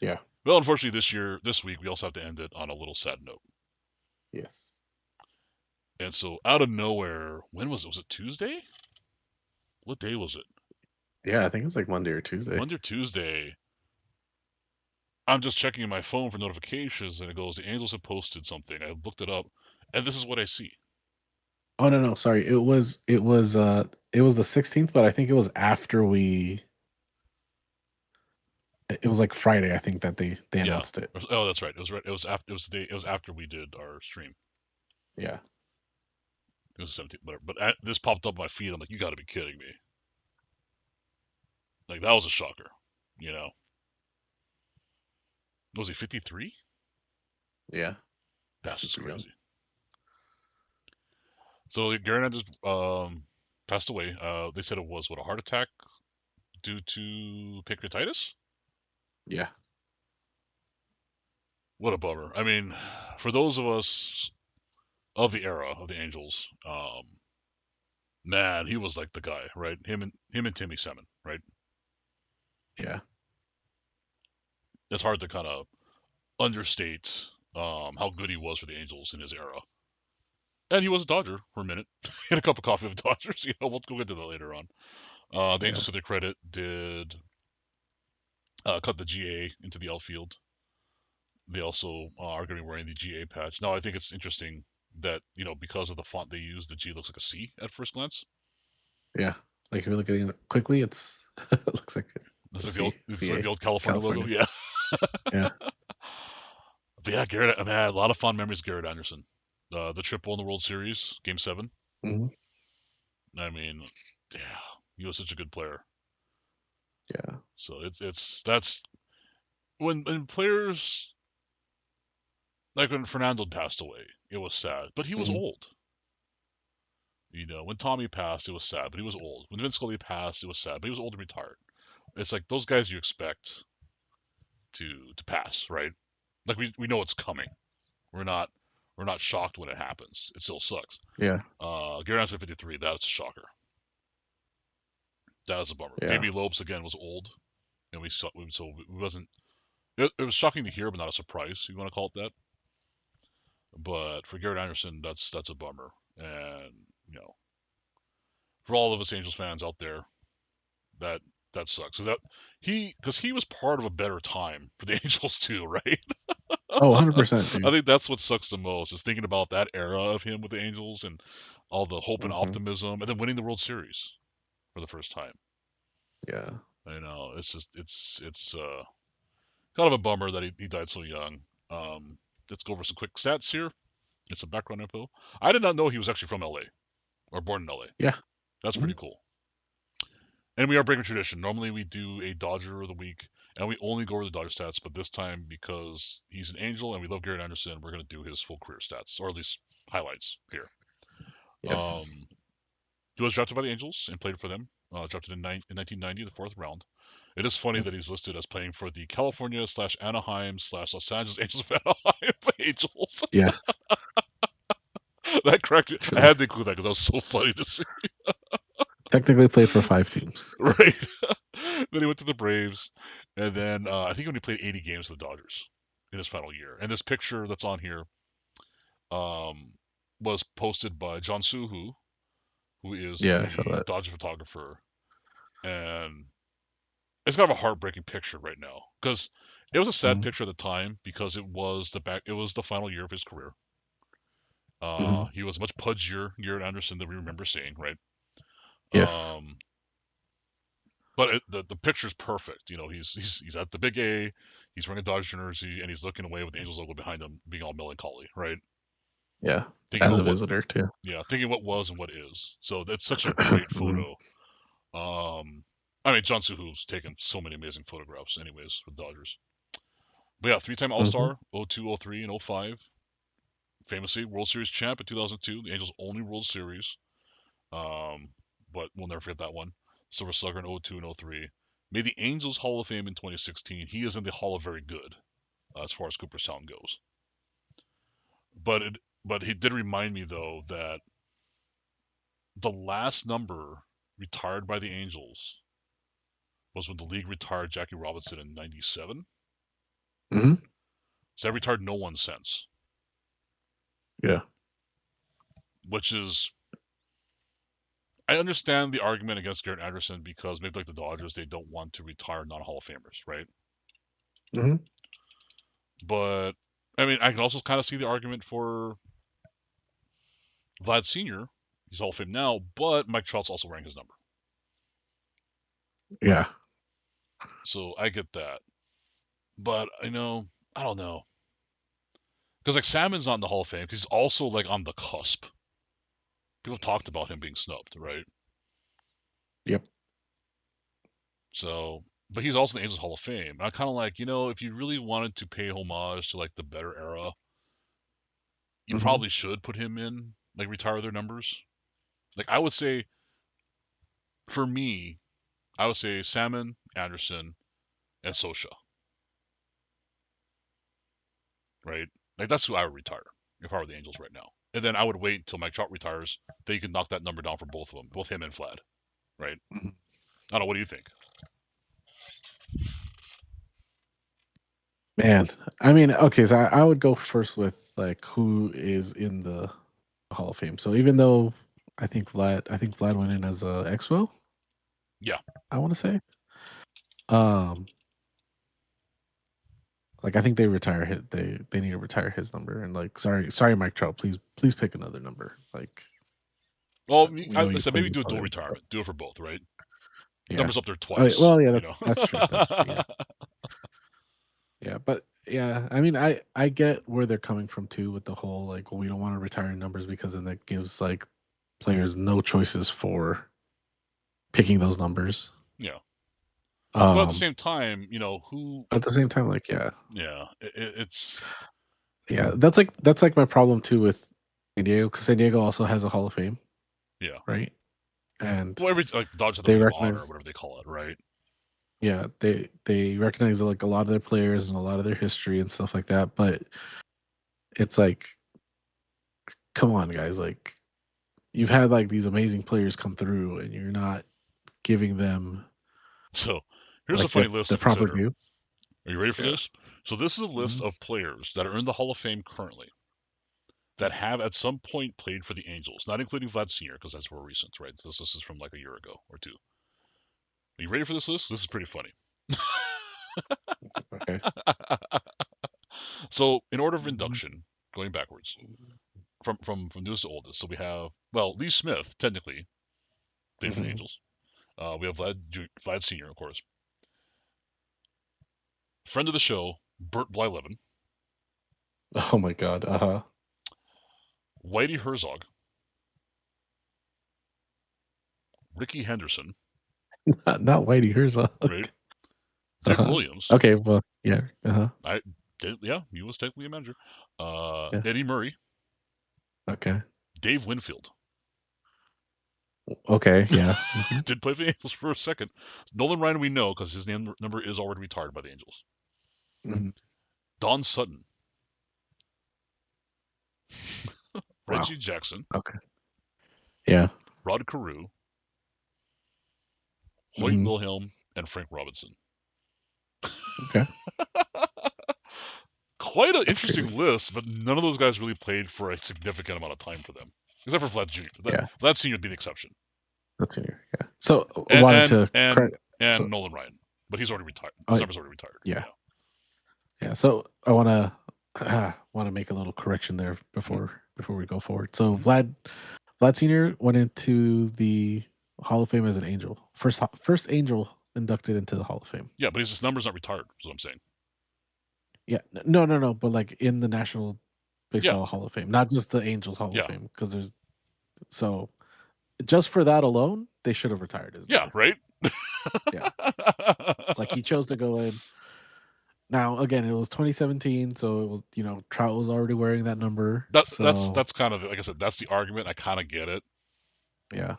Yeah. Well, unfortunately, this week, we also have to end it on a little sad note. Yes. And so, out of nowhere, when was it? Was it Tuesday? What day was it? Yeah, I think it's like Monday or Tuesday. Monday or Tuesday. I'm just checking my phone for notifications, and it goes, the Angels have posted something. I looked it up, and this is what I see. Oh no, sorry. It was the 16th, but I think it was after it was like Friday, I think, that they Yeah. announced it. Oh, that's right. It was right. It was after. It was the day. It was after we did our stream. Yeah. It was 17th, whatever. But this popped up on my feed. I'm like, you got to be kidding me. Like that was a shocker. You know, was he 53? Yeah. That's just Super young. crazy. So Garret just passed away. They said it was what, a heart attack due to pancreatitis. Yeah. What a bummer. I mean, for those of us of the era of the Angels, man, he was like the guy, right? Him and Timmy Semin, right? Yeah. It's hard to kind of understate how good he was for the Angels in his era. And he was a Dodger for a minute. He had a cup of coffee with the Dodgers. We'll go into that later on. The Yeah. Angels, to their credit, did cut the GA into the outfield. They also are going to be wearing the GA patch. Now, I think it's interesting that, because of the font they use, the G looks like a C at first glance. Yeah. Like if you're looking at it quickly, it looks like It's a like the old, C, it's like CA, the old California logo. California. Yeah. Yeah. But yeah, Garret, man, a lot of fond memories of Garret Anderson. The triple in the World Series, Game 7. Hmm. I mean, yeah, he was such a good player. Yeah. So that's when players, like when Fernando passed away, it was sad, but he was Hmm. old. When Tommy passed, it was sad, but he was old. When Vince Scully passed, it was sad, but he was old and retired. It's like those guys you expect to pass, right? Like we know it's coming. We're not we're not shocked when it happens. It still sucks. Yeah. Gary Anderson 53, that's a shocker. That is a bummer. Yeah. Davey Lopes again was old, and so we wasn't. It was shocking to hear, but not a surprise. You want to call it that? But for Garrett Anderson, that's a bummer. And for all of us Angels fans out there, that that sucks. Because he was part of a better time for the Angels too, right? Oh, 100%, I dude. think that's what sucks the most is thinking about that era of him with the Angels and all the hope and Hmm. optimism, and then winning the World Series for the first time. Yeah. It's just it's kind of a bummer that he died so young. Let's go over some quick stats here. It's some background info. I did not know he was actually from LA or born in LA. Yeah. That's Mhm. pretty cool. And we are breaking tradition. Normally we do a Dodger of the week, and we only go over the Dodger stats. But this time, because he's an Angel and we love Garret Anderson, we're going to do his full career stats, or at least highlights here. Yes. Um, he was drafted by the Angels and played for them. Drafted in 1990, the fourth round. It is funny Yep. that he's listed as playing for the California slash Anaheim slash Los Angeles Angels of Anaheim Angels. Yes. That cracked me. I True. had to include that because that was so funny to see. Technically played for 5 teams. Right. Then he went to the Braves, and then I think he only played 80 games for the Dodgers in his final year. And this picture that's on here um, was posted by John Suhu, who is Yeah, I saw the that. Dodger photographer, and it's kind of a heartbreaking picture right now because it was a sad Mhm. picture at the time because it was the final year of his career. Mhm. He was much pudgier Garret Anderson than we remember seeing, right? Yes. Um, but the picture's perfect. He's at the big A, he's wearing a Dodge jersey, and he's looking away with the Angels logo behind him, being all melancholy, right? Yeah. Thinking As about a what, visitor too. yeah, thinking what was and what is. So that's such a great Mhm. photo. I mean, John Suhu's taken so many amazing photographs, anyways, with Dodgers. But yeah, three-time Mhm. All-Star, 02, 03, and 05. Famously, World Series champ in 2002, the Angels' only World Series. Um, but we'll never forget that one. Silver Slugger in 02 and 03. Made the Angels Hall of Fame in 2016. He is in the Hall of Very Good as far as Cooperstown goes. But he did remind me though that the last number retired by the Angels was when the league retired Jackie Robinson in '97. Mhm. So they retired no one since, Yeah. which is I understand the argument against Garret Anderson because maybe like the Dodgers, they don't want to retire non-Hall of Famers, right? Mhm. But I mean, I can also kind of see the argument for Vlad Sr. He's Hall of Fame now, but Mike Trout's also wearing his number, right? Yeah. So I get that, but I don't know because like Salmon's not in the Hall of Fame because he's also like on the cusp. People talked about him being snubbed, right? Yep. So, but he's also in the Angels Hall of Fame. And I kind of like, if you really wanted to pay homage to like the better era, you Mhm. probably should put him in, like retire their numbers. Like I would say, for me, I would say Salmon, Anderson, and Sosha, right? Like that's who I would retire if I were the Angels right now. And then I would wait until Mike Trout retires. Then you can knock that number down for both of them, both him and Vlad, right? Mhm. I don't know. What do you think? Man, I mean, okay, so I would go first with like who is in the Hall of Fame. So even though I think Vlad went in as a Expo, Yeah. I want to say. Um, like I think they need to retire his number and like sorry Mike Trout, please pick another number. Like Well, we know I you said played maybe in do a front dual of him. So, retirement. Do it for both, right? yeah. Numbers up there Oh, yeah, twice. well, yeah, You know. that's true. That's true. Yeah. Yeah, but yeah, I mean, I get where they're coming from too with the whole like, well, we don't want to retire numbers because then that gives like players no choices for picking those numbers. Yeah. But at the Um, same time, who? at the same time, like, yeah, Yeah, it's yeah, that's like my problem too with San Diego because San Diego also has a Hall of Fame, yeah. right? And Well, every like Dodge have the they Ring of Honor or recognize, whatever they call it, right? yeah, they recognize like a lot of their players and a lot of their history and stuff like that. But it's like, come on, guys, like you've had like these amazing players come through, and you're not giving them So here's a like funny list the to proper consider. due. Are you ready for Yeah. this? So this is a list Mhm. of players that are in the Hall of Fame currently that have at some point played for the Angels, not including Vlad Sr. because that's more recent, right? This list is from like a year ago or two. Are you ready for this list? This is pretty funny. Okay. So in order of Mhm. induction, going backwards from newest to oldest. So we have Lee Smith technically played for the Mhm. Angels. We have Vlad Sr. of course, friend of the show, Bert Blyleven. Oh my god. Uh-huh. Whitey Herzog, Ricky Henderson, Not Whitey Herzog. right? Dick Uh-huh. Williams. Okay, well, yeah. Uh-huh. Yeah, he was technically a manager. Yeah. Eddie Murray, Okay. Dave Winfield. Okay, yeah. Mm-hmm. Did play for the Angels for a second. Nolan Ryan we know because his number is already retired by the Angels. Mm-hmm. Don Sutton, Wow. Reggie Jackson, Okay. Yeah. Rod Carew, Hoyt Mm-hmm. Wilhelm, and Frank Robinson. Okay. Quite an That's crazy. interesting list, but none of those guys really played for a significant amount of time for them, except for Vlad Jr. Yeah. Vlad Sr. would be the exception, That's here. Yeah. So and wanted and to and, correct. and So Nolan Ryan, but he's already retired. oh His number's already retired. yeah. Yeah. Yeah. So I want to make a little correction there Mhm. before we go forward. So Mhm. Vlad Sr. went into the Hall of Fame as an Angel. First Angel inducted into the Hall of Fame. Yeah, but his number's not retired. Is what I'm saying. Yeah. No. But like in the National Yeah. Baseball Hall of Fame, not just the Angels Hall of Yeah. Fame, because there's so just for that alone, they should have retired his Yeah. number. Right. Yeah. Like he chose to go in. Now again, it was 2017, so it was Trout was already wearing that number. So That's kind of, like I said, that's the argument. I kind of get it. yeah.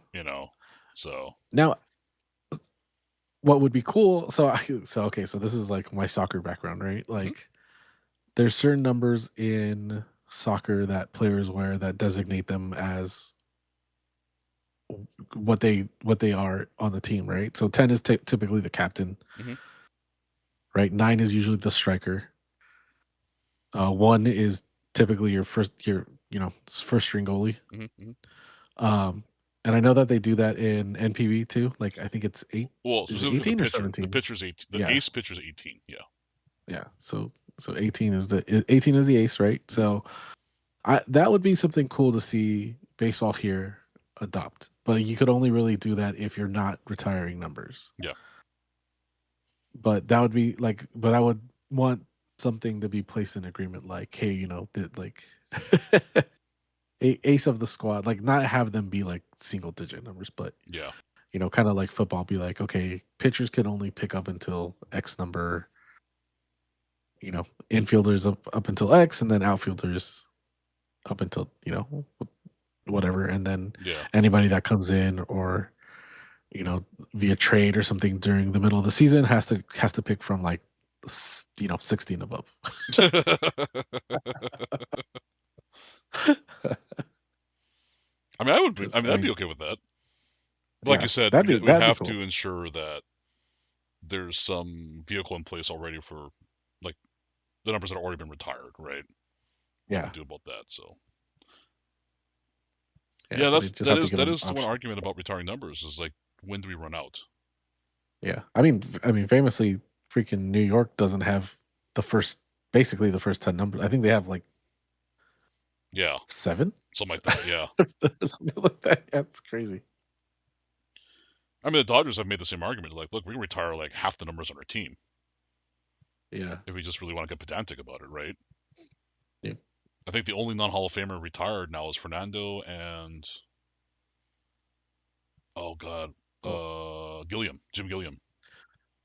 So Now what would be cool? So okay, so this is like my soccer background, right? Like there's certain numbers in soccer that players wear that designate them as what they are on the team, right? So 10 is typically the captain, Mhm. right? 9 is usually the striker. 1 is typically your first string goalie. Mhm. And I know that they do that in NPB too. Like I think it's 8. Well, Is it specifically the 18 or pitcher. The 17? pitcher's 18. The Yeah, ace pitcher's 18. Yeah. yeah. So 18 is the ace, right? Mhm. So that would be something cool to see baseball here adopt. But you could only really do that if you're not retiring numbers. Yeah. But that would be like, but I would want something to be placed in agreement, like, hey, that like ace of the squad, like not have them be like single digit numbers, but Yeah. kind of like football, be like, okay, pitchers can only pick up until X number, infielders up until X, and then outfielders up until whatever, and then Yeah. anybody that comes in or via trade or something during the middle of the season has to pick from like 16 above. I mean, I would. I 'Cause, mean, I'd be okay with that. But like yeah, you said, we'd that'd be have cool. to ensure that there's some vehicle in place already for like the numbers that have already been retired, right? What we Yeah, do about that. So yeah. yeah, So they that's just have to give that them is one options. argument about retiring numbers is like, when do we run out? Yeah, I mean, famously, freaking New York doesn't have basically the first 10 numbers. I think they have like Yeah, 7, something like that. Yeah. something like that. That's crazy. I mean, the Dodgers have made the same argument. Like, look, we can retire like half the numbers on our team Yeah, if we just really want to get pedantic about it, right? yeah. I think the only non-Hall of Famer retired now is Fernando and, oh god, Oh, Jim Gilliam.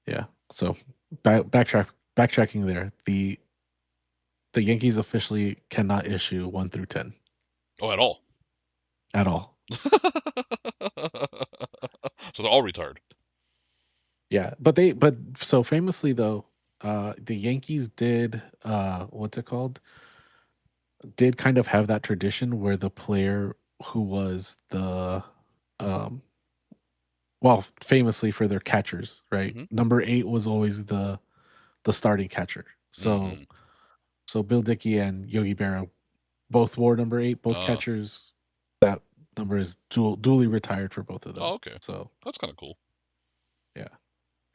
yeah. So backtracking there, the Yankees officially cannot issue 1 through 10 Oh, at all. at all. So they're all retired. Yeah, but so famously though, the Yankees did what's it called? Did kind of have that tradition where the player who was the um well, famously for their catchers, right? Mm-hmm. Number 8 was always the starting catcher. So Mm-hmm. Bill Dickey and Yogi Berra both wore number 8, both catchers. That number is duly retired for both of them. Oh, okay. So That's kind of cool. yeah.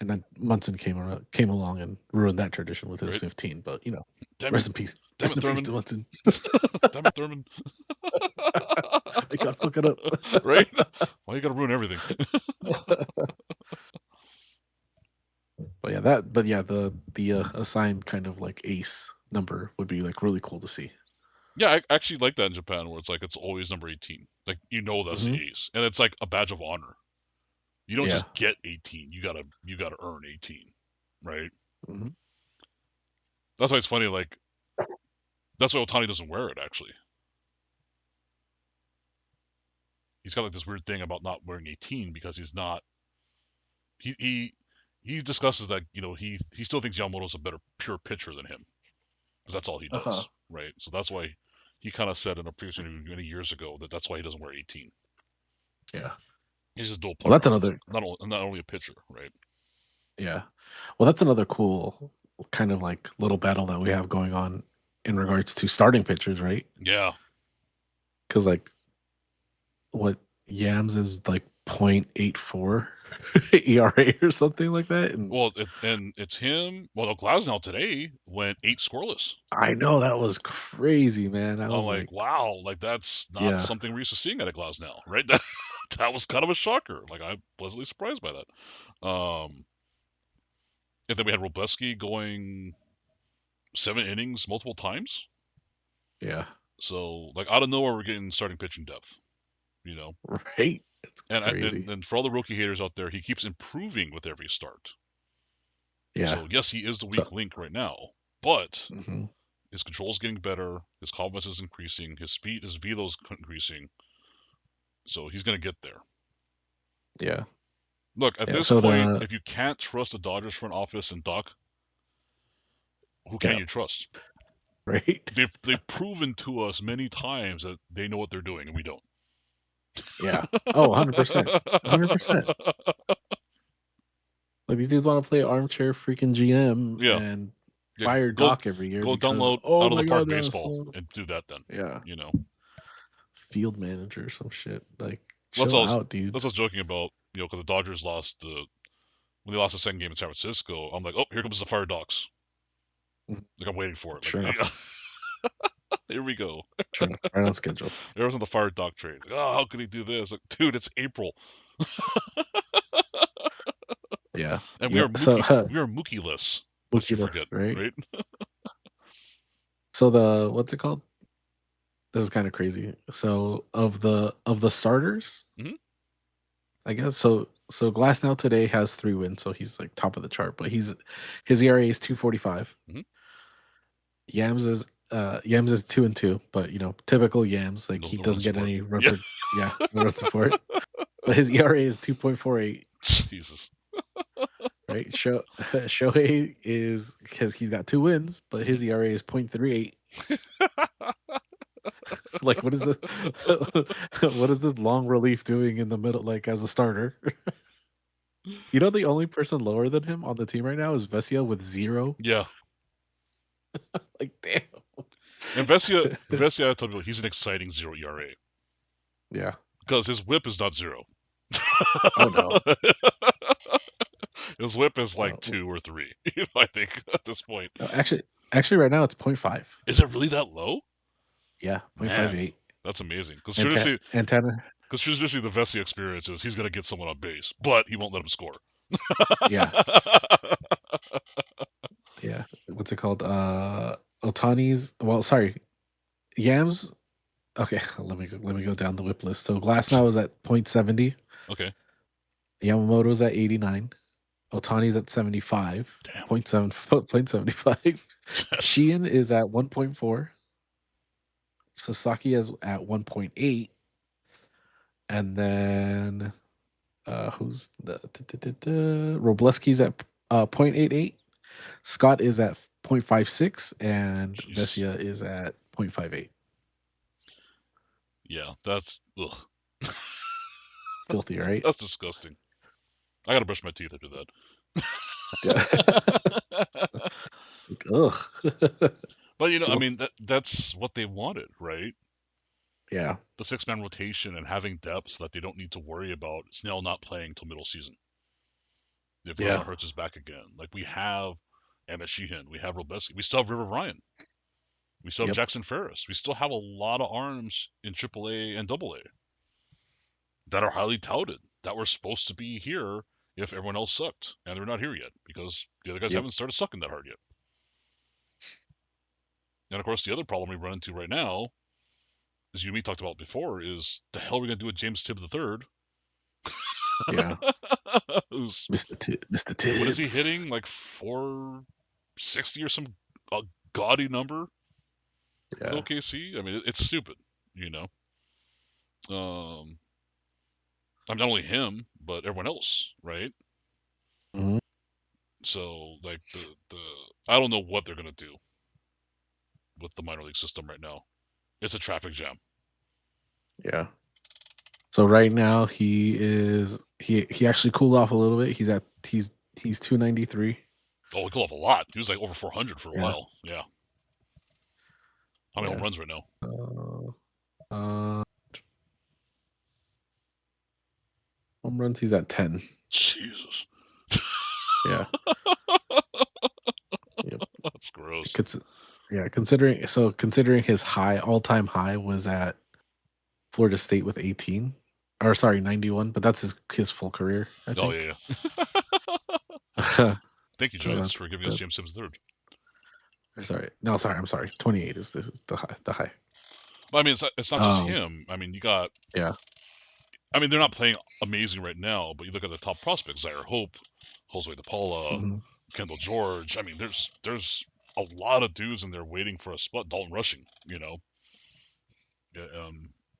And then Munson came along and ruined that tradition with his Right? 15. But Damn rest it. in peace. Damn Rest it, in peace Thurman. to Munson. Damn it, Thurman. I gotta fuck it up. Right? Why you gotta ruin everything? But yeah, the assigned kind of like ace number would be like really cool to see. Yeah, I actually like that in Japan, where it's like it's always number 18. Like that's Hmm. the ace, and it's like a badge of honor. You don't Yeah. just get 18. You gotta earn 18, right? Hmm. That's why it's funny. Like that's why Otani doesn't wear it. Actually, he's got like this weird thing about not wearing 18 because he's not. He discusses that he still thinks Yamamoto's a better pure pitcher than him because that's all he Uh-huh. does, right? So that's why he kind of said in a previous interview many years ago that that's why he doesn't wear 18. Yeah. He's a dual Well, player that's arm, another. not only a pitcher, right? Yeah. Well, that's another cool kind of like little battle that we have going on in regards to starting pitchers, right? Yeah. Because like what Yams is like 0.84 ERA or something like that, and Well, and it's him. Well, Glasnow today went 8 scoreless. I know that was crazy, man. I I'm was like, like, wow, like that's not yeah, something we're used to seeing out of Glasnow, right? That was kind of a shocker. Like I'm pleasantly surprised by that. And then we had Robleski going 7 innings multiple times. yeah, So like out of nowhere, we're getting starting pitching depth, you know. right. It's And crazy. and for all the rookie haters out there, he keeps improving with every start. Yeah. So yes, he is the So, weak link right now, but hmm, his control is getting better. His confidence is increasing. His speed, his velo is increasing. So he's going to get there. yeah, Look, at yeah. this So point, the if you can't trust the Dodgers front office and Doc, who can yeah, you trust? right. They've proven to us many times that they know what they're doing, and we don't. Yeah. Oh, 100%. 100%. Like these dudes want to play armchair freaking GM Yeah, and yeah. fire Go Doc every year go because download oh out of my the park god, they're baseball so and do that then. yeah. You know. Field manager or some shit. Like That's chill what I was out, dude. that's what I was joking about. Because the Dodgers lost when they lost the second game in San Francisco. I'm like, oh, here comes the Fire Docs. Mhm. Like I'm waiting for it. Like Sure enough. here we go. Sure enough. Right on schedule. There was on the Fire Doc trade. Like, oh, how could he do this? Like, dude, it's April, Yeah. and we Yeah. are So Mookie-less. Let's you forget, Mookie-less, right? right? So the what's it called? This is kind of crazy. So of the starters, Hmm. I guess. So Glass now today has 3 wins, so he's like top of the chart. But his ERA is 2.45. Hmm. Yams is 2-2, but typical Yams. Like No, he no run doesn't get support. any Yeah. yeah, no run support. But his ERA is 2.48. Jesus. Right? Shohei is because he's got 2 wins, but Hmm. his ERA is 0.38. Like, what is this? What is this long relief doing in the middle, like as a starter? The only person lower than him on the team right now is Vesia with 0. Yeah. Like, damn. And Vesia, I told you, he's an exciting 0 ERA Yeah. because his WHIP is not 0. Oh no. His WHIP is like Oh, 2 or 3. I think at this point. no, actually, right now it's 0.5. Is it really that low? Yeah, Man, 0.58. that's amazing. Because Antenna. traditionally the Vessi experience is he's gonna get someone on base, but he won't let him score. Yeah, yeah. What's it called? Otani's. Well, sorry, Yams. Okay, let me go down the whip list. So Glass is at 0.70. Okay. Yamamoto's at 89. Otani's at 75. Damn. 0.75. Sheehan is at 1.4. Sasaki is at 1.8. And then who's the Robleski's at 0.88. Scott is at 0.56 and Jeez. Vesia is at 0.58. Yeah, that's ugh. Filthy, right? That's disgusting. I gotta brush my teeth after that. Like, ugh. But I Filth. mean that's what they wanted, right? Yeah. The 6-man rotation and having depth so that they don't need to worry about Snell not playing till middle season. If Yeah. Vernon Hurts is back again. Like we have Emmett Sheehan, we have Robleski, we still have River Ryan, we still have Yep. Jackson Ferris. We still have a lot of arms in AAA and AA that are highly touted that were supposed to be here if everyone else sucked, and they're not here yet because the other guys Yep. haven't started sucking that hard yet. And of course, the other problem we run into right now, as you and me talked about before, is the hell are we gonna do with James Tibb the third? Yeah. Who's Mr. what is he Tibbs. hitting? Like 460 or some gaudy number with Yeah. OKC? I mean, it's stupid, you know. Um, I'm not only him, but everyone else, right? Mhm. So like the I don't know what they're gonna do with the minor league system right now. It's a traffic jam. Yeah. So right now he actually cooled off a little bit. He's 293. Oh, he could have a lot. He was like over 400 for a Yeah. while. Yeah. How many home Yeah. runs right now? Uh, home runs he's at 10. Jesus. Yeah. Yep. That's gross. Considering his all-time high was at Florida State with 18. Or sorry, 91, but that's his full career, I Oh think. yeah, yeah. So Thank you, Giants, that's for giving us that. James Sims third. Sorry. No, sorry, I'm sorry. 28 is the high. But I mean, it's not just Um, him. I mean, you got. yeah. I mean, they're not playing amazing right now, but you look at the top prospects: Zaire Hope, Jose DePaula, Hmm. Kendall George. I mean, there's a lot of dudes in there waiting for a spot. Dalton Rushing, Yeah,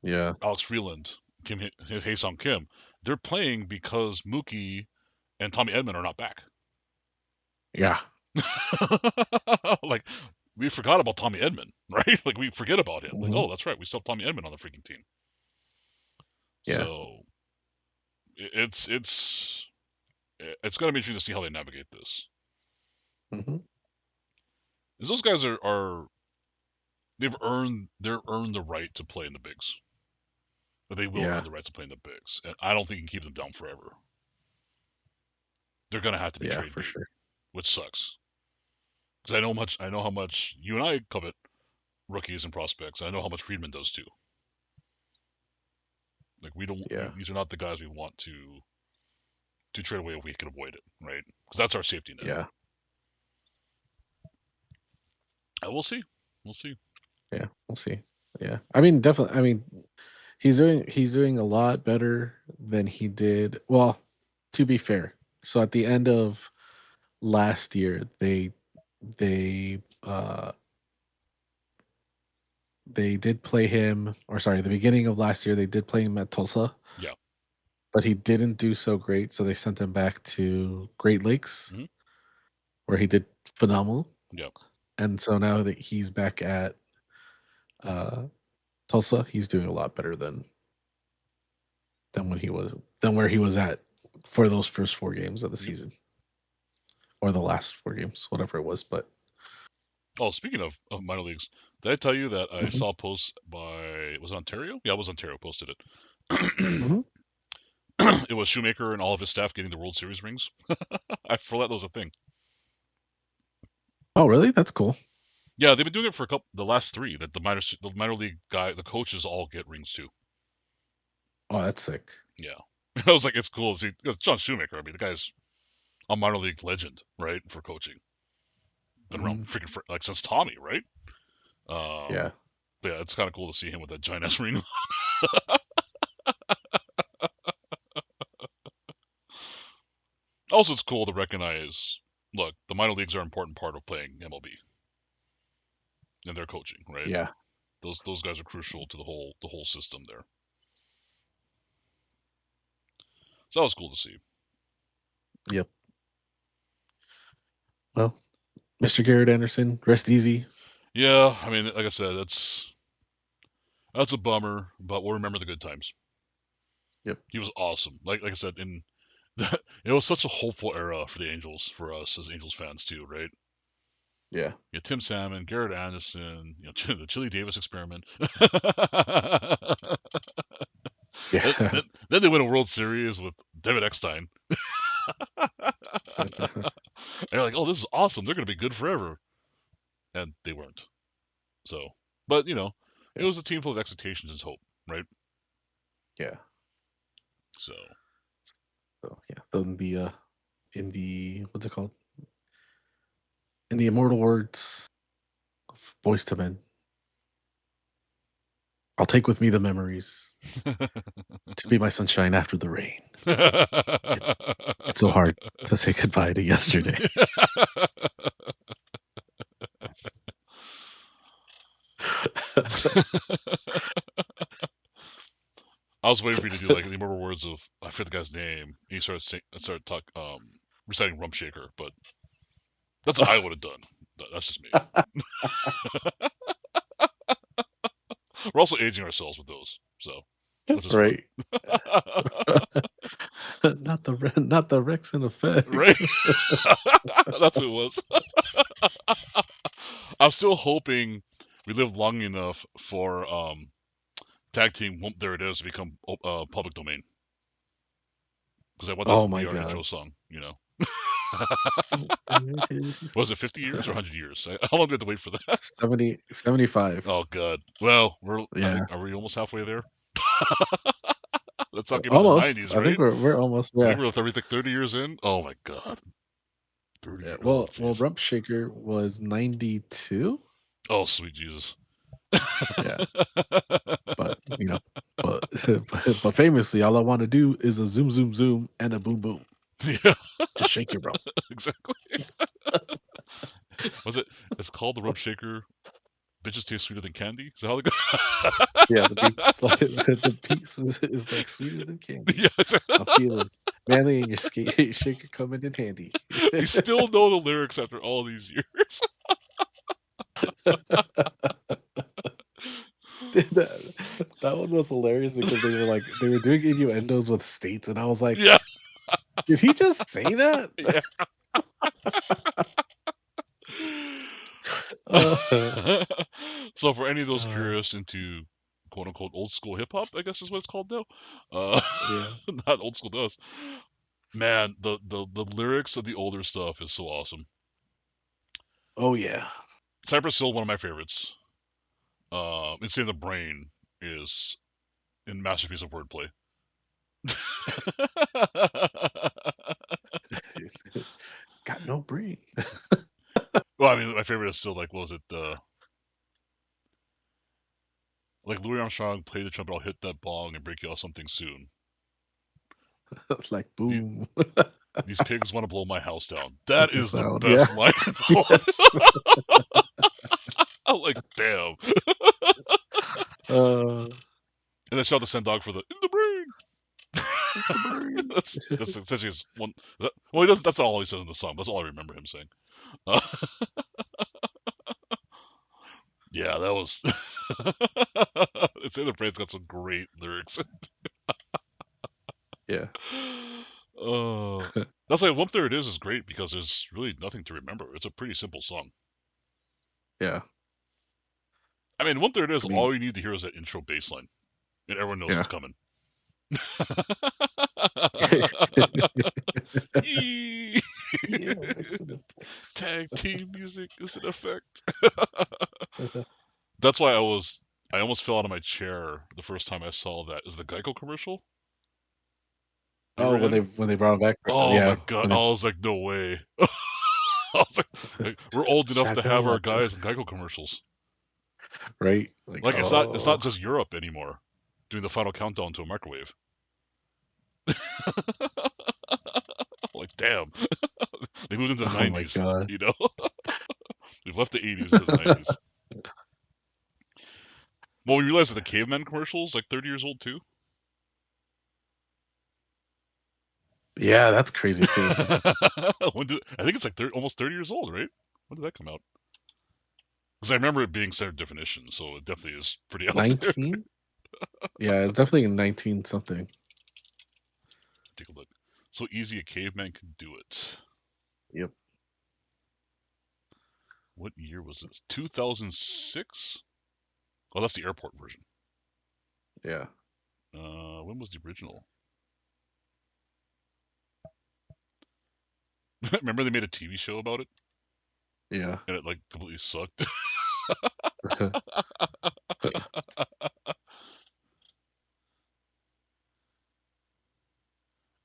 Yeah. Alex Freeland, Haesung Kim. They're playing because Mookie and Tommy Edman are not back. Yeah. Like we forgot about Tommy Edman, right? Like we forget about him. Like, Hmm. oh, that's right, we still have Tommy Edman on the freaking team. Yeah. So it's going to be interesting to see how they navigate this. Hmm. Because those guys are they've earned the right to play in the bigs. But they will earn Yeah. the right to play in the bigs, and I don't think you can keep them down forever. They're going to have to be Yeah, trade for bait, sure. which sucks. Because I know how much you and I covet rookies and prospects. I know how much Friedman does too. Like Yeah. these are not the guys we want to trade away if we can avoid it, right? Because that's our safety net. Yeah. And we'll see. We'll see. Yeah. We'll see. Yeah. I mean, definitely. I mean, he's doing a lot better than he did. Well, to be fair, so at the end of last year, they uh they did play him, or sorry, the beginning of last year they did play him at Tulsa, Yeah. but he didn't do so great, so they sent him back to Great Lakes, Hmm. where he did phenomenal. Yeah. And so now that he's back at uh, Tulsa, he's doing a lot better than when he was than where he was at for those first 4 games of the Yep. season, or the last 4 games, whatever it was. But Oh, speaking of minor leagues, did I tell you that I mhm, saw a post by was it Ontario? Yeah, it was Ontario posted it. mhm. It was Shoemaker and all of his staff getting the World Series rings. I forgot that was a thing. Oh, really? That's cool. Yeah, they've been doing it for the last three. That the minor league guy, the coaches all get rings too. Oh, that's sick. Yeah, I was like, it's cool. See, because John Shoemaker, I mean, the guy's a minor league legend, right, for coaching. Been around Hmm. freaking like since Tommy, right? Yeah, But yeah, it's kind of cool to see him with that giant ass ring. Also, it's cool to recognize. Look, the minor leagues are an important part of playing MLB and their coaching, right? yeah, Those guys are crucial to the whole system there. So that was cool to see. yep. Well, Mr. Garrett Anderson, rest easy. Yeah, I mean, like I said, that's a bummer, but we'll remember the good times. Yep. He was awesome. Like I said, in it was such a hopeful era for the Angels, for us as Angels fans too, right? Yeah. Yeah, Tim Salmon, Garrett Anderson, the Chili Davis experiment. then, Yeah. then, then they win a World Series with David Eckstein. And you're like, oh, this is awesome. They're going to be good forever. And they weren't. So, but, it Yeah. was a team full of expectations and hope, right? Yeah. So, So yeah, then in the what's it called? In the immortal words Boys to Men. I'll take with me the memories to be my sunshine after the rain. It's so hard to say goodbye to yesterday. I was waiting for you to do like the more words of I forget the guy's name. He started reciting *Rumshaker*, but that's what I would have done. That's just me. We're also aging ourselves with those, so which is Right. fun. not the Rex in effect. Right? That's who it was. I'm still hoping we live long enough for tag team There It Is to become public domain. Because I want that Oh to my be our intro god. song, you know. There it is. Was it 50 years or 100 years? How long do we have to wait for that? 75. Oh god. Well, I Yeah. think are we almost halfway there? That song came out in the Almost. 90s, I think right? we're almost, I yeah. think we're 30 years in. Oh my god. 30 Yeah. years. Oh Well, jeez. Rumpshaker was 92. Oh sweet Jesus. Yeah. But but famously, all I want to do is a zoom, zoom, zoom, and a boom, boom. Yeah, Just shake your rump. exactly. Was it? It's called the * Rumshaker*. Bitches taste sweeter than candy. Is that how they go? Yeah, the beat's like the piece is like sweeter than candy. Yeah, exactly. I'm feeling manly and your shaker coming in handy. We still know the lyrics after all these years. that, that one was hilarious because they were doing innuendos with states, and I was like, Yeah, did he just say that? yeah. So for any of those curious into quote unquote old school hip hop, I guess is what it's called now. Yeah. Not old school to us. Man, the lyrics of the older stuff is so awesome. Oh yeah. Cypress Hill, one of my favorites. Insane the Brain is a masterpiece of wordplay. Got no brain. Well, I mean, my favorite is still like, what was it? Like Louis Armstrong, play the trumpet, I'll hit that bong and break you off something soon. Like boom. These pigs want to blow my house down. That The is the sound. Yeah. best line in the Yes. I'm like, damn. Uh, And then shout the Send Dog for the in the brain. the brain. That's essentially his one. Well, he doesn't. That's all he says in the song. That's all I remember him saying. Yeah, that was. It's in the brain's got some great lyrics. Yeah. That's why Whoop There It Is great because there's really nothing to remember. It's a pretty simple song. Yeah. I mean, Whoop There It Is, I mean, all you need to hear is that intro bass line. And everyone knows yeah. what's coming. Yeah, Tag team music is in effect. That's why I almost fell out of my chair the first time I saw that. Is the Geico commercial? Oh, when they brought him back. Oh Yeah. my god! I was like, no way. I was like, we're old enough to have our guys in Geico commercials. Right? Like it's not just Europe anymore doing the final countdown to a microwave. Like damn, they moved into the Oh my 90s. god. You know, we've left the 80s to the 90s. Well, we realized that the caveman commercials like 30 years old too. Yeah, that's crazy too. I think it's like almost 30 years old, right? When did that come out? Because I remember it being standard definition, so it definitely is pretty out 19? Yeah, it's definitely 19 something. Take a look. So easy a caveman could do it. Yep. What year was this? 2006? Oh, that's the airport version. Yeah. When was the original? Remember they made a TV show about it? Yeah. And it like completely sucked.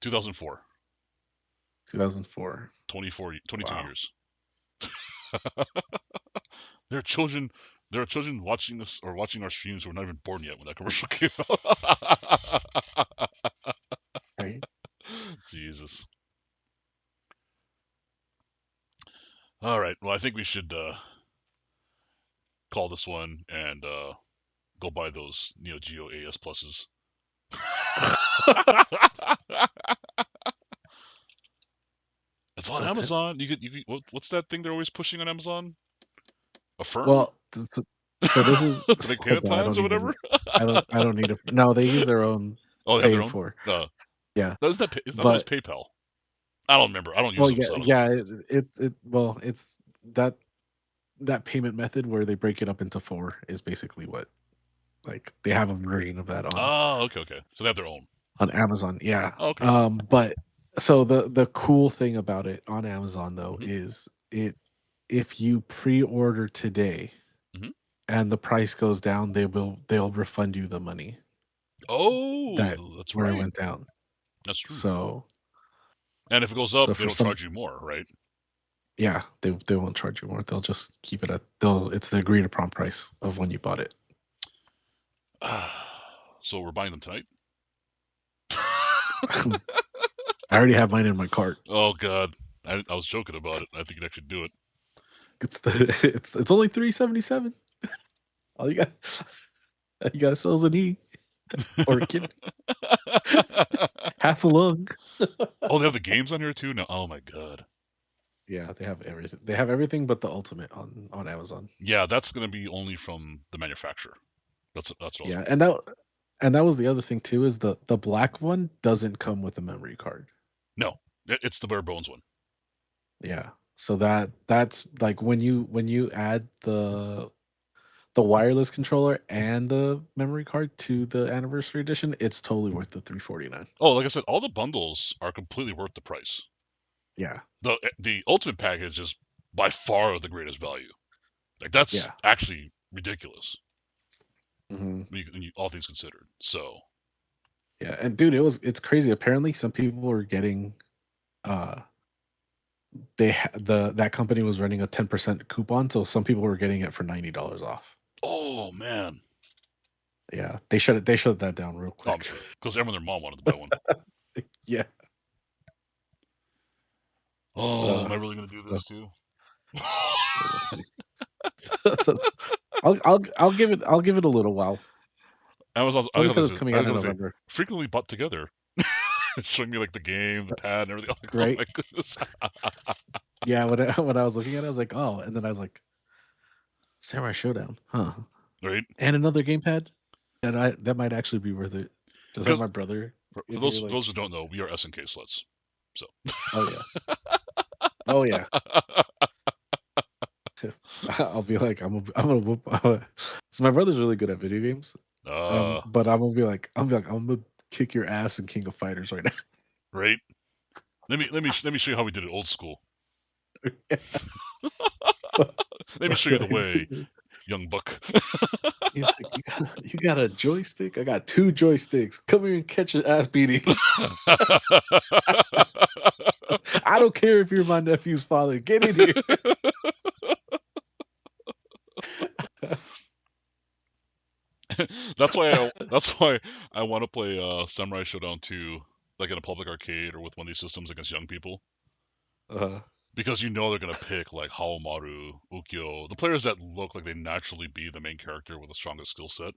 2004. 2004. 22 Wow. years. There are children. There are children watching this or watching our streams who are not even born yet when that commercial came out. Right. Jesus. All right. Well, I think we should call this one and go buy those Neo Geo AES pluses. It's on Amazon. You could what's that thing they're always pushing on Amazon? Affirm? Well, so this is Like hold payment on. I plans don't or even. whatever? I don't need it. No, they use their own Oh, they have their paying own? for. No. Yeah, Isn't that, I thought it was but PayPal. I don't remember. I don't use well, them, yeah, so. yeah. Well, it's that payment method where they break it up into four is basically what, like, they have a version of that Oh, okay. So they have their own. on Amazon. Yeah. Oh, okay. But so the cool thing about it on Amazon though Mhm. is if you pre-order today Mhm. and the price goes down, they'll refund you the money that Oh, that's where it right. went down. That's true. So And if it goes so up, they for don't some, charge you more, right? yeah, they won't charge you more. They'll just keep it at it's the agreed upon price of when you bought it. So we're buying them tonight? I already have mine in my cart. Oh, God. I was joking about it. I think you'd actually do it. It's only $3.77. All you got sells an E or a kid half a lung. Oh, they have the games on here too? No. Oh, my God. Yeah, they have everything. They have everything but the ultimate on Amazon. Yeah, that's going to be only from the manufacturer. That's what I was Yeah, wondering. and that was the other thing too, is the black one doesn't come with a memory card. No, it's the bare bones one. Yeah. So that's like when you add the wireless controller and the memory card to the anniversary edition, it's totally worth the $349. Oh, like I said, all the bundles are completely worth the price. Yeah. The ultimate package is by far the greatest value. Like that's Yeah. actually ridiculous. Mm-hmm. All things considered. So Yeah, and dude, it's crazy. Apparently, some people were getting, uh, that company was running a 10% coupon, so some people were getting it for $90 off. oh man. Yeah, they shut that down real Oh, I'm quick. sure. Because everyone and their mom wanted to buy one. Yeah. Oh, am I really gonna do So, this too? so we'll see. So I'll give it a little while. Amazon's Only because it's coming I was out in gonna say November, frequently bought together. Showing me like the game, the pad, and everything. Like, oh right? my goodness. Yeah, when I was looking at it, I was like, oh, and then I was like, Samurai Showdown, huh? Right? And another gamepad, that might actually be worth it. Just have Because my brother for in here, those who like, don't know, we are SNK sluts. So oh yeah, oh yeah. I'll be like, I'm gonna whoop. So my brother's really good at video games, uh but I'm gonna kick your ass in King of Fighters right right. Let me show you how we did it old school. now. Let me show you the way, young buck. He's like, you got a joystick? I got 2 joysticks. Come here and catch your ass beating. I don't care if you're my nephew's father. Get in here. That's why I want to play Samurai Showdown 2 like in a public arcade or with one of these systems against young people. Uh, Because you know they're gonna pick like Haomaru, Ukyo, the players that look like they naturally be the main character with the strongest skill set.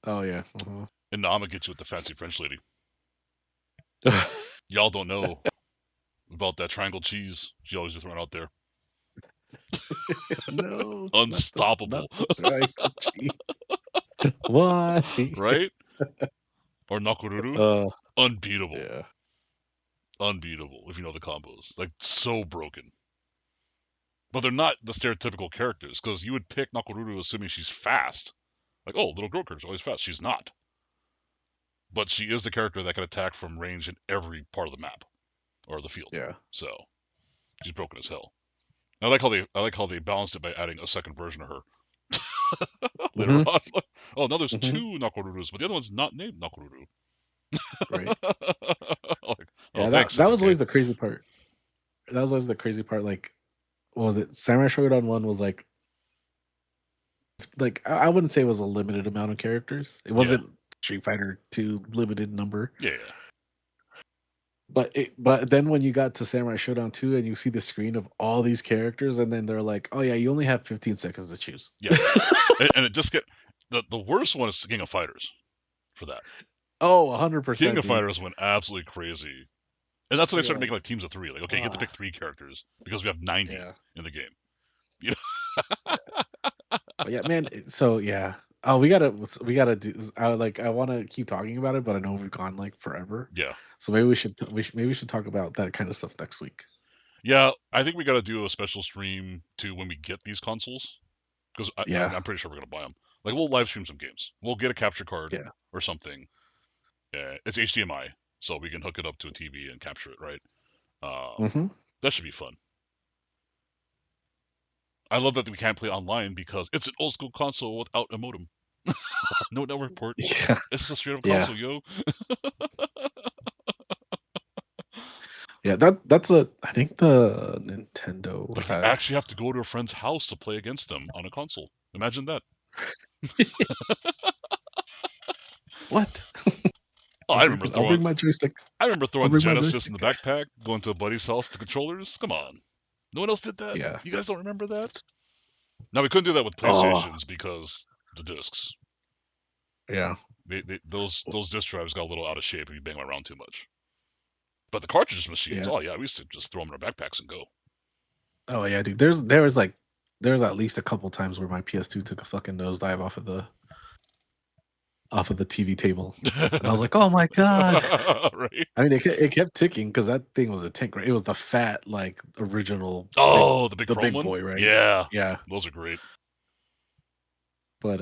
oh yeah. And now I'm gonna get you with the fancy French lady. Uh-huh. Y'all don't know about that triangle cheese she always is throwing out there. No, Unstoppable. not the triangle cheese. Why? Right? Or Nakoruru. Uh, Unbeatable. yeah. Unbeatable, if you know the combos. Like, so broken. But they're not the stereotypical characters, because you would pick Nakoruru assuming she's fast. Like, oh, little girl character's always fast. She's not. But she is the character that can attack from range in every part of the map or the field. Yeah. So she's broken as hell. I like how they balanced it by adding a second version of her later on. Oh, now there's 2 Nakorurus, but the other one's not named Nakoruru. Right. Like, oh, Yeah, thanks, that was SNK. always the crazy part. That was always the crazy part. Like, what was it? Samurai Showdown 1 was like like I wouldn't say it was a limited amount of characters. It Yeah. wasn't Street Fighter 2 limited number. Yeah. But then when you got to Samurai Showdown 2 and you see the screen of all these characters, and then they're like, oh yeah, you only have 15 seconds to choose. Yeah. And it just the worst one is King of Fighters for that. Oh, 100%. King of Fighters went absolutely crazy. And that's when they started You're making like teams of 3. Like, okay, you get to pick 3 characters because we have 90 Yeah. in the game. You know? But yeah, man. So yeah. Oh, we gotta do. I want to keep talking about it, but I know we've gone like forever. Yeah. So maybe we should talk about that kind of stuff next week. Yeah, I think we got to do a special stream too when we get these consoles, because I'm pretty sure we're gonna buy them. Like we'll live stream some games. We'll get a capture card or something. Yeah, it's HDMI, so we can hook it up to a TV and capture it, right? That should be fun. I love that we can't play online because it's an old school console without a modem. No network port. Yeah. It's a straight up console, yo. Yeah, that's what I think the Nintendo Like has. you actually have to go to a friend's house to play against them on a console. Imagine that. What? Oh, I remember throwing. I'll bring my joystick. I remember throwing Genesis in the backpack, going to a buddy's house, the controllers. Come on, no one else did that. Yeah, you guys don't remember that? Now we couldn't do that with PlayStations because the discs. Yeah, those disc drives got a little out of shape if you bang them around too much. But the cartridge machines, oh yeah, we used to just throw them in our backpacks and go. Oh yeah, dude. There was at least a couple times where my PS2 took a fucking nosedive off of the TV table, and I was like, "Oh my god!" Right? I mean, it kept ticking because that thing was a tank. Right? It was the fat, like original. Oh, the big one? Boy, right? Yeah, those are great. But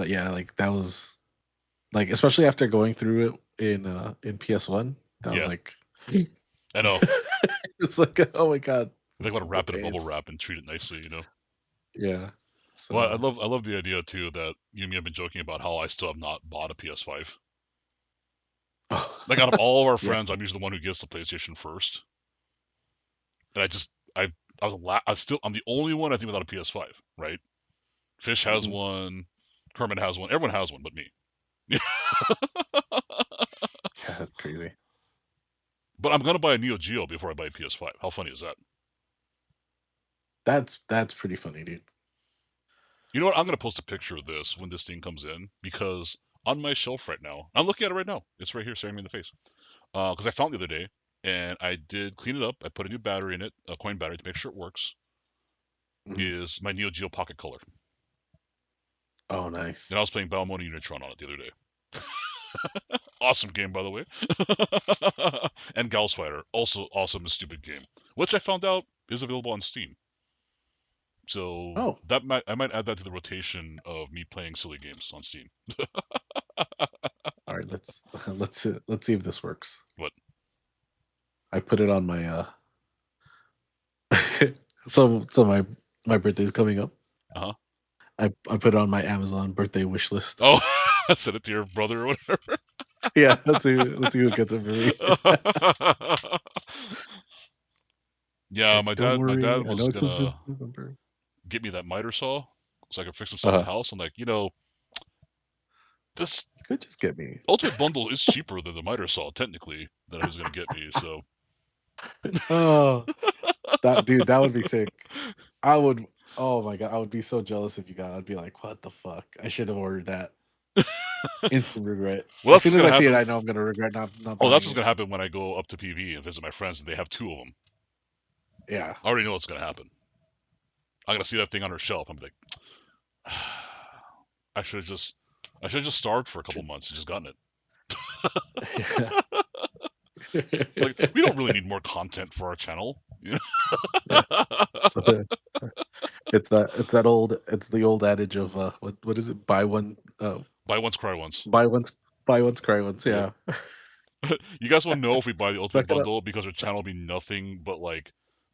yeah, like that was like, especially after going through it in PS1, that was like, I know. It's like, oh my god, they want to wrap it in bubble wrap and treat it nicely, you know. Yeah. So, well, I love the idea too that you and me have been joking about how I still have not bought a PS5. Like out of all of our friends, I'm usually the one who gets the PlayStation first. And I'm the only one I think without a PS5, right? Fish has one, Kermit has one, everyone has one but me. Yeah, that's crazy. But I'm gonna buy a Neo Geo before I buy a PS5. How funny is that? That's pretty funny, dude. You know what? I'm gonna post a picture of this when this thing comes in because on my shelf right now, I'm looking at it right now. It's right here, staring me in the face. Because I found it the other day and I did clean it up. I put a new battery in it, a coin battery to make sure it works. Is my Neo Geo Pocket Color. Oh, nice. And I was playing Balmona Unitron on it the other day. Awesome game, by the way. And Gauss Fighter, also awesome and stupid game, which I found out is available on Steam. So I might add that to the rotation of me playing silly games on Steam. All right, let's see if this works. What? I put it on my so my birthday's coming up. I put it on my Amazon birthday wish list. Oh, send it to your brother or whatever. Yeah, let's see who gets it for me. Yeah, my dad was gonna get me that miter saw so I could fix some stuff in the house. I'm like, this you could just get me. Ultimate Bundle is cheaper than the miter saw technically that he was gonna get me. So, oh, that would be sick. I would. Oh my god, I would be so jealous if you got it. I'd be like, what the fuck? I should have ordered that. Instant regret. Well, as soon as I see it, I know I'm gonna regret not. Oh, that's what's gonna happen when I go up to PV and visit my friends and they have 2 of them. Yeah, I already know what's gonna happen. I'm gonna see that thing on her shelf. I'm like, I should have just starved for a couple months and just gotten it. Like, we don't really need more content for our channel. You know? It's the old adage of what is it? Buy once, cry once. Buy once, cry once. Yeah. You guys want to know if we buy the Ultimate Bundle because our channel will be nothing but like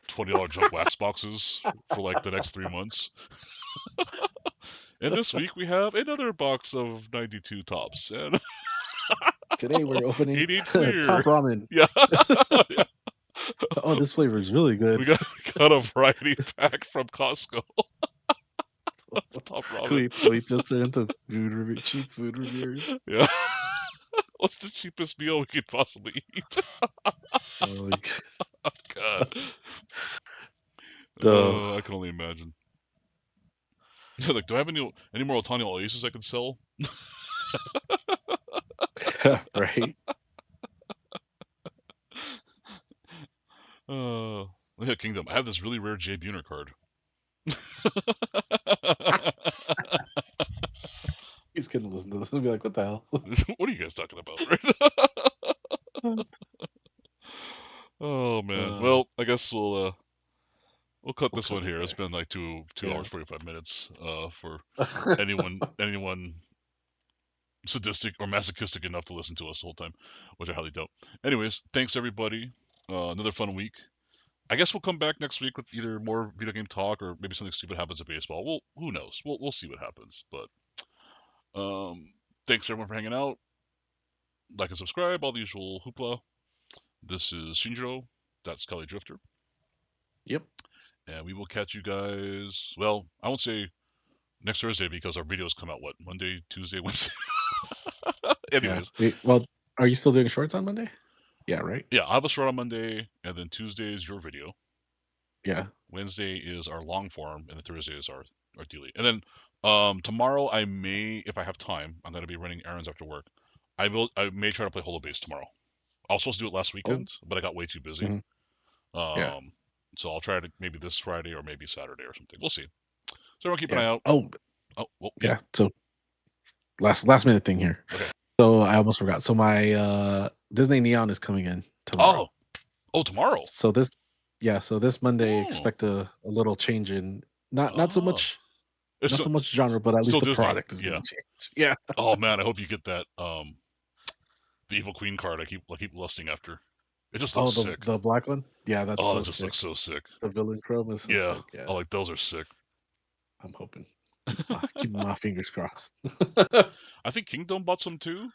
$20 junk wax boxes for like the next 3 months. And this week we have another box of 92 tops. And today we're opening Top Ramen. Yeah. Yeah. Oh, this flavor is really good. We got a variety pack from Costco. top ramen. We just turned into cheap food reviewers. Yeah. What's the cheapest meal we could possibly eat? Like, God. the I can only imagine. Like, do I have any more Otani Oasis I can sell? right. Yeah, Kingdom. I have this really rare Jay Buhner card. He's gonna listen to this and be like, "What the hell?" What are you guys talking about? Right? Oh man. Well, I guess we'll cut this one here. It's been like 2 hours 45 minutes. For anyone sadistic or masochistic enough to listen to us the whole time, which I highly doubt. Anyways, thanks everybody. Another fun week. I guess we'll come back next week with either more video game talk or maybe something stupid happens at baseball. Who knows? We'll see what happens. But thanks everyone for hanging out. Like and subscribe, all the usual hoopla. This is Shinjiro. That's Kelly Drifter. Yep. And we will catch you guys. Well, I won't say next Thursday because our videos come out Monday, Tuesday, Wednesday. Anyways. Yeah. Well, are you still doing shorts on Monday? Yeah, right? Yeah, I have a short on Monday, and then Tuesday is your video. Yeah. Wednesday is our long form, and then Thursday is our daily. And then tomorrow I may, if I have time, I'm gonna be running errands after work. I may try to play holoBase tomorrow. I was supposed to do it last weekend, but I got way too busy. Yeah. So I'll try to maybe this Friday or maybe Saturday or something. We'll see. So everyone keep an Yeah. eye out. Oh, well, yeah. So last minute thing here. Okay. So I almost forgot. So my Disney Neon is coming in tomorrow. Oh, tomorrow. So this Monday expect a little change in not so much genre, but at least the Disney. product is gonna change. Yeah. Oh man, I hope you get that the Evil Queen card I keep lusting after. It just looks sick. The black one? Yeah, that's so that just sick. looks so sick. The villain chrome is so sick. Yeah. Oh, like those are sick. I'm hoping. Keep my fingers crossed. I think Kingdom bought some too.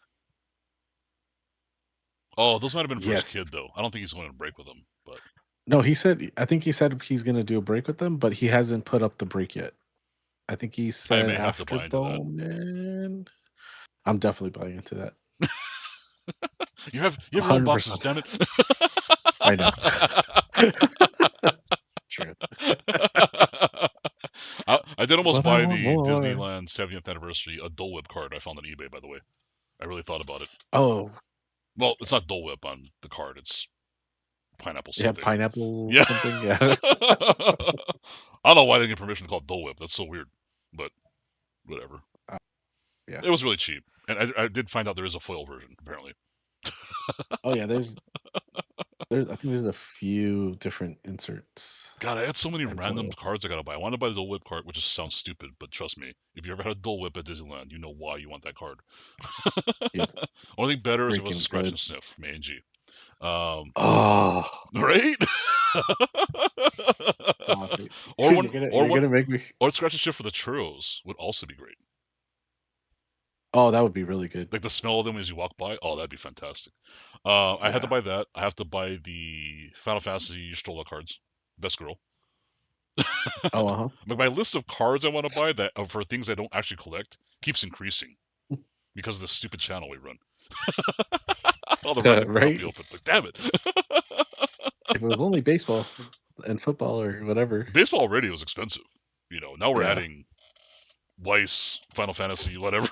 Oh, those might have been for his kid though. I don't think he's going to break with them, but no, I think he said he's gonna do a break with them, but he hasn't put up the break yet. I think he said after Bowman. I'm definitely buying into that. you have your own boxes, damn it. I know. True. I did almost buy the Disneyland 70th anniversary a Dole Whip card I found on eBay, by the way. I really thought about it. Oh. Well, it's not Dole Whip on the card. It's pineapple something. Yeah, pineapple something. Yeah. I don't know why they get permission to call it Dole Whip. That's so weird. But whatever. Yeah. It was really cheap. And I did find out there is a foil version, apparently. Oh yeah, I think there's a few different inserts. God, I had so many random cards I gotta buy. I wanted to buy the Dole Whip card, which just sounds stupid, but trust me, if you ever had a Dole Whip at Disneyland, you know why you want that card. Yep. Only thing better is if it was a scratch and sniff from A&G. Oh, right? Or scratch and sniff for the churros would also be great. Oh, that would be really good. Like the smell of them as you walk by. Oh, that'd be fantastic. I had to buy that. I have to buy the Final Fantasy Stola cards. Best girl. Oh, Like my list of cards I want to buy that for things I don't actually collect keeps increasing because of the stupid channel we run. All the random right? Like, damn it. If it was only baseball and football or whatever. Baseball already was expensive. You know, now we're adding Weiss, Final Fantasy, whatever.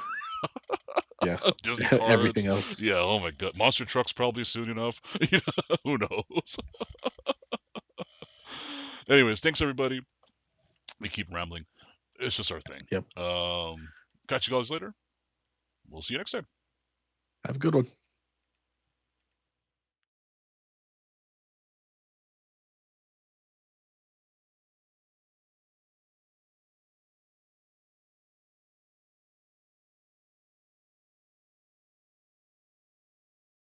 Yeah. Disney cards. Everything else. Yeah, oh my god. Monster trucks probably soon enough. Who knows? Anyways, thanks everybody. We keep rambling. It's just our thing. Yep. Catch you guys later. We'll see you next time. Have a good one.